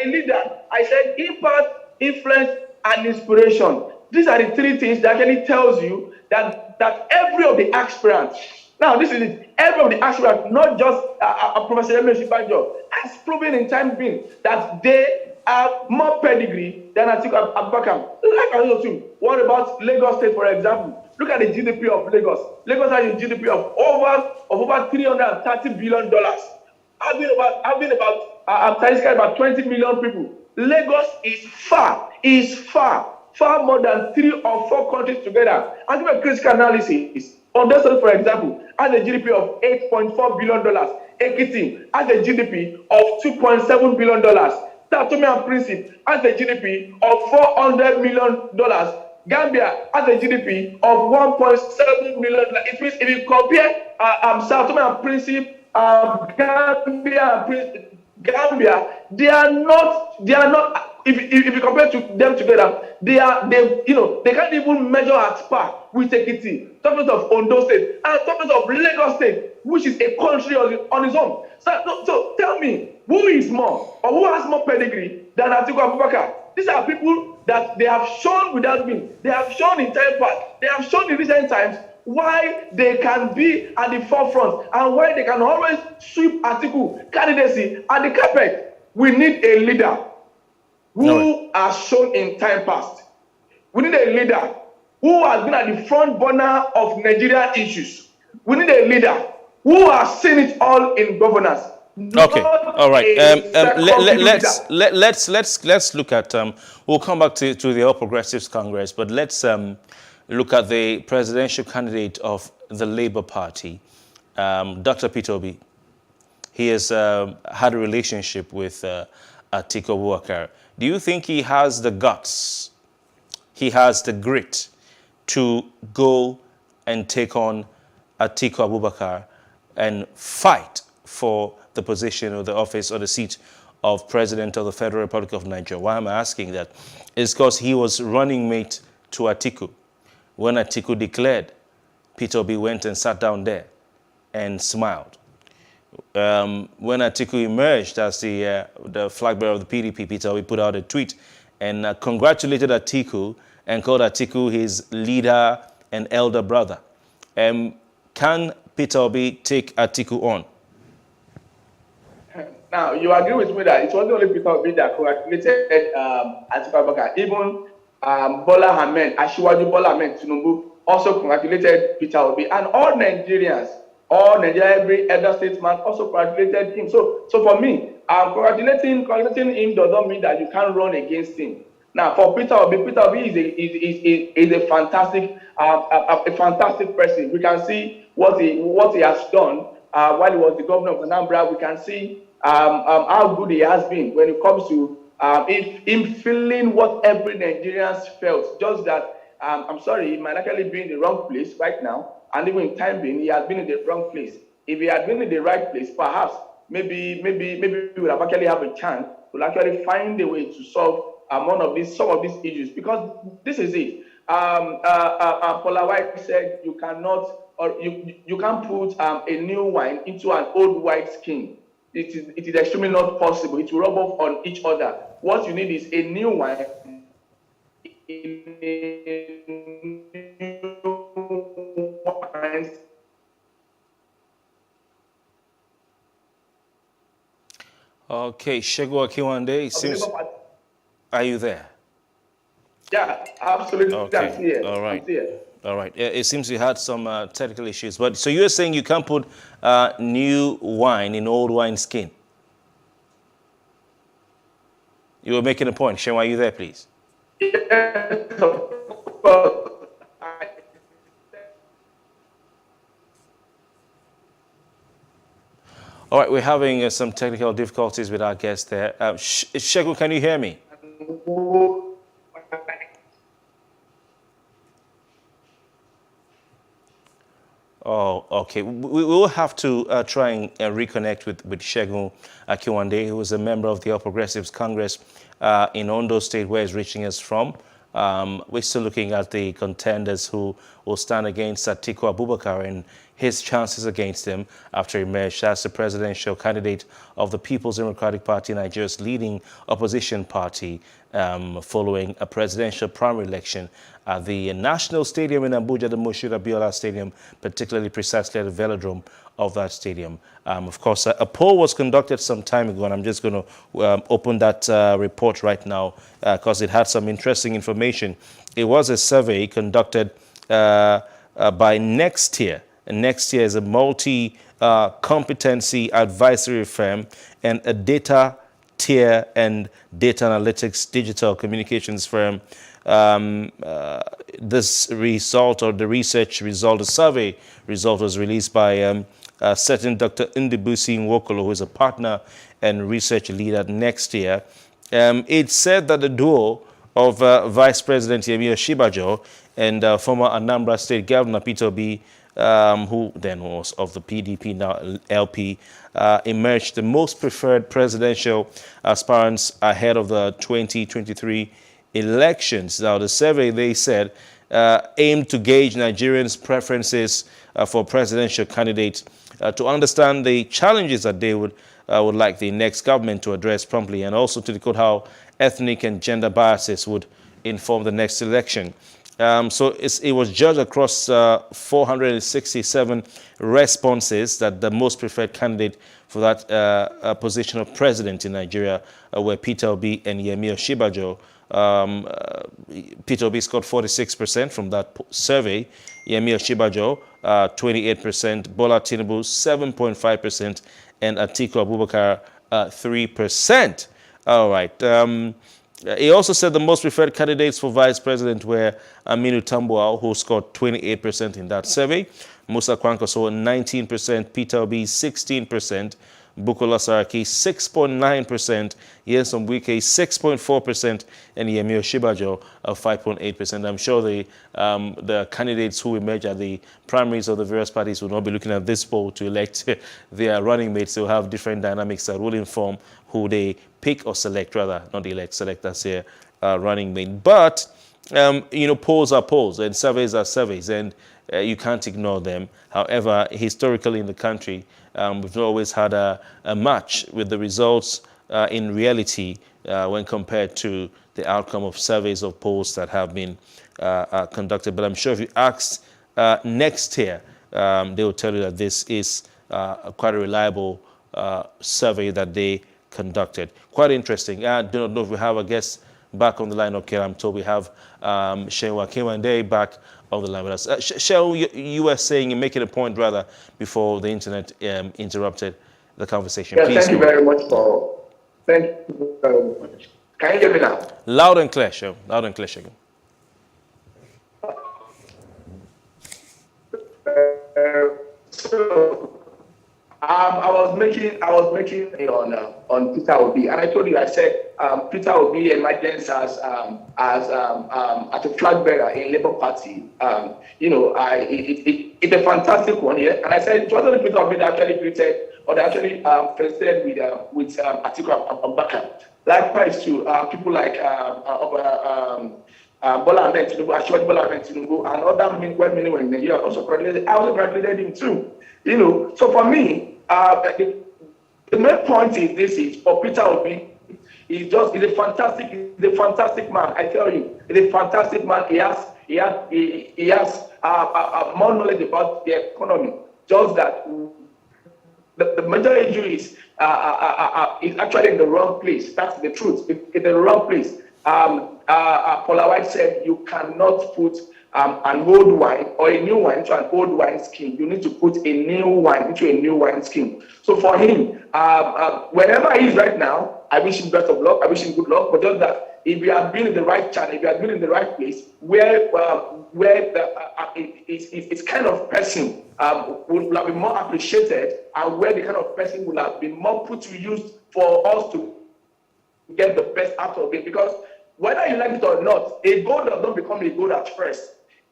leader. I said impact, influence, and inspiration. These are the 3 things that actually tells you that every of the aspirants, now this is it, every of the aspirants, not just Professor Yemi Osinbajo, has proven in time being that they have more pedigree than Atiku Abubakar. What about Lagos State, for example? Look at the GDP of Lagos. Lagos has a GDP of over $330 billion. Having about 20 million people. Lagos is far more than 3 or 4 countries together. I'll give a critical analysis. Ondo State, for example, has a GDP of $8.4 billion. Ekiti has a GDP of $2.7 billion. Sao Tome and Principe has a GDP of $400 million. Gambia has a GDP of $1.7 million. It means if you compare Sao Tome and Principe, Gambia, they are not. If you compare them together, they can't even measure at par with Ekiti, talking of Ondo State, and talking of Lagos State, which is a country on its own. So tell me, who is more or who has more pedigree than Atiku Abubakar? These are people that they have shown without being. They have shown in time past. They have shown in recent times why they can be at the forefront and why they can always sweep Atiku candidacy at the carpet. We need a leader who has shown in time past. We need a leader who has been at the front burner of Nigerian issues. We need a leader who has seen it all in governance. Okay, all right. Let's look at. We'll come back to the All Progressives Congress, but let's look at the presidential candidate of the Labour Party, Dr. Peter Obi. He has had a relationship with Atiku Abubakar. Do you think he has the guts, he has the grit to go and take on Atiku Abubakar and fight for the position or the office or the seat of President of the Federal Republic of Nigeria? Why I'm asking that is because he was running mate to Atiku. When Atiku declared, Peter Obi went and sat down there and smiled. When Atiku emerged as the flag bearer of the PDP, Peter Obi put out a tweet and congratulated Atiku and called Atiku his leader and elder brother. Can Peter Obi take Atiku on? Now, you agree with me that it wasn't only Peter Obi that congratulated Atiku Abubakar. Even Bola Ahmed, Asiwaju Bola Ahmed Tinubu also congratulated Peter Obi. And all Nigerians, every elder statesman also congratulated him. So for me, congratulating him does not mean that you can't run against him. Now, for Peter Obi is a fantastic person. We can see what he has done while he was the governor of Anambra. We can see how good he has been when it comes to him feeling what every Nigerian felt. Just that, I'm sorry, he might actually be in the wrong place right now. And even in time being, he has been in the wrong place. If he had been in the right place, perhaps, maybe we would have actually have a chance to actually find a way to solve some of these issues. Because this is it. Paula White said you cannot, or you can't put a new wine into an old white skin. It is extremely not possible. It will rub off on each other. What you need is a new wine. Okay, Segun Akinwande, seems. Are you there? Yeah, absolutely. Okay. I'm here. All right. I'm here. All right. It seems you had some technical issues, but so you're saying you can't put new wine in old wine skin. You were making a point. Shewa, are you there, please? All right, we're having some technical difficulties with our guest there. Segun, can you hear me? Oh, okay. We will have to try and reconnect with Segun Akinwande, who is a member of the All Progressives Congress in Ondo State, where he's reaching us from. We're still looking at the contenders who will stand against Atiku Abubakar and his chances against him after he emerged as the presidential candidate of the People's Democratic Party, Nigeria's leading opposition party, following a presidential primary election at the National Stadium in Abuja, the Moshood Abiola Stadium, particularly precisely at the velodrome of that stadium. Of course, a poll was conducted some time ago, and I'm just going to open that report right now because it had some interesting information. It was a survey conducted by Nextier. And Nextier is a multi-competency advisory firm and a data tier and data analytics digital communications firm. This result, or the research result, the survey result, was released by certain Dr. Ndibusi Nwokolo, who is a partner and research lead at Nextier. It said that the duo of Vice President Yemi Osinbajo and former Anambra State Governor Peter Obi, who then was of the PDP, now LP, emerged the most preferred presidential aspirants ahead of the 2023 elections. Now, the survey, they said, aimed to gauge Nigerians' preferences for presidential candidates to understand the challenges that they would like the next government to address promptly, and also to decode how ethnic and gender biases would inform the next election. So it was judged across 467 responses that the most preferred candidate for that position of president in Nigeria were Peter Obi and Yemi Osinbajo. Peter Obi scored 46% from that survey. Yemi Osinbajo, 28%. Bola Tinubu, 7.5%. And Atiku Abubakar, 3%. All right. He also said the most preferred candidates for vice president were Aminu Tambuwal, who scored 28% in that survey. Musa Kwankwaso, 19%. Peter Obi, 16%. Bukola Saraki 6.9%, Nyesom Wike 6.4%, and Yemi Osinbajo 5.8%. I'm sure the candidates who emerge at the primaries of the various parties will not be looking at this poll to elect their running mates. They'll have different dynamics that will inform who they pick or select, rather, not elect, select as their running mate. But, polls are polls and surveys are surveys, and you can't ignore them. However, historically in the country, we've always had a match with the results in reality when compared to the outcome of surveys of polls that have been conducted. But I'm sure if you ask next year, they will tell you that this is quite a reliable survey that they conducted. Quite interesting. I do not know if we have a guest back on the line. Okay, I'm told we have Shewa Kewande back on the line with us. Shewa, you were saying, you're making a point rather before the internet interrupted the conversation. Yeah, Please. Thank you very much. Can you hear me now? Loud and clear, Shewa. Loud and clear, Shewa. I was making on Peter Obi, and I told you, I said Peter Obi emergence as a flag bearer in Labour Party. It's a fantastic one, yeah. And I said it wasn't Peter Obi that actually created or that actually presented with Atiku Abubakar. Likewise, to people like Bola Ahmed Tinubu, Asiwaju Bola Ahmed Tinubu, and other men in Nigeria also graduated. I also graduated him too. So for me, the main point is this: for Peter Obi, he's a fantastic man. I tell you, he's a fantastic man. He has more knowledge about the economy. Just that the major issue is actually in the wrong place. That's the truth. In the wrong place. Paula White said you cannot put an old wine or a new wine into an old wine skin. You need to put a new wine into a new wine skin. So for him, wherever he is right now, I wish him best of luck. I wish him good luck. But just that, if you have been in the right channel, if you have been in the right place, where it's kind of person would have been more appreciated, and where the kind of person would have been more put to use for us to get the best out of it. Because whether you like it or not, a gold does not become a gold at first.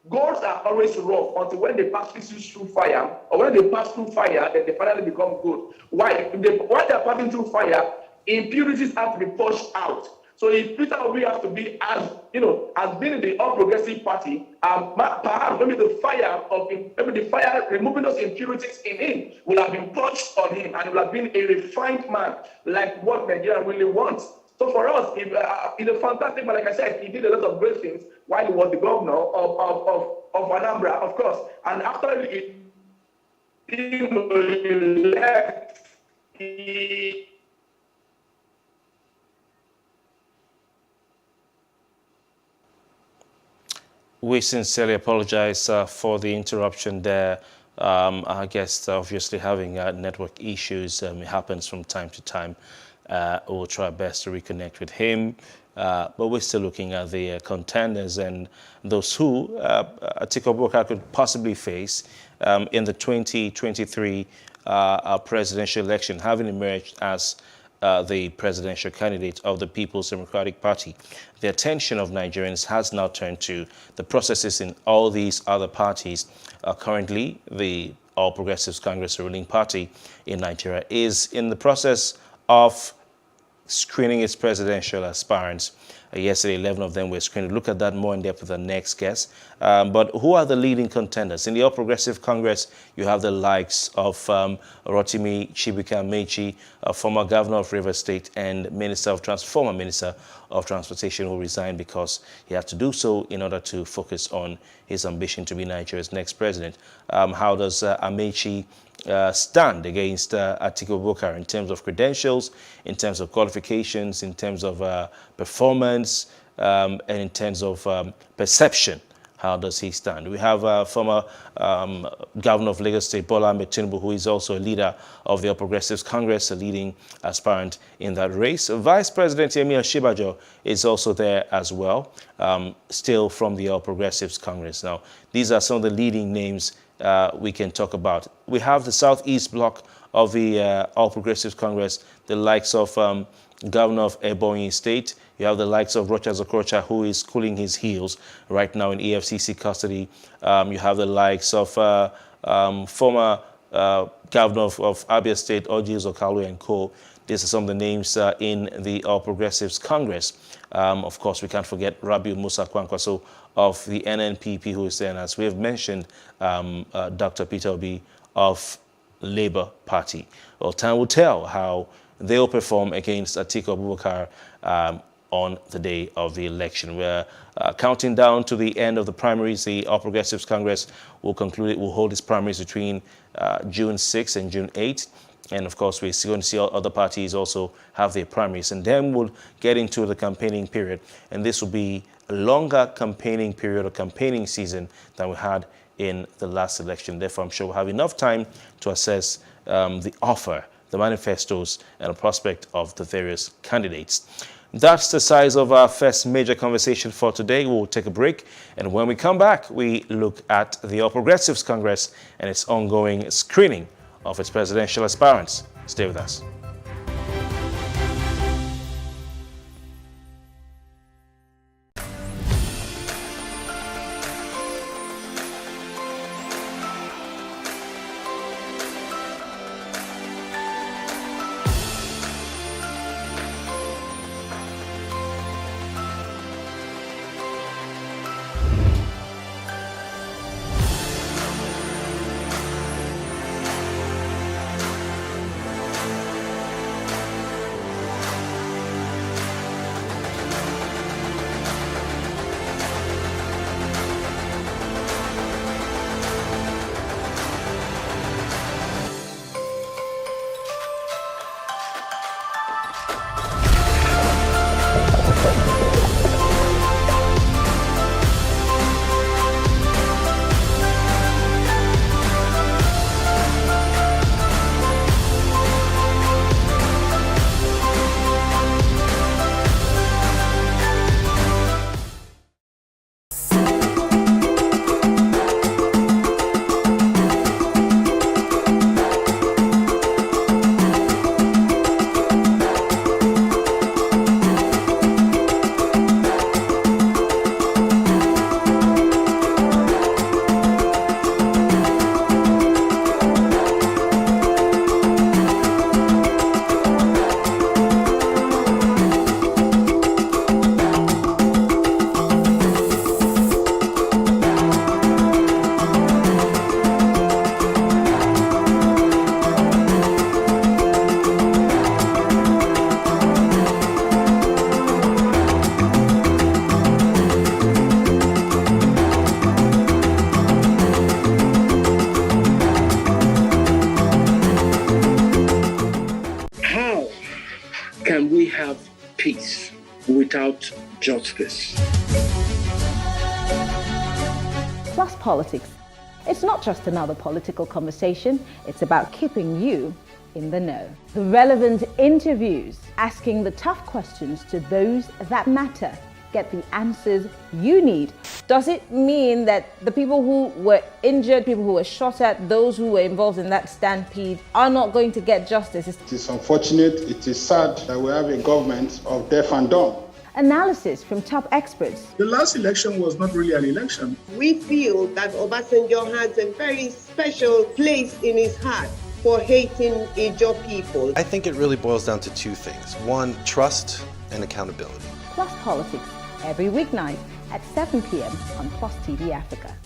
Golds are always rough until when they pass through fire, or when they pass through fire, then they finally become gold. Why? While they are passing through fire, impurities have to be pushed out. So if Peter Obi has to be as been in the All Progressive Party, perhaps maybe the fire removing those impurities in him will have been pushed on him, and he will have been a refined man, like what Nigeria really wants. So for us, he's a fantastic man. Like I said, he did a lot of great things while he was the governor of Anambra, of course. And after he left, We sincerely apologize for the interruption there. Our guest obviously having network issues. It happens from time to time. We'll try our best to reconnect with him. But we're still looking at the contenders and those who Atiku Abubakar could possibly face in the 2023 presidential election, having emerged as the presidential candidate of the People's Democratic Party. The attention of Nigerians has now turned to the processes in all these other parties. Currently, the All Progressives Congress, the ruling party in Nigeria, is in the process of screening its presidential aspirants. Yesterday, 11 of them were screened. Look at that more in depth with the next guest. But who are the leading contenders? In the All Progressive Congress, you have the likes of Rotimi Chibuike Amechi, former governor of Rivers State and former Minister of Transportation, who resigned because he had to do so in order to focus on his ambition to be Nigeria's next president. How does Amechi stand against Atiku Abubakar in terms of credentials, in terms of qualifications, in terms of performance, and in terms of perception? How does he stand? We have former governor of Lagos State, Bola Ahmed Tinubu, who is also a leader of the All Progressives Congress, a leading aspirant in that race. Vice President Yemi Osinbajo is also there as well, still from the All Progressives Congress. Now, these are some of the leading names we can talk about. We have the Southeast block of the All Progressives Congress, the likes of Governor of Ebonyi State. You have the likes of Rochas Okorocha, who is cooling his heels right now in EFCC custody. You have the likes of former Governor of Abia State, Orji Uzor and co. These are some of the names in the All Progressives Congress. Of course, we can't forget Rabiu Musa Kwankwaso of the NNPP, who is there. And as we have mentioned, Dr. Peter Obi of Labour Party. Well, time will tell how they will perform against Atiku Abubakar on the day of the election. We're counting down to the end of the primaries. The All Progressives Congress will hold its primaries between June 6th and June 8th. And of course, we're going to see other parties also have their primaries. And then we'll get into the campaigning period. And this will be a longer campaigning period or campaigning season than we had in the last election. Therefore, I'm sure we'll have enough time to assess the offer, the manifestos, and the prospect of the various candidates. That's the size of our first major conversation for today. We'll take a break. And when we come back, we look at the All Progressives Congress and its ongoing screening of its presidential aspirants. Stay with us. Can we have peace without justice? Plus Politics. It's not just another political conversation, it's about keeping you in the know. The relevant interviews, asking the tough questions to those that matter. Get the answers you need. Does it mean that the people who were injured, people who were shot at, those who were involved in that stampede are not going to get justice? It is unfortunate, it is sad that we have a government of deaf and dumb. Analysis from top experts. The last election was not really an election. We feel that Obasanjo has a very special place in his heart for hating Ijaw people. I think it really boils down to two things. One, trust and accountability. Plus Politics, every weeknight at 7 p.m. on Plus TV Africa.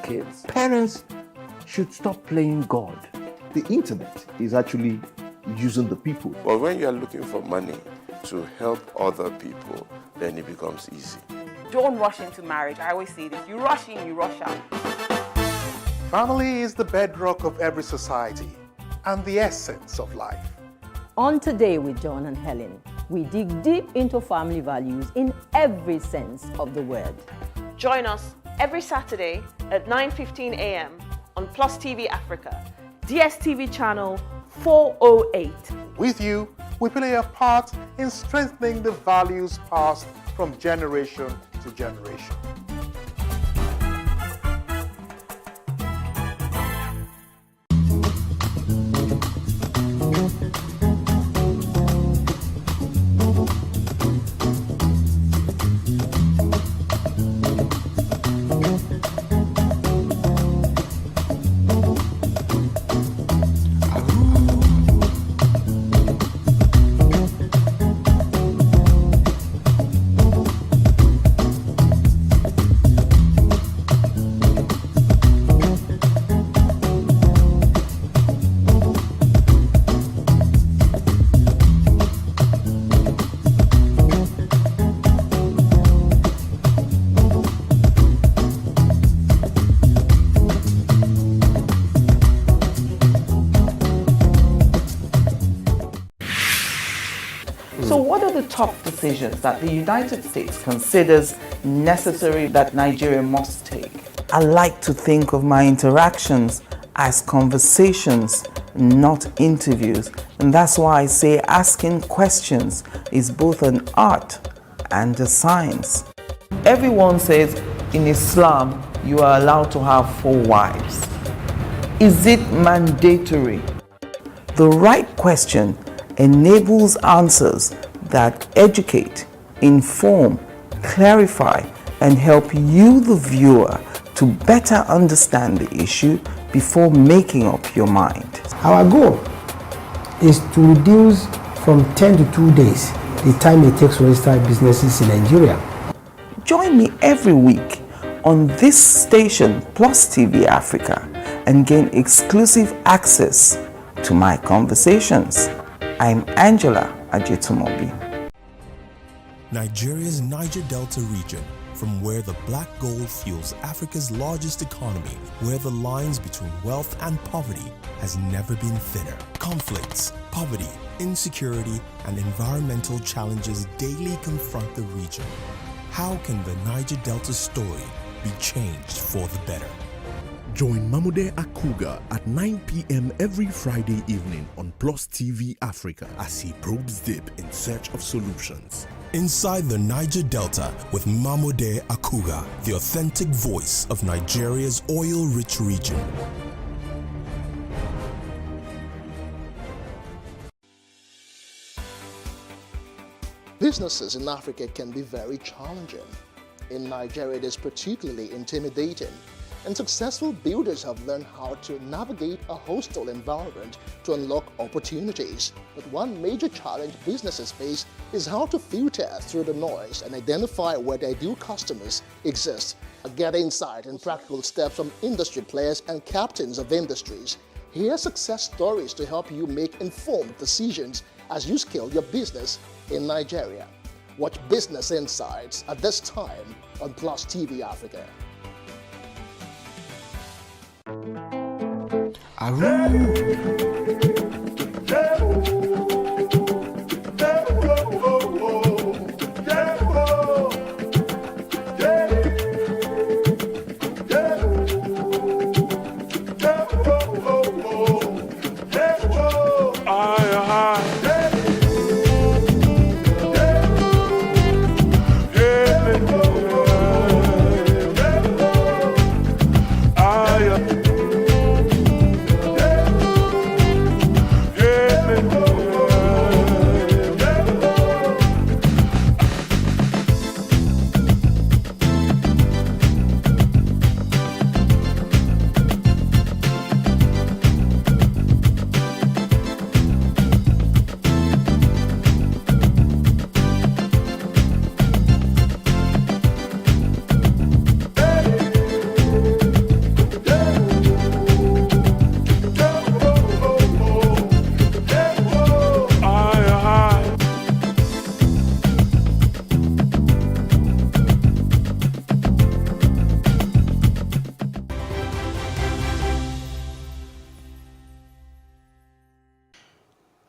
kids. Parents should stop playing God. The internet is actually using the people. But when you are looking for money to help other people, then it becomes easy. Don't rush into marriage. I always say this. You rush in, you rush out. Family is the bedrock of every society and the essence of life. On Today with John and Helen, we dig deep into family values in every sense of the word. Join us every Saturday at 9:15 a.m. on Plus TV Africa, DSTV channel 408. With you, we play a part in strengthening the values passed from generation to generation. So what are the top decisions that the United States considers necessary that Nigeria must take? I like to think of my interactions as conversations, not interviews. And that's why I say asking questions is both an art and a science. Everyone says in Islam you are allowed to have 4 wives. Is it mandatory? The right question enables answers that educate, inform, clarify, and help you, the viewer, to better understand the issue before making up your mind. Our goal is to reduce from 10 to 2 days the time it takes to register businesses in Nigeria. Join me every week on this station, Plus TV Africa, and gain exclusive access to my conversations. I'm Angela Ajetumobi. Nigeria's Niger Delta region, from where the black gold fuels Africa's largest economy, where the lines between wealth and poverty has never been thinner. Conflicts, poverty, insecurity, and environmental challenges daily confront the region. How can the Niger Delta story be changed for the better? Join Mamude Akuga at 9 p.m. every Friday evening on Plus TV Africa as he probes deep in search of solutions. Inside the Niger Delta with Mamude Akuga, the authentic voice of Nigeria's oil-rich region. Businesses in Africa can be very challenging. In Nigeria, it is particularly intimidating, and successful builders have learned how to navigate a hostile environment to unlock opportunities. But one major challenge businesses face is how to filter through the noise and identify where their ideal customers exist. Get insight and practical steps from industry players and captains of industries. Hear success stories to help you make informed decisions as you scale your business in Nigeria. Watch Business Insights at this time on Plus TV Africa.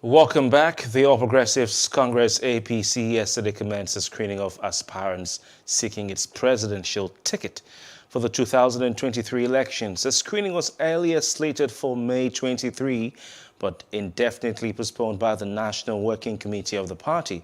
Welcome back. The All Progressives Congress APC yesterday commenced a screening of aspirants seeking its presidential ticket for the 2023 elections. The screening was earlier slated for May 23, but indefinitely postponed by the National Working Committee of the party.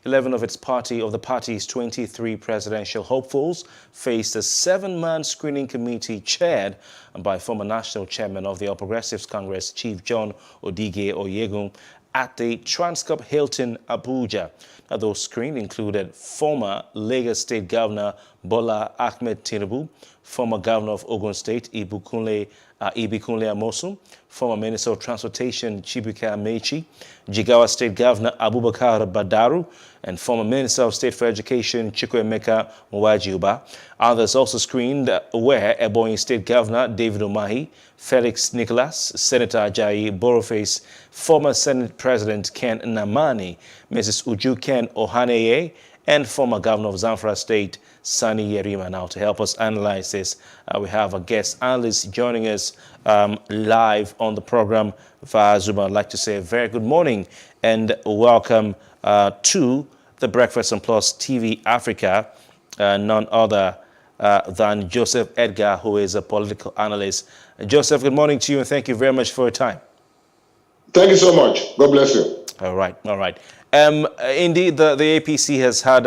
11 of the party's 23 presidential hopefuls faced a 7-man screening committee chaired by former national chairman of the All Progressives Congress, Chief John Odige Oyegun, at the Transcorp Hilton, Abuja. Now, those screened included former Lagos State Governor Bola Ahmed Tinubu, former Governor of Ogun State Ibikunle Amosun, former Minister of Transportation Chibuike Amechi, Jigawa State Governor Abubakar Badaru, and former Minister of State for Education Chukwuemeka Nwajiuba. Others also screened were Ebonyi State Governor David Umahi, Felix Nicholas, Senator Ajayi Boroface, former Senate President Ken Namani, Mrs. Uju Ken Ohaneye, and former Governor of Zamfara State, Sani Yerima. Now, to help us analyze this, we have a guest analyst joining us live on the program via Zoom. I'd like to say a very good morning and welcome to the Breakfast on Plus TV Africa, none other than Joseph Edgar, who is a political analyst. Joseph, good morning to you, and thank you very much for your time. Thank you so much. God bless you. All right. Indeed, the APC has had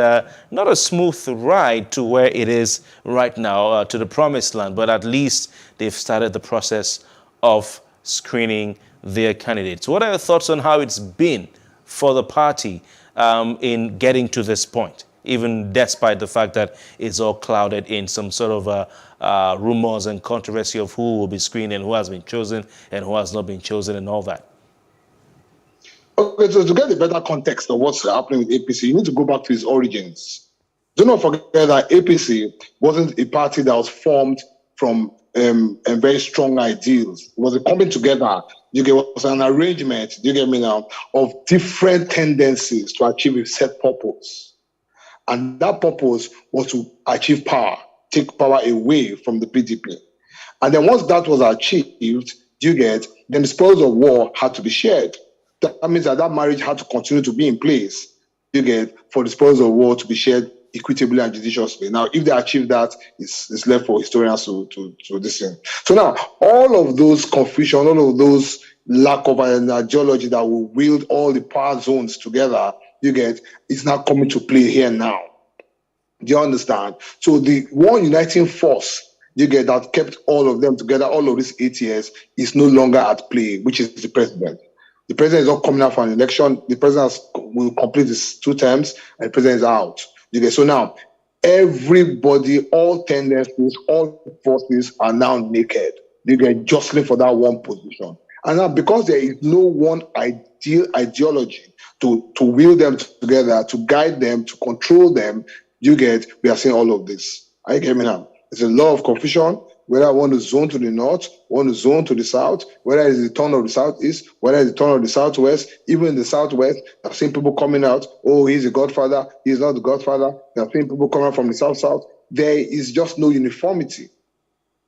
not a smooth ride to where it is right now, to the promised land, but at least they've started the process of screening their candidates. What are your thoughts on how it's been for the party in getting to this point, even despite the fact that it's all clouded in some sort of rumors and controversy of who will be screened and who has been chosen and who has not been chosen and all that? Okay, so to get a better context of what's happening with APC, you need to go back to its origins. Do not forget that APC wasn't a party that was formed from very strong ideals. It was a coming together. It was an arrangement, you get me now, of different tendencies to achieve a set purpose. And that purpose was to achieve power, take power away from the PDP. And then once that was achieved, then the spoils of war had to be shared. That means that marriage had to continue to be in place, for the spoils of war to be shared equitably and judiciously. Now, if they achieve that, it's left for historians to listen. So now, all of those confusion, all of those lack of an ideology that will wield all the power zones together, it's now coming to play here now. Do you understand? So the one uniting force, that kept all of them together, all of these 8 years, is no longer at play, which is the president. The president is not coming out for an election. The president will complete his 2 terms, and the president is out. So now, everybody, all tendencies, all forces are now naked. Jostling for that one position. And now, because there is no one ideology to wield them together, to guide them, to control them, we are seeing all of this. Are you getting me now? It's a lot of confusion. Whether I want to zone to the north, want to zone to the south, whether it's the turn of the southeast, whether it's the turn of the southwest, even in the southwest, I've seen people coming out, oh, he's the godfather, he's not the godfather. I've seen people coming out from the south. There is just no uniformity.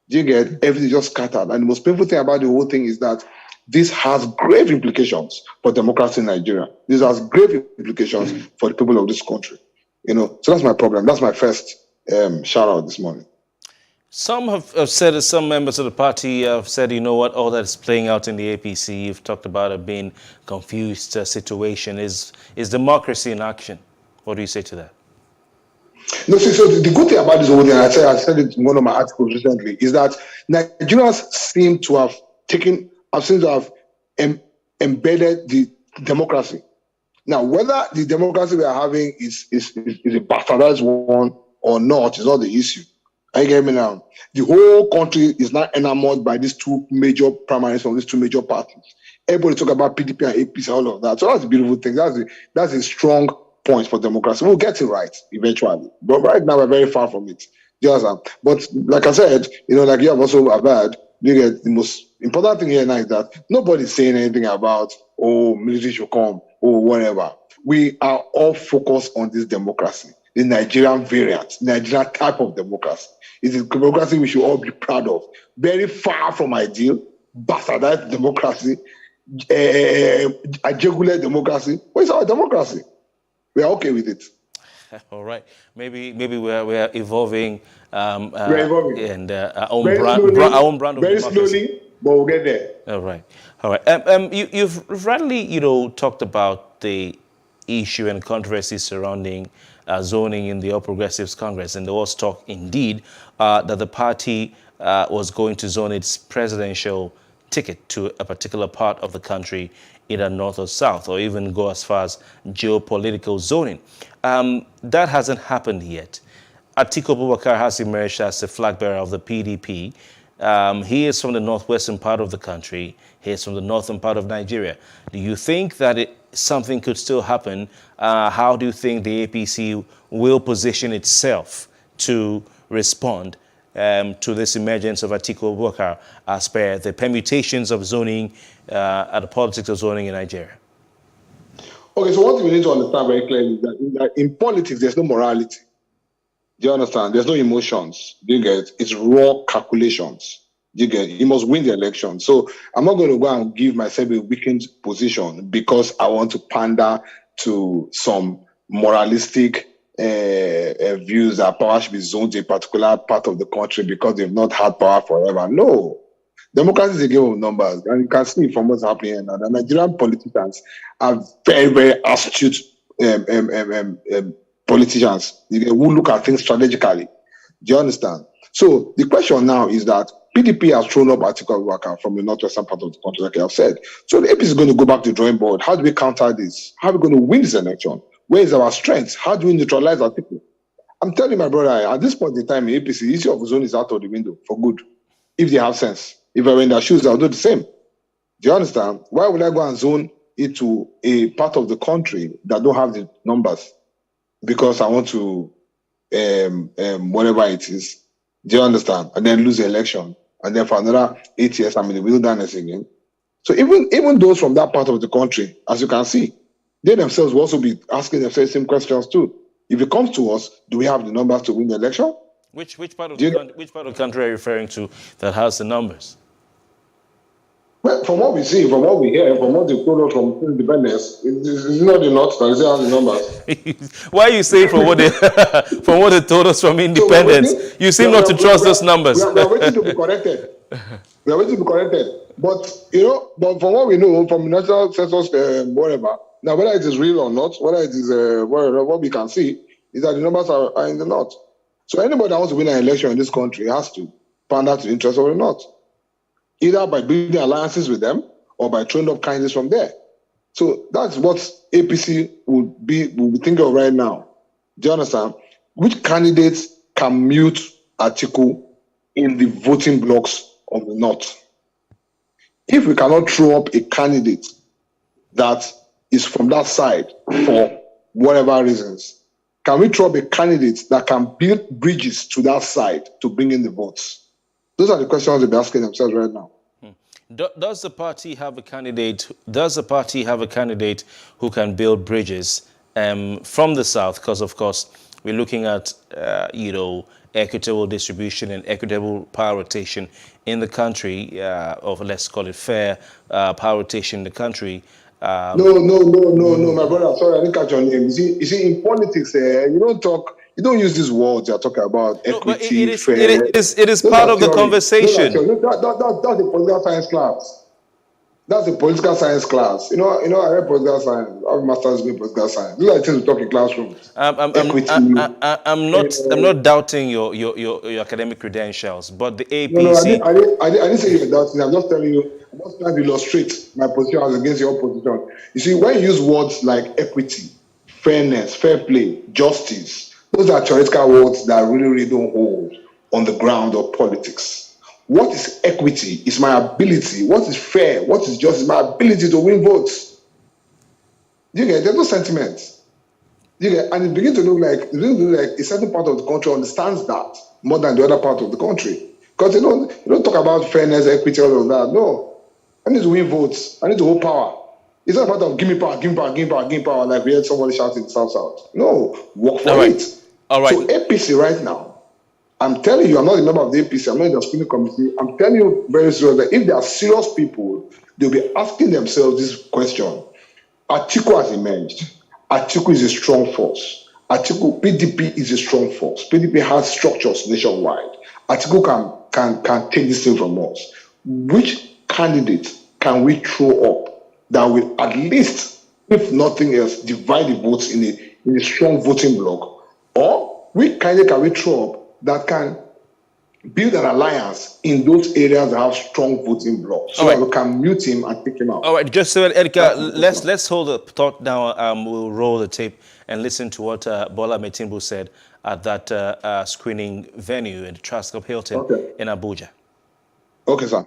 Everything just scattered. And the most painful thing about the whole thing is that this has grave implications for democracy in Nigeria. This has grave implications for the people of this country. So that's my problem. That's my first shout out this morning. Some have said, some members of the party have said, all that is playing out in the APC, you've talked about it being a confused situation, is democracy in action. What do you say to that? No, so the good thing about this whole thing, I said it in one of my articles recently, is that Nigerians seem to have embedded the democracy. Now, whether the democracy we are having is a bastardized one or not is not the issue. I get me now. The whole country is not enamored by these 2 major primaries from these 2 major parties. Everybody talk about PDP and APC, all of that. So that's a beautiful thing. That's a strong point for democracy. We'll get it right eventually. But right now, we're very far from it. But like I said, like you have also heard, the most important thing here now is that nobody's saying anything about, military should come, whatever. We are all focused on this democracy. The Nigerian variant, Nigerian type of democracy. It's a democracy we should all be proud of. Very far from ideal, bastardized democracy, a jugular democracy. What is our democracy? We are okay with it. All right. Maybe we're evolving. We're evolving. And our own Very brand, slowly, our own brand of very democracy. slowly, but we'll get there. All right. All right. You've rightly, talked about the issue and controversy surrounding zoning in the All Progressives Congress, and there was talk indeed that the party was going to zone its presidential ticket to a particular part of the country, either north or south, or even go as far as geopolitical zoning. That hasn't happened yet. Atiku Abubakar has emerged as the flag bearer of the PDP. He is from the northwestern part of the country. He is from the northern part of Nigeria. Do you think that something could still happen? How do you think the APC will position itself to respond to this emergence of Atiku Abubakar as per the permutations of zoning, the politics of zoning in Nigeria? Okay, so what we need to understand very clearly is that in politics, there's no morality. Do you understand? There's no emotions. Do you get? It's raw calculations. Do you get? You must win the election. So I'm not going to go and give myself a weakened position because I want to pander to some moralistic views that power should be zoned to a particular part of the country because they've not had power forever. No. Democracy is a game of numbers. And you can see from what's happening now, the Nigerian politicians are very, very astute politicians who look at things strategically. Do you understand? So the question now is that PDP has thrown up Atiku Abubakar from the northwestern part of the country, like I've said. So the APC is going to go back to the drawing board. How do we counter this? How are we going to win this election? Where is our strength? How do we neutralize our people? I'm telling you, my brother, at this point in time, the APC, the issue of zone is out of the window for good. If they have sense. If I were in their shoes, I'll do the same. Do you understand? Why would I go and zone it to a part of the country that don't have the numbers? Because I want to, whatever it is. Do you understand? And then lose the election. And then for another 8 years, I'm in the wilderness again. So even those from that part of the country, as you can see, they themselves will also be asking themselves the same questions too. If it comes to us, do we have the numbers to win the election? Which part of the country are you referring to that has the numbers? Well, from what we see, from what we hear, from what they told us from independence, it's not the north that has the numbers. Why are you saying from what they told us from independence? So you seem not to trust those numbers. We are waiting to be corrected. We are waiting to be corrected. But from what we know, from national census, whatever, now whether it is real or not, whether it is what we can see is that the numbers are in the north. So anybody that wants to win an election in this country has to pander to the interest of the north, either by building alliances with them or by throwing up candidates from there. So that's what APC would be thinking of right now. Do you understand? Which candidates can mute Atiku in the voting blocks of the north? If we cannot throw up a candidate that is from that side for whatever reasons, can we throw up a candidate that can build bridges to that side to bring in the votes? Those are the questions they'll be asking themselves right now. Does the party have a candidate? Does the party have a candidate who can build bridges from the south? Because of course we're looking at equitable distribution and equitable power rotation in the country, or let's call it fair power rotation in the country. No, my brother. Sorry, I didn't catch your name. You see, in politics, you don't use these words you're talking about, equity, fair. It is part of the conversation. That's a political science class. That's a political science class. I read political science. I have a master's in political science. These are the things we talk in classrooms. I'm not doubting your academic credentials, but the APC. No, I didn't say you're doubting. I'm just telling you. I'm just trying to illustrate my position as against your position. You see, when you use words like equity, fairness, fair play, justice, those are theoretical words that really don't hold on the ground of politics. What is equity? Is my ability. What is fair? What is justice? My ability to win votes. You get? There's no sentiment. You get? And it begins to look like a certain part of the country understands that more than the other part of the country. Because you don't talk about fairness, equity, all of that. No. I need to win votes. I need to hold power. It's not a matter of give me power, give me power, give me power, give me power, like we had somebody shouting in the South. No, work for it. All right. So APC right now I'm telling you, I'm not a member of the APC, I'm not in the screening committee. I'm telling you very seriously that if they are serious people, they'll be asking themselves this question. Atiku has emerged. Atiku is a strong force. PDP is a strong force. PDP has structures nationwide. Atiku can take this thing from us. Which candidate can we throw up that will at least, if nothing else, divide the votes in a strong voting bloc? Or which candidate can we throw up that can build an alliance in those areas that have strong voting blocks, so that we can mute him and pick him out? All right, just so Edgar, let's hold the thought now. We'll roll the tape and listen to what Bola Ahmed Tinubu said at that screening venue at the Trustcorp Hilton in Abuja. Okay, sir.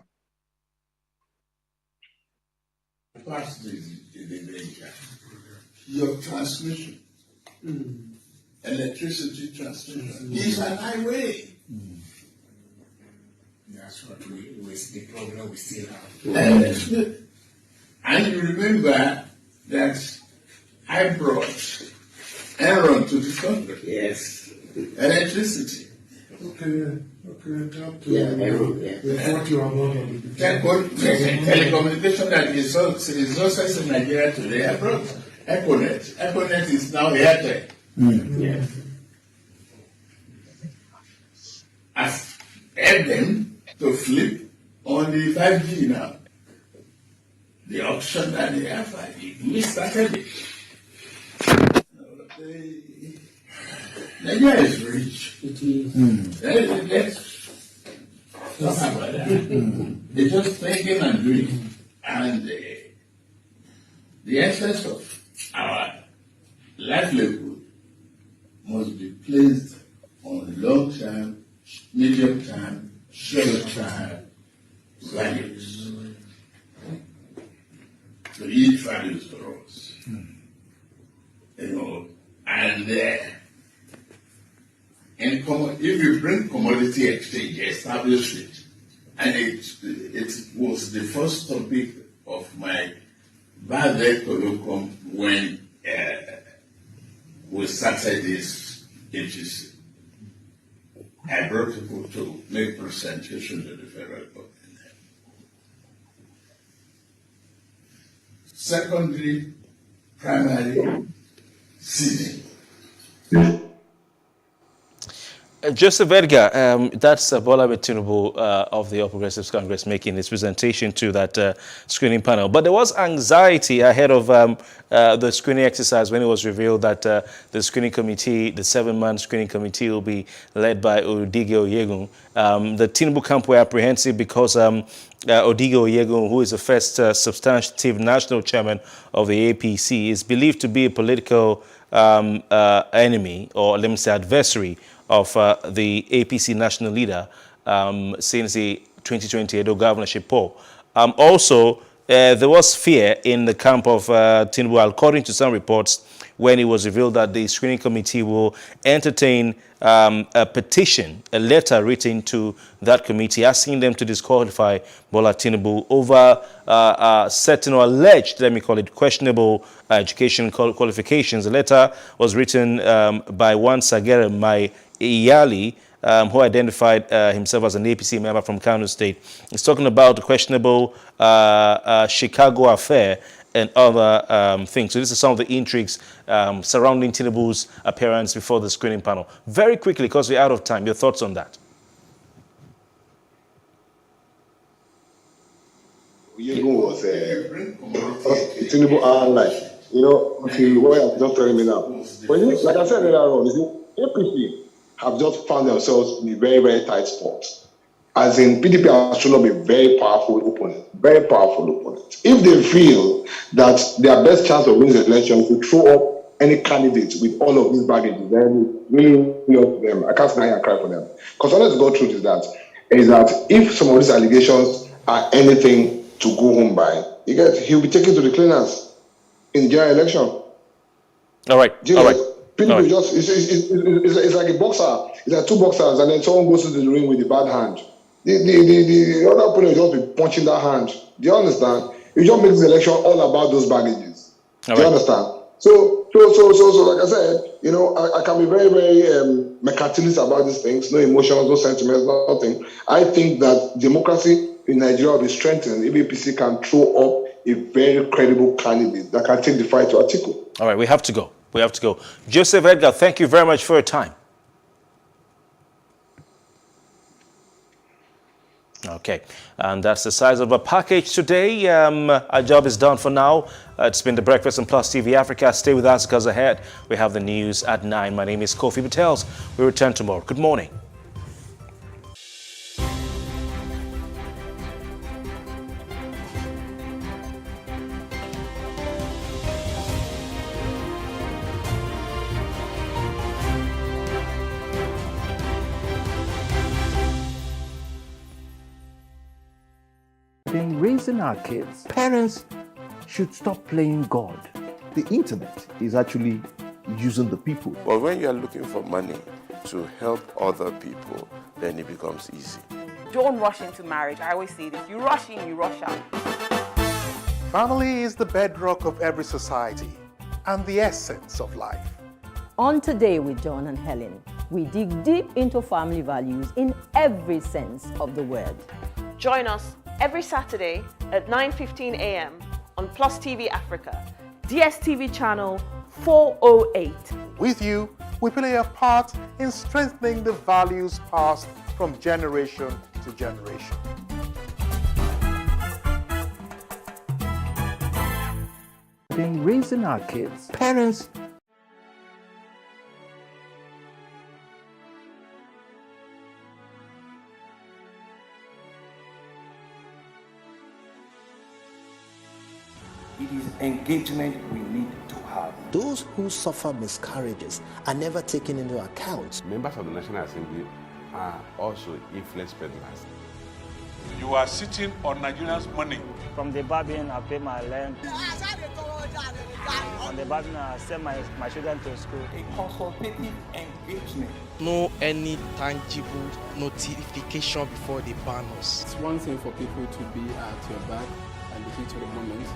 Your transmission, electricity transmission, is an highway. That's what the problem we still have. And you remember that I brought Aaron to this country. Yes. Electricity. Okay, talk to Aaron. What you are about telecommunication that is resources in Nigeria today. I brought Econet. Econet is now Airtel. Yes. I've helped them to flip on the 5G now. The auction that they have 5G. We started it. Nigeria is rich. It is. Let's talk about that. They're just thinking and doing. And the essence of our livelihood must be placed on long-term, medium-term, short-term values. To each values for us. And if you bring commodity exchange, establish it, and it was the first topic of my birthday colloquium when we started this agency. I brought people to make presentation to the federal government. Secondary, primary, senior. Joseph Edgar, that's Bola Ahmed Tinubu of the All Progressives Congress making his presentation to that screening panel. But there was anxiety ahead of the screening exercise when it was revealed that the screening committee, the 7-man screening committee, will be led by Odige Oyegun. The Tinubu camp were apprehensive because Odige Oyegun, who is the first substantive national chairman of the APC, is believed to be a political enemy, or let me say adversary, of the APC national leader since the 2020 Edo governorship poll. Also, there was fear in the camp of Tinubu, according to some reports, when it was revealed that the screening committee will entertain a petition, a letter written to that committee asking them to disqualify Bola Tinubu over certain or alleged, let me call it, questionable education qualifications. The letter was written by one Sagere Mai Iyali, who identified himself as an APC member from Kano State. He's talking about the questionable Chicago affair and other things. So this is some of the intrigues surrounding Tinubu's appearance before the screening panel. Very quickly, because we're out of time, your thoughts on that? Oyegun was Tinubu ally. Until what I'm just telling me now. But like I said earlier on, APC have just found themselves in a very, very tight spot. As in, PDP has shown up a very powerful opponent. If they feel that their best chance of winning the election is to throw up any candidate with all of these baggage, then really up to them. I can't stand here and cry for them. Because honest God truth is that if some of these allegations are anything to go home by, he'll be taken to the cleaners in general election. All right. PDP it's like a boxer. It's like two boxers, and then someone goes to the ring with the bad hand. The other opponent will just be punching that hand. Do you understand? You just make the election all about those baggages. Do you understand? So, like I said, you know, I can be very, very mercantilist about these things, no emotions, no sentiments, nothing. I think that democracy in Nigeria will be strengthened if APC can throw up a very credible candidate that can take the fight to Atiku. All right, we have to go. We have to go. Joseph Edgar, thank you very much for your time. Okay, and that's the size of a package today. Our job is done for now. It's been The Breakfast on Plus TV Africa. Stay with us because ahead we have the news at 9. My name is Kofi Patels. We return tomorrow. Good morning. In raising our kids, parents should stop playing God. The internet is actually using the people. But when you are looking for money to help other people, then it becomes easy. Don't rush into marriage. I always say this. You rush in, you rush out. Family is the bedrock of every society and the essence of life. On Today with John and Helen, we dig deep into family values in every sense of the word. Join us every Saturday at 9:15 a.m. on Plus TV Africa, DSTV channel 408. With you, we play a part in strengthening the values passed from generation to generation. In raising our kids, parents It is engagement we need to have. Those who suffer miscarriages are never taken into account. Members of the National Assembly are also influence peddlers. You are sitting on Nigerians' money. From the barbing, I pay my rent. On the barbing, I send my children to school. A consultative engagement. No any tangible notification before they ban us. It's one thing for people to be at your back and the heat of the moment,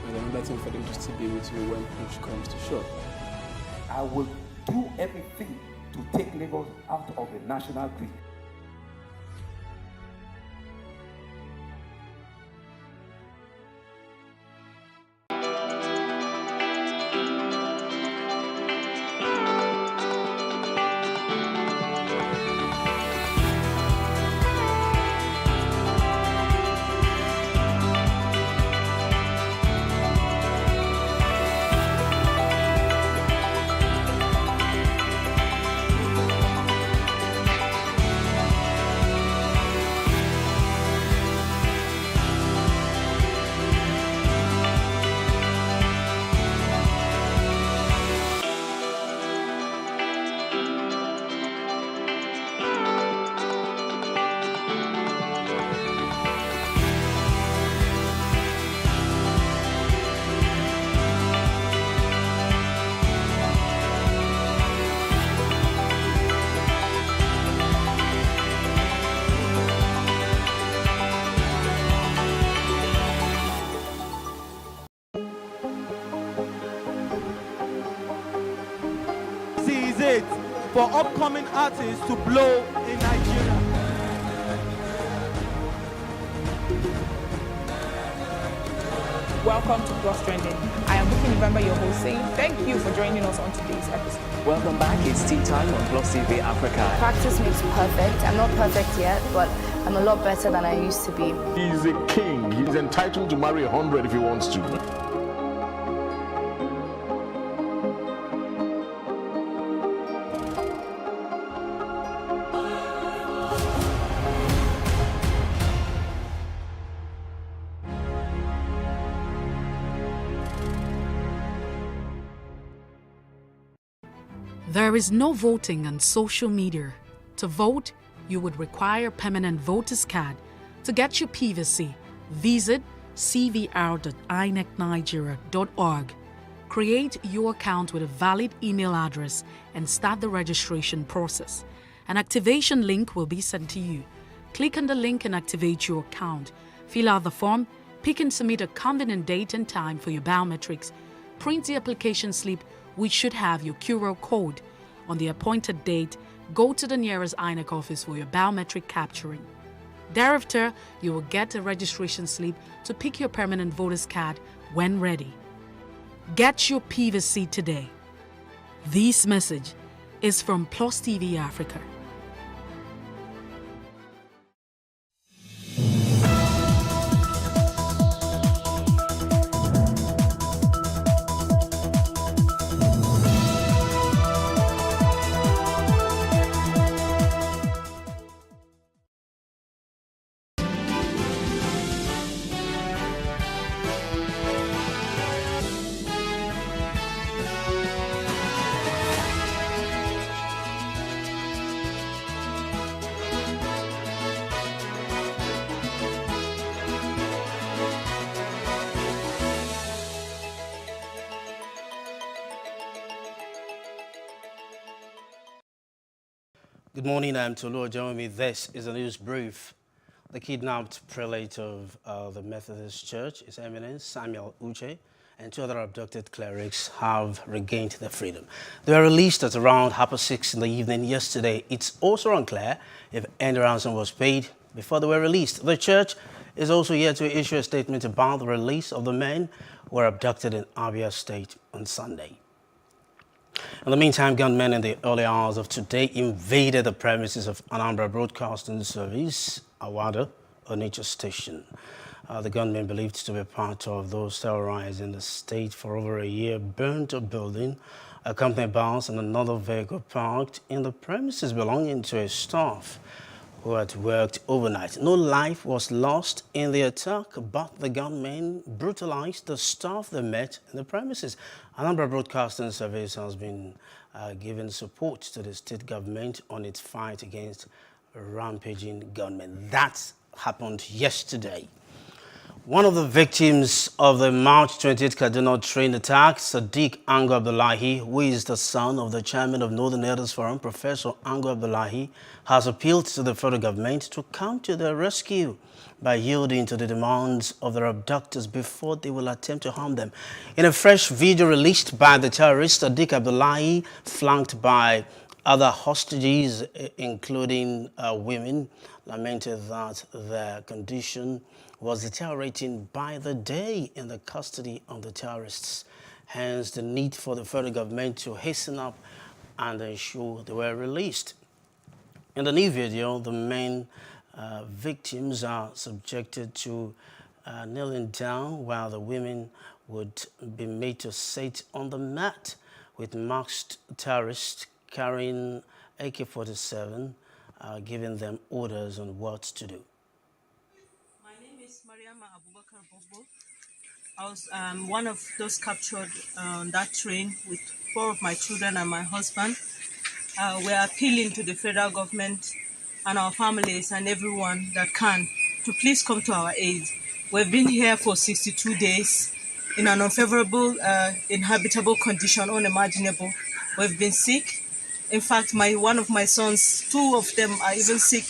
and another thing for them to still be with you when push comes to shove. I will do everything to take Lagos out of the national grid. For upcoming artists to blow in Nigeria. Welcome to Plus Trending. I am Bukky November, your host, saying thank you for joining us on today's episode. Welcome back. It's tea time on Plus TV Africa. Practice makes perfect. I'm not perfect yet, but I'm a lot better than I used to be. He's a king. He's entitled to marry 100 if he wants to. There is no voting on social media. To vote, you would require a permanent voter's card. To get your PVC, visit cvr.inecnigeria.org. Create your account with a valid email address and start the registration process. An activation link will be sent to you. Click on the link and activate your account. Fill out the form, pick and submit a convenient date and time for your biometrics. print the application slip, which should have your QR code. On the appointed date, go to the nearest INEC office for your biometric capturing. Thereafter, you will get a registration slip to pick your permanent voter's card when ready. Get your PVC today. This message is from Plus TV Africa. Good morning, I'm Tolu Ojomi. This is a news brief. The kidnapped prelate of the Methodist Church, His Eminence Samuel Uche, and 2 other abducted clerics have regained their freedom. They were released at around 6:30 in the evening yesterday. It's also unclear if any ransom was paid before they were released. The church is also yet to issue a statement about the release of the men who were abducted in Abia State on Sunday. In the meantime, gunmen in the early hours of today invaded the premises of Anambra Broadcasting Service, Awada, Onitsha Station. The gunmen, believed to be part of those terrorized in the state for over a year, burnt a building, a company bus, and another vehicle parked in the premises belonging to a staff who had worked overnight. No life was lost in the attack, but the gunmen brutalized the staff they met in the premises. Anambra Broadcasting Service has been giving support to the state government on its fight against rampaging gunmen. That happened yesterday. One of the victims of the March 28th Kaduna train attack, Sadiq Ango Abdullahi, who is the son of the chairman of Northern Elders Forum, Professor Ango Abdullahi, has appealed to the federal government to come to their rescue by yielding to the demands of their abductors before they will attempt to harm them. In a fresh video released by the terrorist, Sadiq Abdullahi, flanked by other hostages, including women, lamented that their condition was deteriorating by the day in the custody of the terrorists. Hence, the need for the federal government to hasten up and ensure they were released. In the new video, the main victims are subjected to kneeling down, while the women would be made to sit on the mat, with masked terrorists carrying AK-47, giving them orders on what to do. My name is Mariama Abubakar Bobo. I was one of those captured on that train with 4 of my children and my husband. We're appealing to the federal government and our families and everyone that can to please come to our aid. We've been here for 62 days in an unfavorable, inhabitable condition, unimaginable. We've been sick. In fact, one of my sons, 2 of them are even sick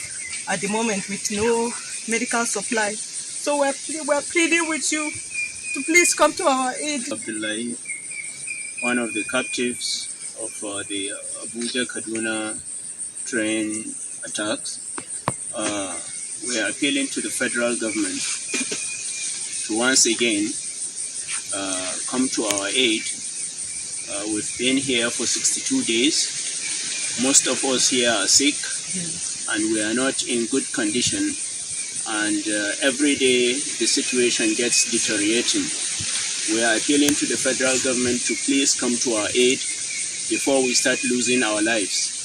at the moment with no medical supply. So we're pleading with you to please come to our aid. Abdullahi, one of the captives of the Abuja-Kaduna train attacks. We are appealing to the federal government to once again come to our aid. We've been here for 62 days. Most of us here are sick and we are not in good condition. And every day the situation gets deteriorating. We are appealing to the federal government to please come to our aid before we start losing our lives.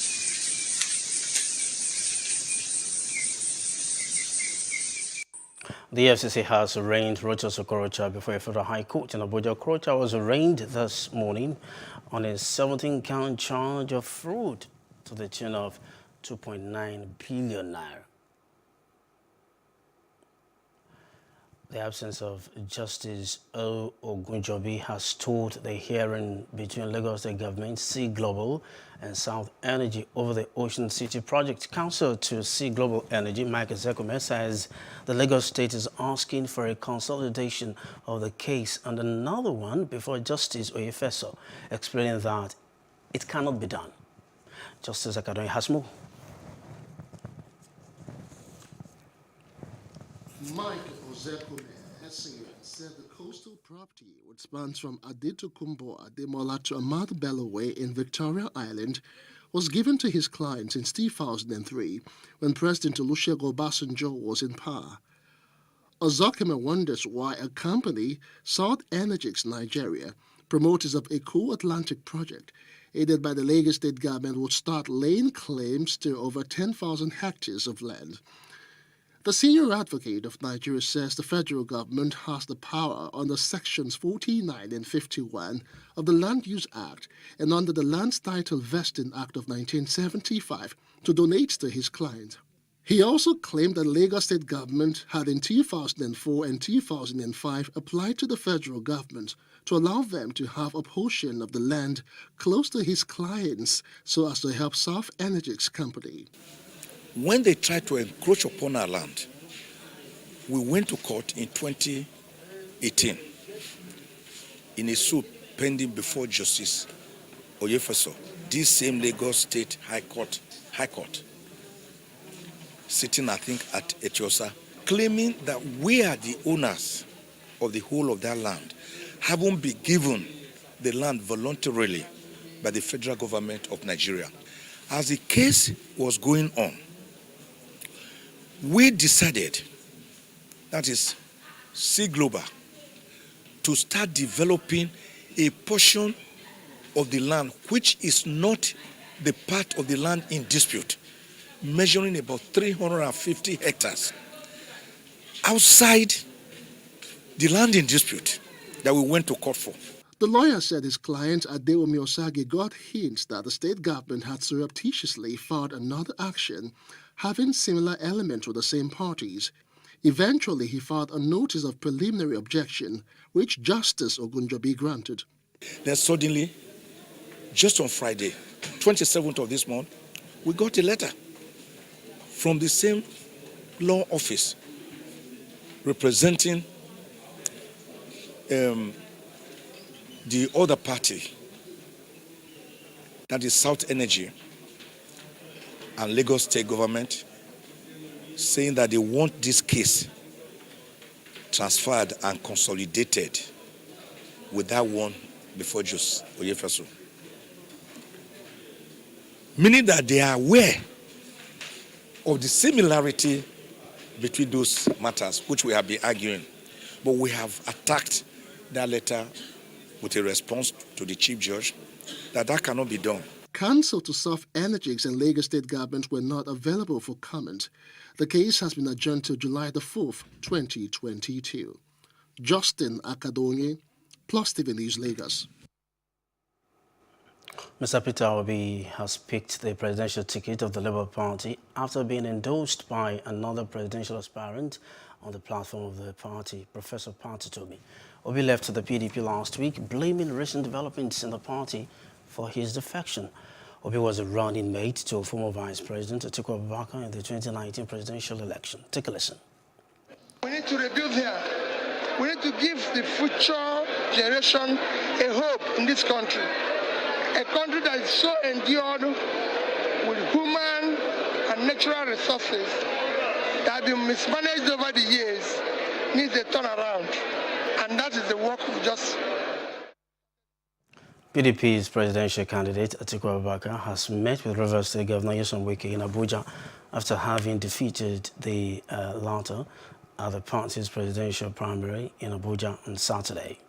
The FCC has arraigned Rochas Okorocha before a federal high court in Abuja. Okorocha was arraigned this morning on a 17-count charge of fraud to the tune of 2.9 billion naira. The absence of Justice O. Ogunjobi has stalled the hearing between Lagos State Government, Sea Global, and South Energy over the Ocean City project. Counsel to Sea Global Energy, Mike Ezekume, says the Lagos State is asking for a consolidation of the case and another one before Justice Oyefeso, explaining that it cannot be done. Justice Akadoi has more. Mike Ezekume, SAN, said the coastal property, which spans from Adetokunbo Ademola to Ahmad Bello Way in Victoria Island, was given to his client since 2003 when President Olusegun Obasanjo was in power. Ezekume wonders why a company, South Energix Nigeria, promoters of a co-Atlantic project, aided by the Lagos State government, would start laying claims to over 10,000 hectares of land. The senior advocate of Nigeria says the federal government has the power under Sections 49 and 51 of the Land Use Act and under the Lands Title Vesting Act of 1975 to donate to his client. He also claimed that Lagos State government had in 2004 and 2005 applied to the federal government to allow them to have a portion of the land close to his clients so as to help South Energix company. When they tried to encroach upon our land, we went to court in 2018 in a suit pending before Justice Oyefeso, this same Lagos State High Court, sitting, I think, at Etiosa, claiming that we are the owners of the whole of that land, having been given the land voluntarily by the federal government of Nigeria. As the case was going on, we decided, that is Sea Global, to start developing a portion of the land which is not the part of the land in dispute, measuring about 350 hectares outside the land in dispute that we went to court for. The lawyer said his client, Adeomi Osage, got hints that the state government had surreptitiously filed another action having similar elements with the same parties. Eventually, he filed a notice of preliminary objection, which Justice Ogunjobi granted. Then suddenly, just on Friday, 27th of this month, we got a letter from the same law office representing the other party, that is South Energy and Lagos State government, saying that they want this case transferred and consolidated with that one before Justice Oyefeso. Meaning that they are aware of the similarity between those matters, which we have been arguing. But we have attacked that letter with a response to the Chief Judge that cannot be done. Counsel to South Energix and Lagos State government were not available for comment. The case has been adjourned to July the 4th, 2022. Justin Akadonye, Plus TV News, Lagos. Mr. Peter Obi has picked the presidential ticket of the Labour Party after being endorsed by another presidential aspirant on the platform of the party, Professor Pantitomi. Obi left the PDP last week, blaming recent developments in the party for his defection. Obi was a running mate to former Vice President Atiku Abubakar in the 2019 presidential election. Take a listen. We need to rebuild here. We need to give the future generation a hope in this country. A country that is so endured with human and natural resources that have been mismanaged over the years needs a turnaround. And that is the work of just. PDP's presidential candidate Atiku Abubakar has met with Rivers State Governor Nyesom Wike in Abuja after having defeated the latter at the party's presidential primary in Abuja on Saturday.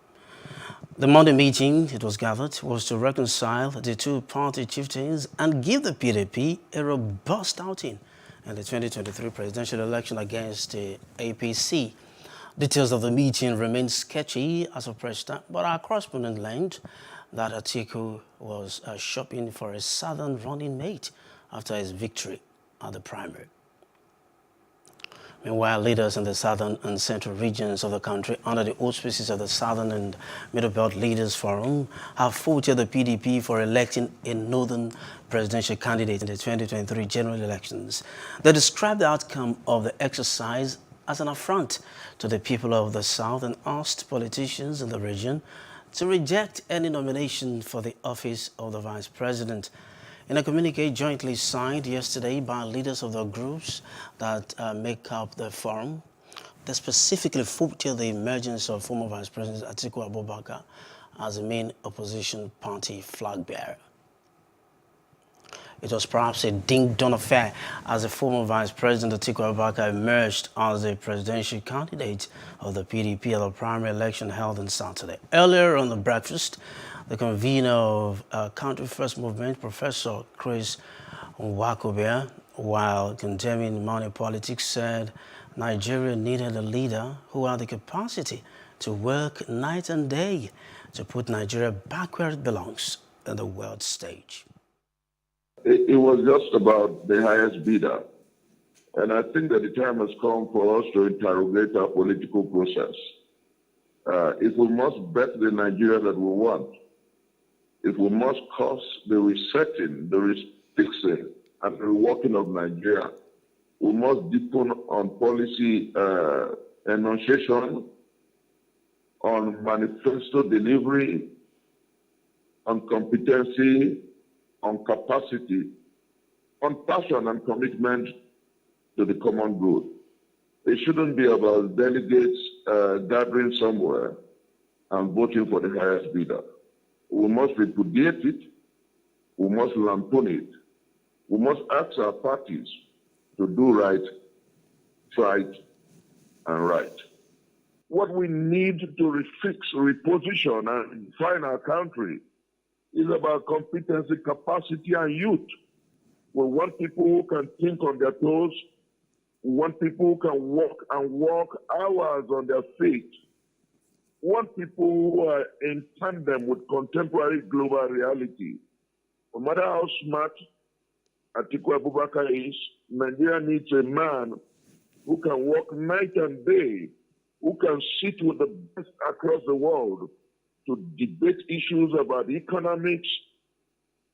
The Monday meeting, it was gathered, was to reconcile the two party chieftains and give the PDP a robust outing in the 2023 presidential election against the APC. Details of the meeting remain sketchy as of press time, but our correspondent learned that Atiku was shopping for a southern running mate after his victory at the primary. Meanwhile, leaders in the southern and central regions of the country, under the auspices of the Southern and Middle Belt Leaders Forum, have faulted the PDP for electing a northern presidential candidate in the 2023 general elections. They described the outcome of the exercise as an affront to the people of the South and asked politicians in the region to reject any nomination for the office of the Vice President. In a communique jointly signed yesterday by leaders of the groups that make up the forum, they specifically faulted the emergence of former Vice President Atiku Abubakar as the main opposition party flag bearer. It was perhaps a ding-dong affair as the former Vice President Atiku Abubakar emerged as the presidential candidate of the PDP at the primary election held on Saturday. Earlier on the breakfast, the convener of Country First Movement, Professor Chris Nwakobia, while condemning money politics, said Nigeria needed a leader who had the capacity to work night and day to put Nigeria back where it belongs on the world stage. It was just about the highest bidder. And I think that the time has come for us to interrogate our political process. If we must bet the Nigeria that we want, if we must cause the resetting, the refixing, and the reworking of Nigeria, we must deepen on policy enunciation, on manifesto delivery, on competency, on capacity, on passion and commitment to the common good. It shouldn't be about delegates gathering somewhere and voting for the highest bidder. We must repudiate it. We must lampoon it. We must ask our parties to do right, right, and right. What we need to refix, reposition, and find our country is about competency, capacity, and youth. We want people who can think on their toes. We want people who can walk hours on their feet. We want people who are in tandem with contemporary global reality. No matter how smart Atiku Abubakar is, Nigeria needs a man who can work night and day, who can sit with the best across the world to debate issues about economics,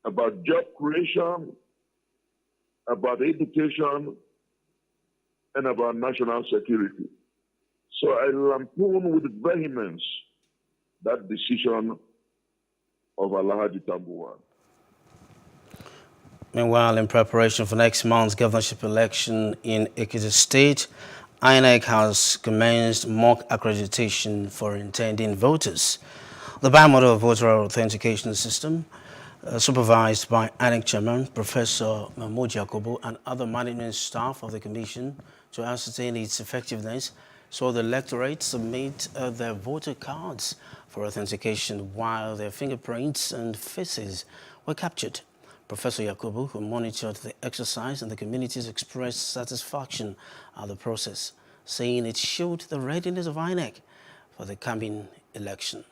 about job creation, about education, and about national security. So I lampoon with vehemence that decision of Alhaji Tambuwal. Meanwhile, in preparation for next month's governorship election in Ekiti State, INEC has commenced mock accreditation for intending voters. The bimodal voter authentication system, supervised by INEC Chairman Professor Mahmoud Yakubu and other management staff of the Commission to ascertain its effectiveness, so the electorate submit their voter cards for authentication while their fingerprints and faces were captured. Professor Yakubu, who monitored the exercise and the communities, expressed satisfaction at the process, saying it showed the readiness of INEC for the coming election.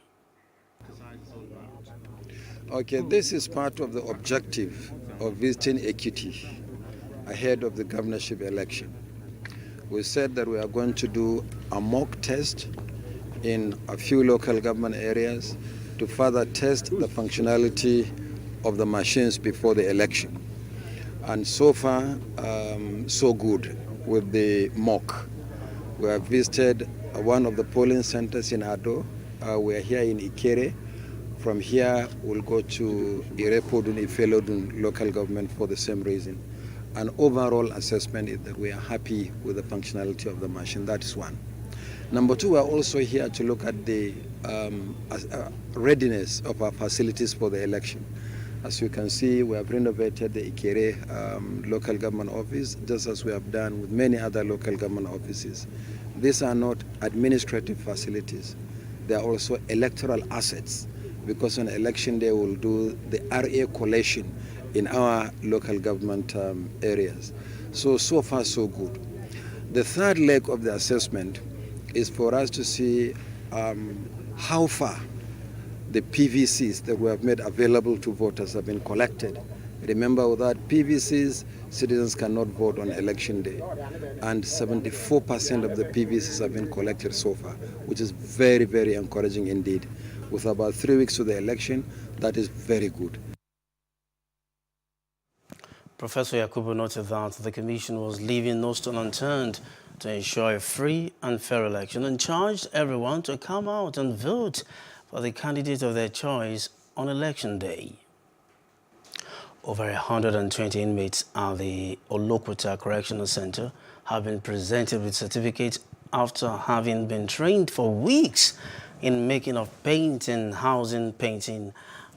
Okay, this is part of the objective of visiting Ekiti ahead of the governorship election. We said that we are going to do a mock test in a few local government areas to further test the functionality of the machines before the election. And so far, so good with the mock. We have visited one of the polling centers in Ado. We are here in Ikere. From here, we'll go to Irepodun, Ifelodun local government for the same reason. An overall assessment is that we are happy with the functionality of the machine. That is one. Number two, we are also here to look at the readiness of our facilities for the election. As you can see, we have renovated the Ikere local government office, just as we have done with many other local government offices. These are not administrative facilities. They are also electoral assets, because on election day we'll do the RA collation in our local government areas. So far, so good. The third leg of the assessment is for us to see how far the PVCs that we have made available to voters have been collected Remember, without PVCs, citizens cannot vote on election day. And 74% of the PVCs have been collected so far, which is very, very encouraging indeed. With about 3 weeks to the election, that is very good. Professor Yakubu noted that the Commission was leaving no stone unturned to ensure a free and fair election and charged everyone to come out and vote for the candidate of their choice on election day. Over 120 inmates at the Olokuta Correctional Center have been presented with certificates after having been trained for weeks in making of painting, housing painting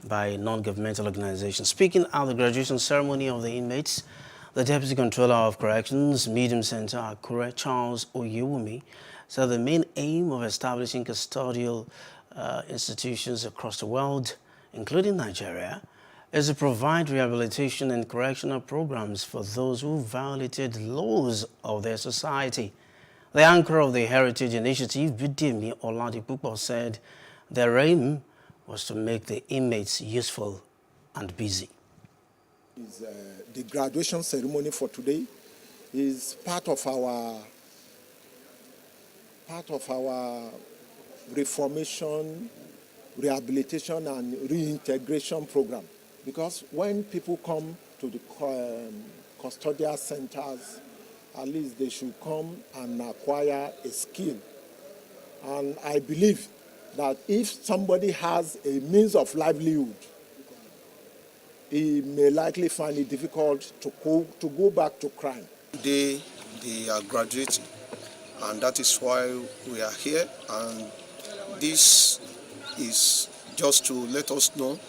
by non-governmental organizations. Speaking at the graduation ceremony of the inmates, the Deputy Controller of Corrections, Medium Center, Akure, Charles Oyewumi, said the main aim of establishing custodial institutions across the world, including Nigeria, is to provide rehabilitation and correctional programs for those who violated laws of their society. The anchor of the Heritage Initiative, Bidemi Oladipupo, said their aim was to make the inmates useful and busy. The graduation ceremony for today is part of our reformation, rehabilitation and reintegration program. Because when people come to the custodial centers, at least they should come and acquire a skill. And I believe that if somebody has a means of livelihood, he may likely find it difficult to go back to crime. Today, they are graduating, and that is why we are here. And this is just to let us know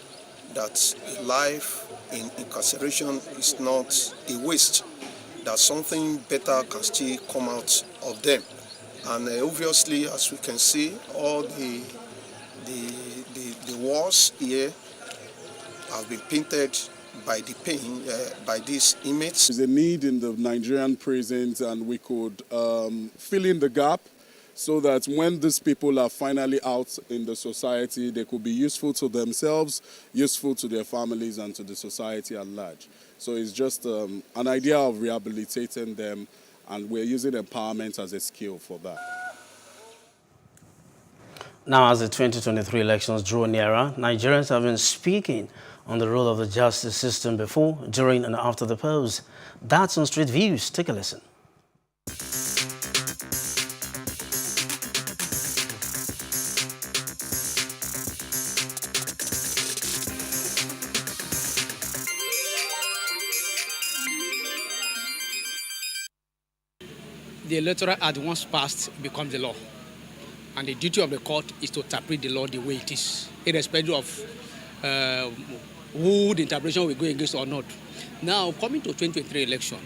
that life in incarceration is not a waste, that something better can still come out of them. And obviously, as we can see, all the walls here have been painted by the paint, by these inmates. There's a need in the Nigerian prisons, and we could fill in the gap so that when these people are finally out in the society, they could be useful to themselves, useful to their families, and to the society at large. So it's just an idea of rehabilitating them, and we're using empowerment as a skill for that. Now, as the 2023 elections draw nearer, Nigerians have been speaking on the role of the justice system before, during, and after the polls. That's on Street Views. Take a listen. The Electoral Act, once passed, becomes the law. And the duty of the court is to interpret the law the way it is, irrespective of who the interpretation will go against or not. Now, coming to 2023 election,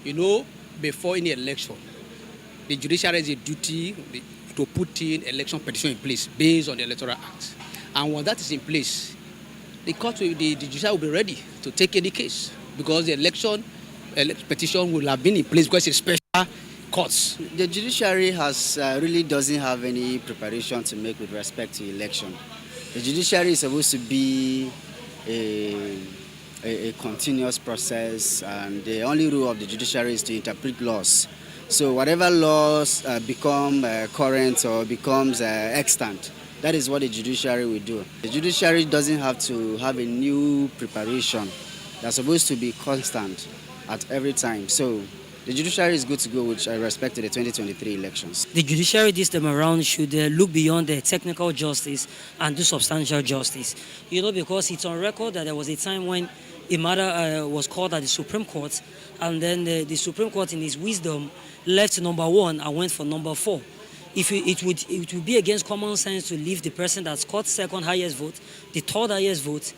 you know, before any election, the judiciary has a duty to put in election petition in place based on the Electoral Act. And when that is in place, the court, the judiciary will be ready to take any case, because the election petition will have been in place because it's special courts. The judiciary really doesn't have any preparation to make with respect to election. The judiciary is supposed to be a continuous process, and the only role of the judiciary is to interpret laws. So whatever laws become current or becomes extant, that is what the judiciary will do. The judiciary doesn't have to have a new preparation. They're supposed to be constant at every time. So the judiciary is good to go with respect to the 2023 elections. The judiciary this time around should look beyond the technical justice and do substantial justice. You know, because it's on record that there was a time when a matter was called at the Supreme Court, and then the Supreme Court, in its wisdom, left number 1 and went for number 4. It would be against common sense to leave the person that scored second highest vote, the third highest vote,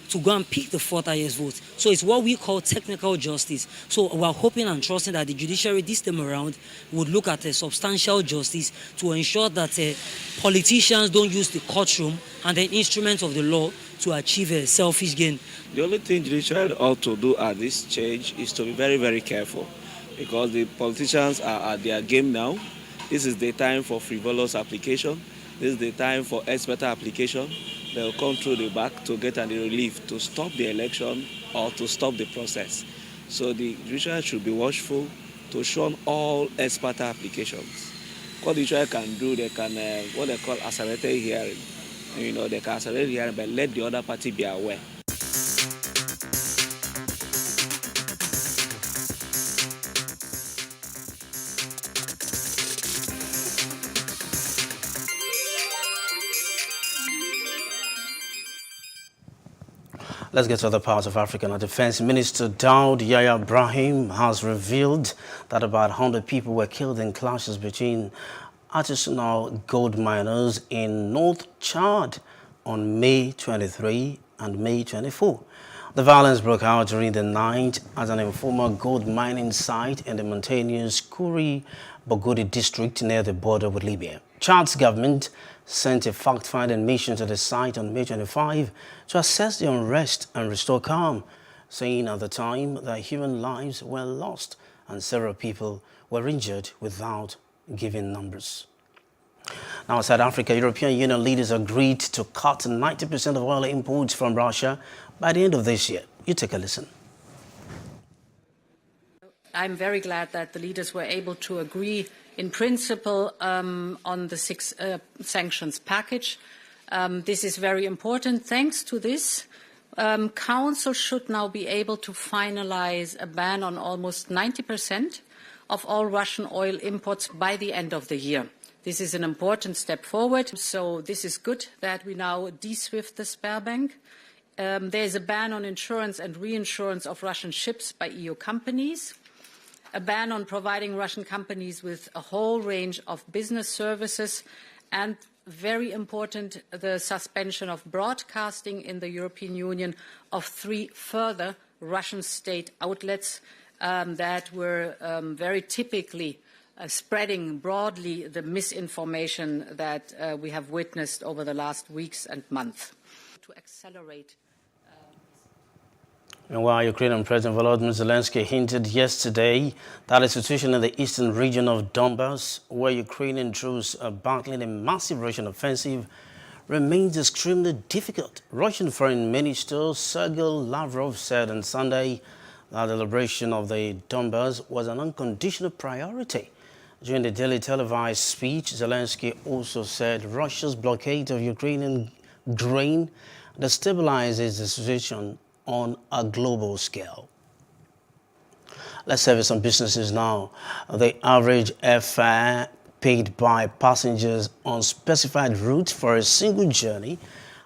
to go and pick the 4th highest vote. So it's what we call technical justice. So we're hoping and trusting that the judiciary this time around would look at a substantial justice to ensure that politicians don't use the courtroom and the instruments of the law to achieve a selfish gain. The only thing judiciary ought to do at this stage is to be very, very careful, because the politicians are at their game now. This is the time for frivolous application. This is the time for expert application. They'll come through the back to get any relief to stop the election or to stop the process. So the judiciary should be watchful to shun all ex parte applications. What the judiciary can do, they can, what they call accelerated hearing. You know, they can accelerate hearing, but let the other party be aware. Let's get to other parts of Africa. Now, Defense Minister Daud Yahya Ibrahim has revealed that about 100 people were killed in clashes between artisanal gold miners in North Chad on May 23 and May 24. The violence broke out during the night at an informal gold mining site in the mountainous Kuri Bogodi district near the border with Libya. Chad's government sent a fact-finding mission to the site on May 25 to assess the unrest and restore calm, saying at the time that human lives were lost and several people were injured without giving numbers. Now, South Africa, European Union leaders agreed to cut 90% of oil imports from Russia by the end of this year. You take a listen. I'm very glad that the leaders were able to agree in principle on the six sanctions package. This is very important. Thanks to this, Council should now be able to finalize a ban on almost 90% of all Russian oil imports by the end of the year. This is an important step forward. So this is good that we now de-SWIFT the Sberbank. There is a ban on insurance and reinsurance of Russian ships by EU companies, a ban on providing Russian companies with a whole range of business services, and very important, the suspension of broadcasting in the European Union of 3 further Russian state outlets that were very typically spreading broadly the misinformation that we have witnessed over the last weeks and months. To accelerate. And while Ukrainian President Volodymyr Zelensky hinted yesterday that the situation in the eastern region of Donbas, where Ukrainian troops are battling a massive Russian offensive, remains extremely difficult, Russian Foreign Minister Sergei Lavrov said on Sunday that the liberation of the Donbas was an unconditional priority. During the daily televised speech, Zelensky also said Russia's blockade of Ukrainian grain destabilizes the situation on a global scale. Let's service some businesses now. The average airfare paid by passengers on specified routes for a single journey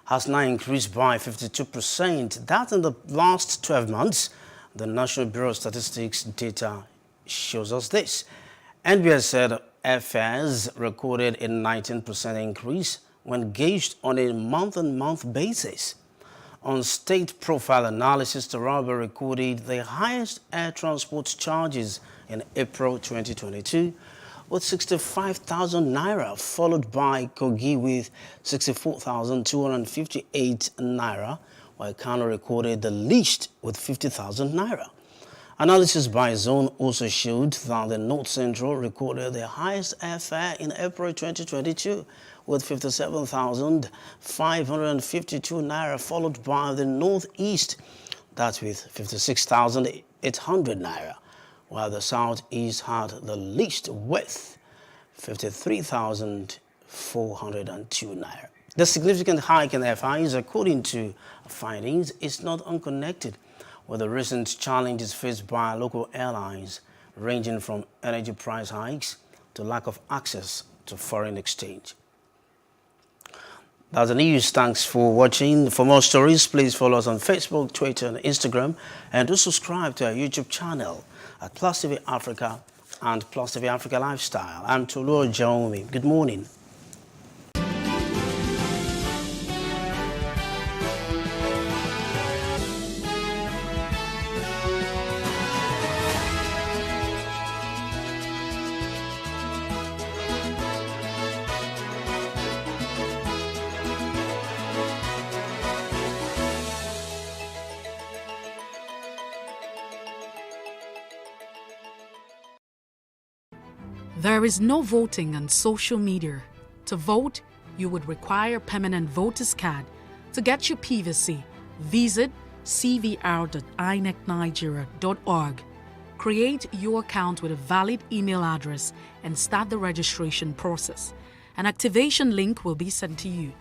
has now increased by 52%. That in the last 12 months, the National Bureau of Statistics data shows us this. NBS said airfares recorded a 19% increase when gauged on a month-on-month basis. On state profile analysis, Taraba recorded the highest air transport charges in April 2022 with 65,000 naira, followed by Kogi with 64,258 naira, while Kano recorded the least with 50,000 naira. Analysis by zone also showed that the North Central recorded the highest airfare in April 2022 with 57,552 naira, followed by the Northeast, that's with 56,800 naira, while the Southeast had the least with 53,402 naira. The significant hike in FIs, according to findings, is not unconnected with the recent challenges faced by local airlines, ranging from energy price hikes to lack of access to foreign exchange. That's the news. Thanks for watching. For more stories, please follow us on Facebook, Twitter, and Instagram, and do subscribe to our YouTube channel at Plus TV Africa and Plus TV Africa Lifestyle. I'm Tolu Ojaomi. Good morning. There is no voting on social media. To vote, you would require a permanent voter's card. To get your PVC, visit cvr.inecnigeria.org. Create your account with a valid email address and start the registration process. An activation link will be sent to you.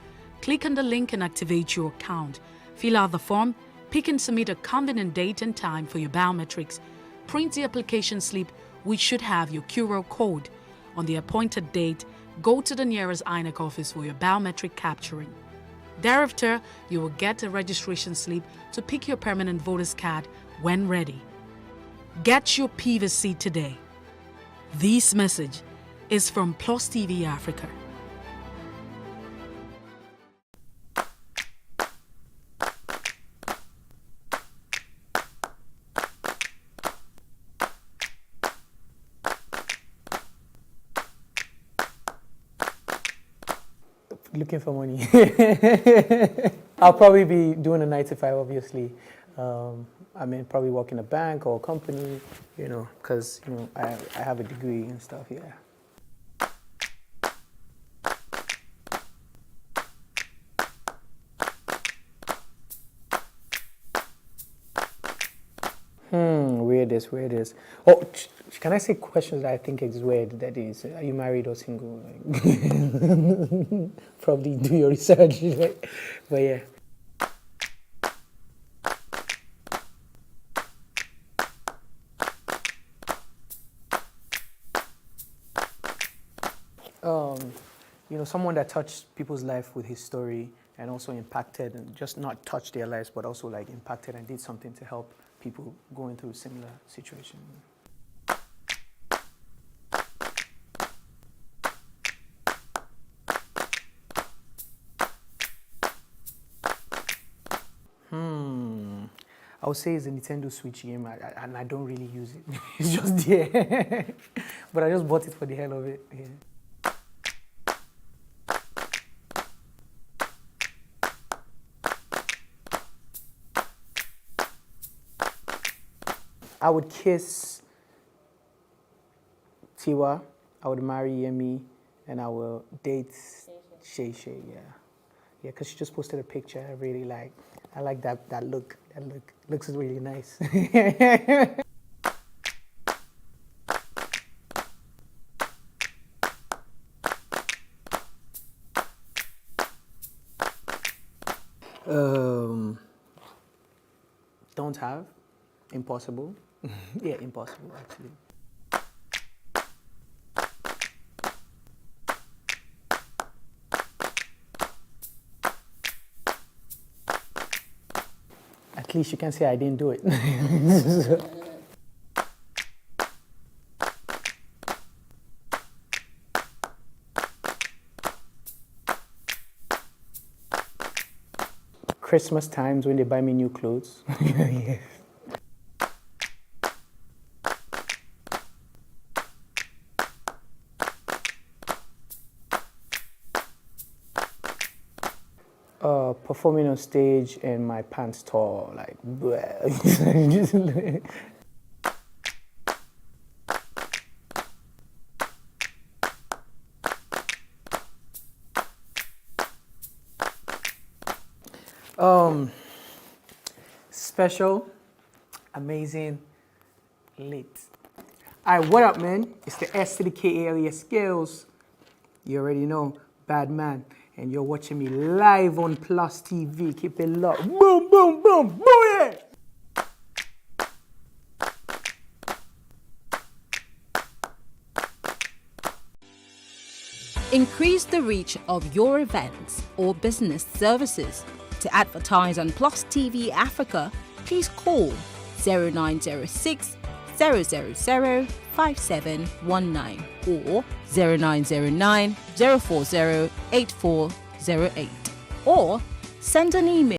Click on the link and activate your account. Fill out the form, pick and submit a convenient date and time for your biometrics. Print the application slip, which should have your QR code. On the appointed date, go to the nearest INEC office for your biometric capturing. Thereafter, you will get a registration slip to pick your permanent voter's card when ready. Get your PVC today. This message is from Plus TV Africa. Looking for money. I'll probably be doing a 9 to 5, obviously. Probably work in a bank or a company, because, I have a degree and stuff, yeah. Weirdest. Oh, can I say questions that I think is weird? That is, are you married or single? Probably do your research, but yeah. Someone that touched people's life with his story and also impacted, and just not touched their lives, but also impacted and did something to help people going through similar situations. I would say it's a Nintendo Switch game, and I don't really use it. It's just there. But I just bought it for the hell of it. Yeah. I would kiss Tiwa, I would marry Yemi, and I will date Shay, yeah, because she just posted a picture I really like. I like that look. That look looks really nice. Don't have. Impossible. Yeah, impossible, actually. At least you can say I didn't do it. Christmas times when they buy me new clothes. Yeah. Performing on stage and my pants tore, special, amazing, lit. All right, what up, man? It's the S to the K area skills. You already know, bad man. And you're watching me live on Plus TV. Keep it locked. Boom, boom, boom, boom, yeah! Increase the reach of your events or business services. To advertise on Plus TV Africa, please call 0906 000 5719 or 0909 040 8408 or send an email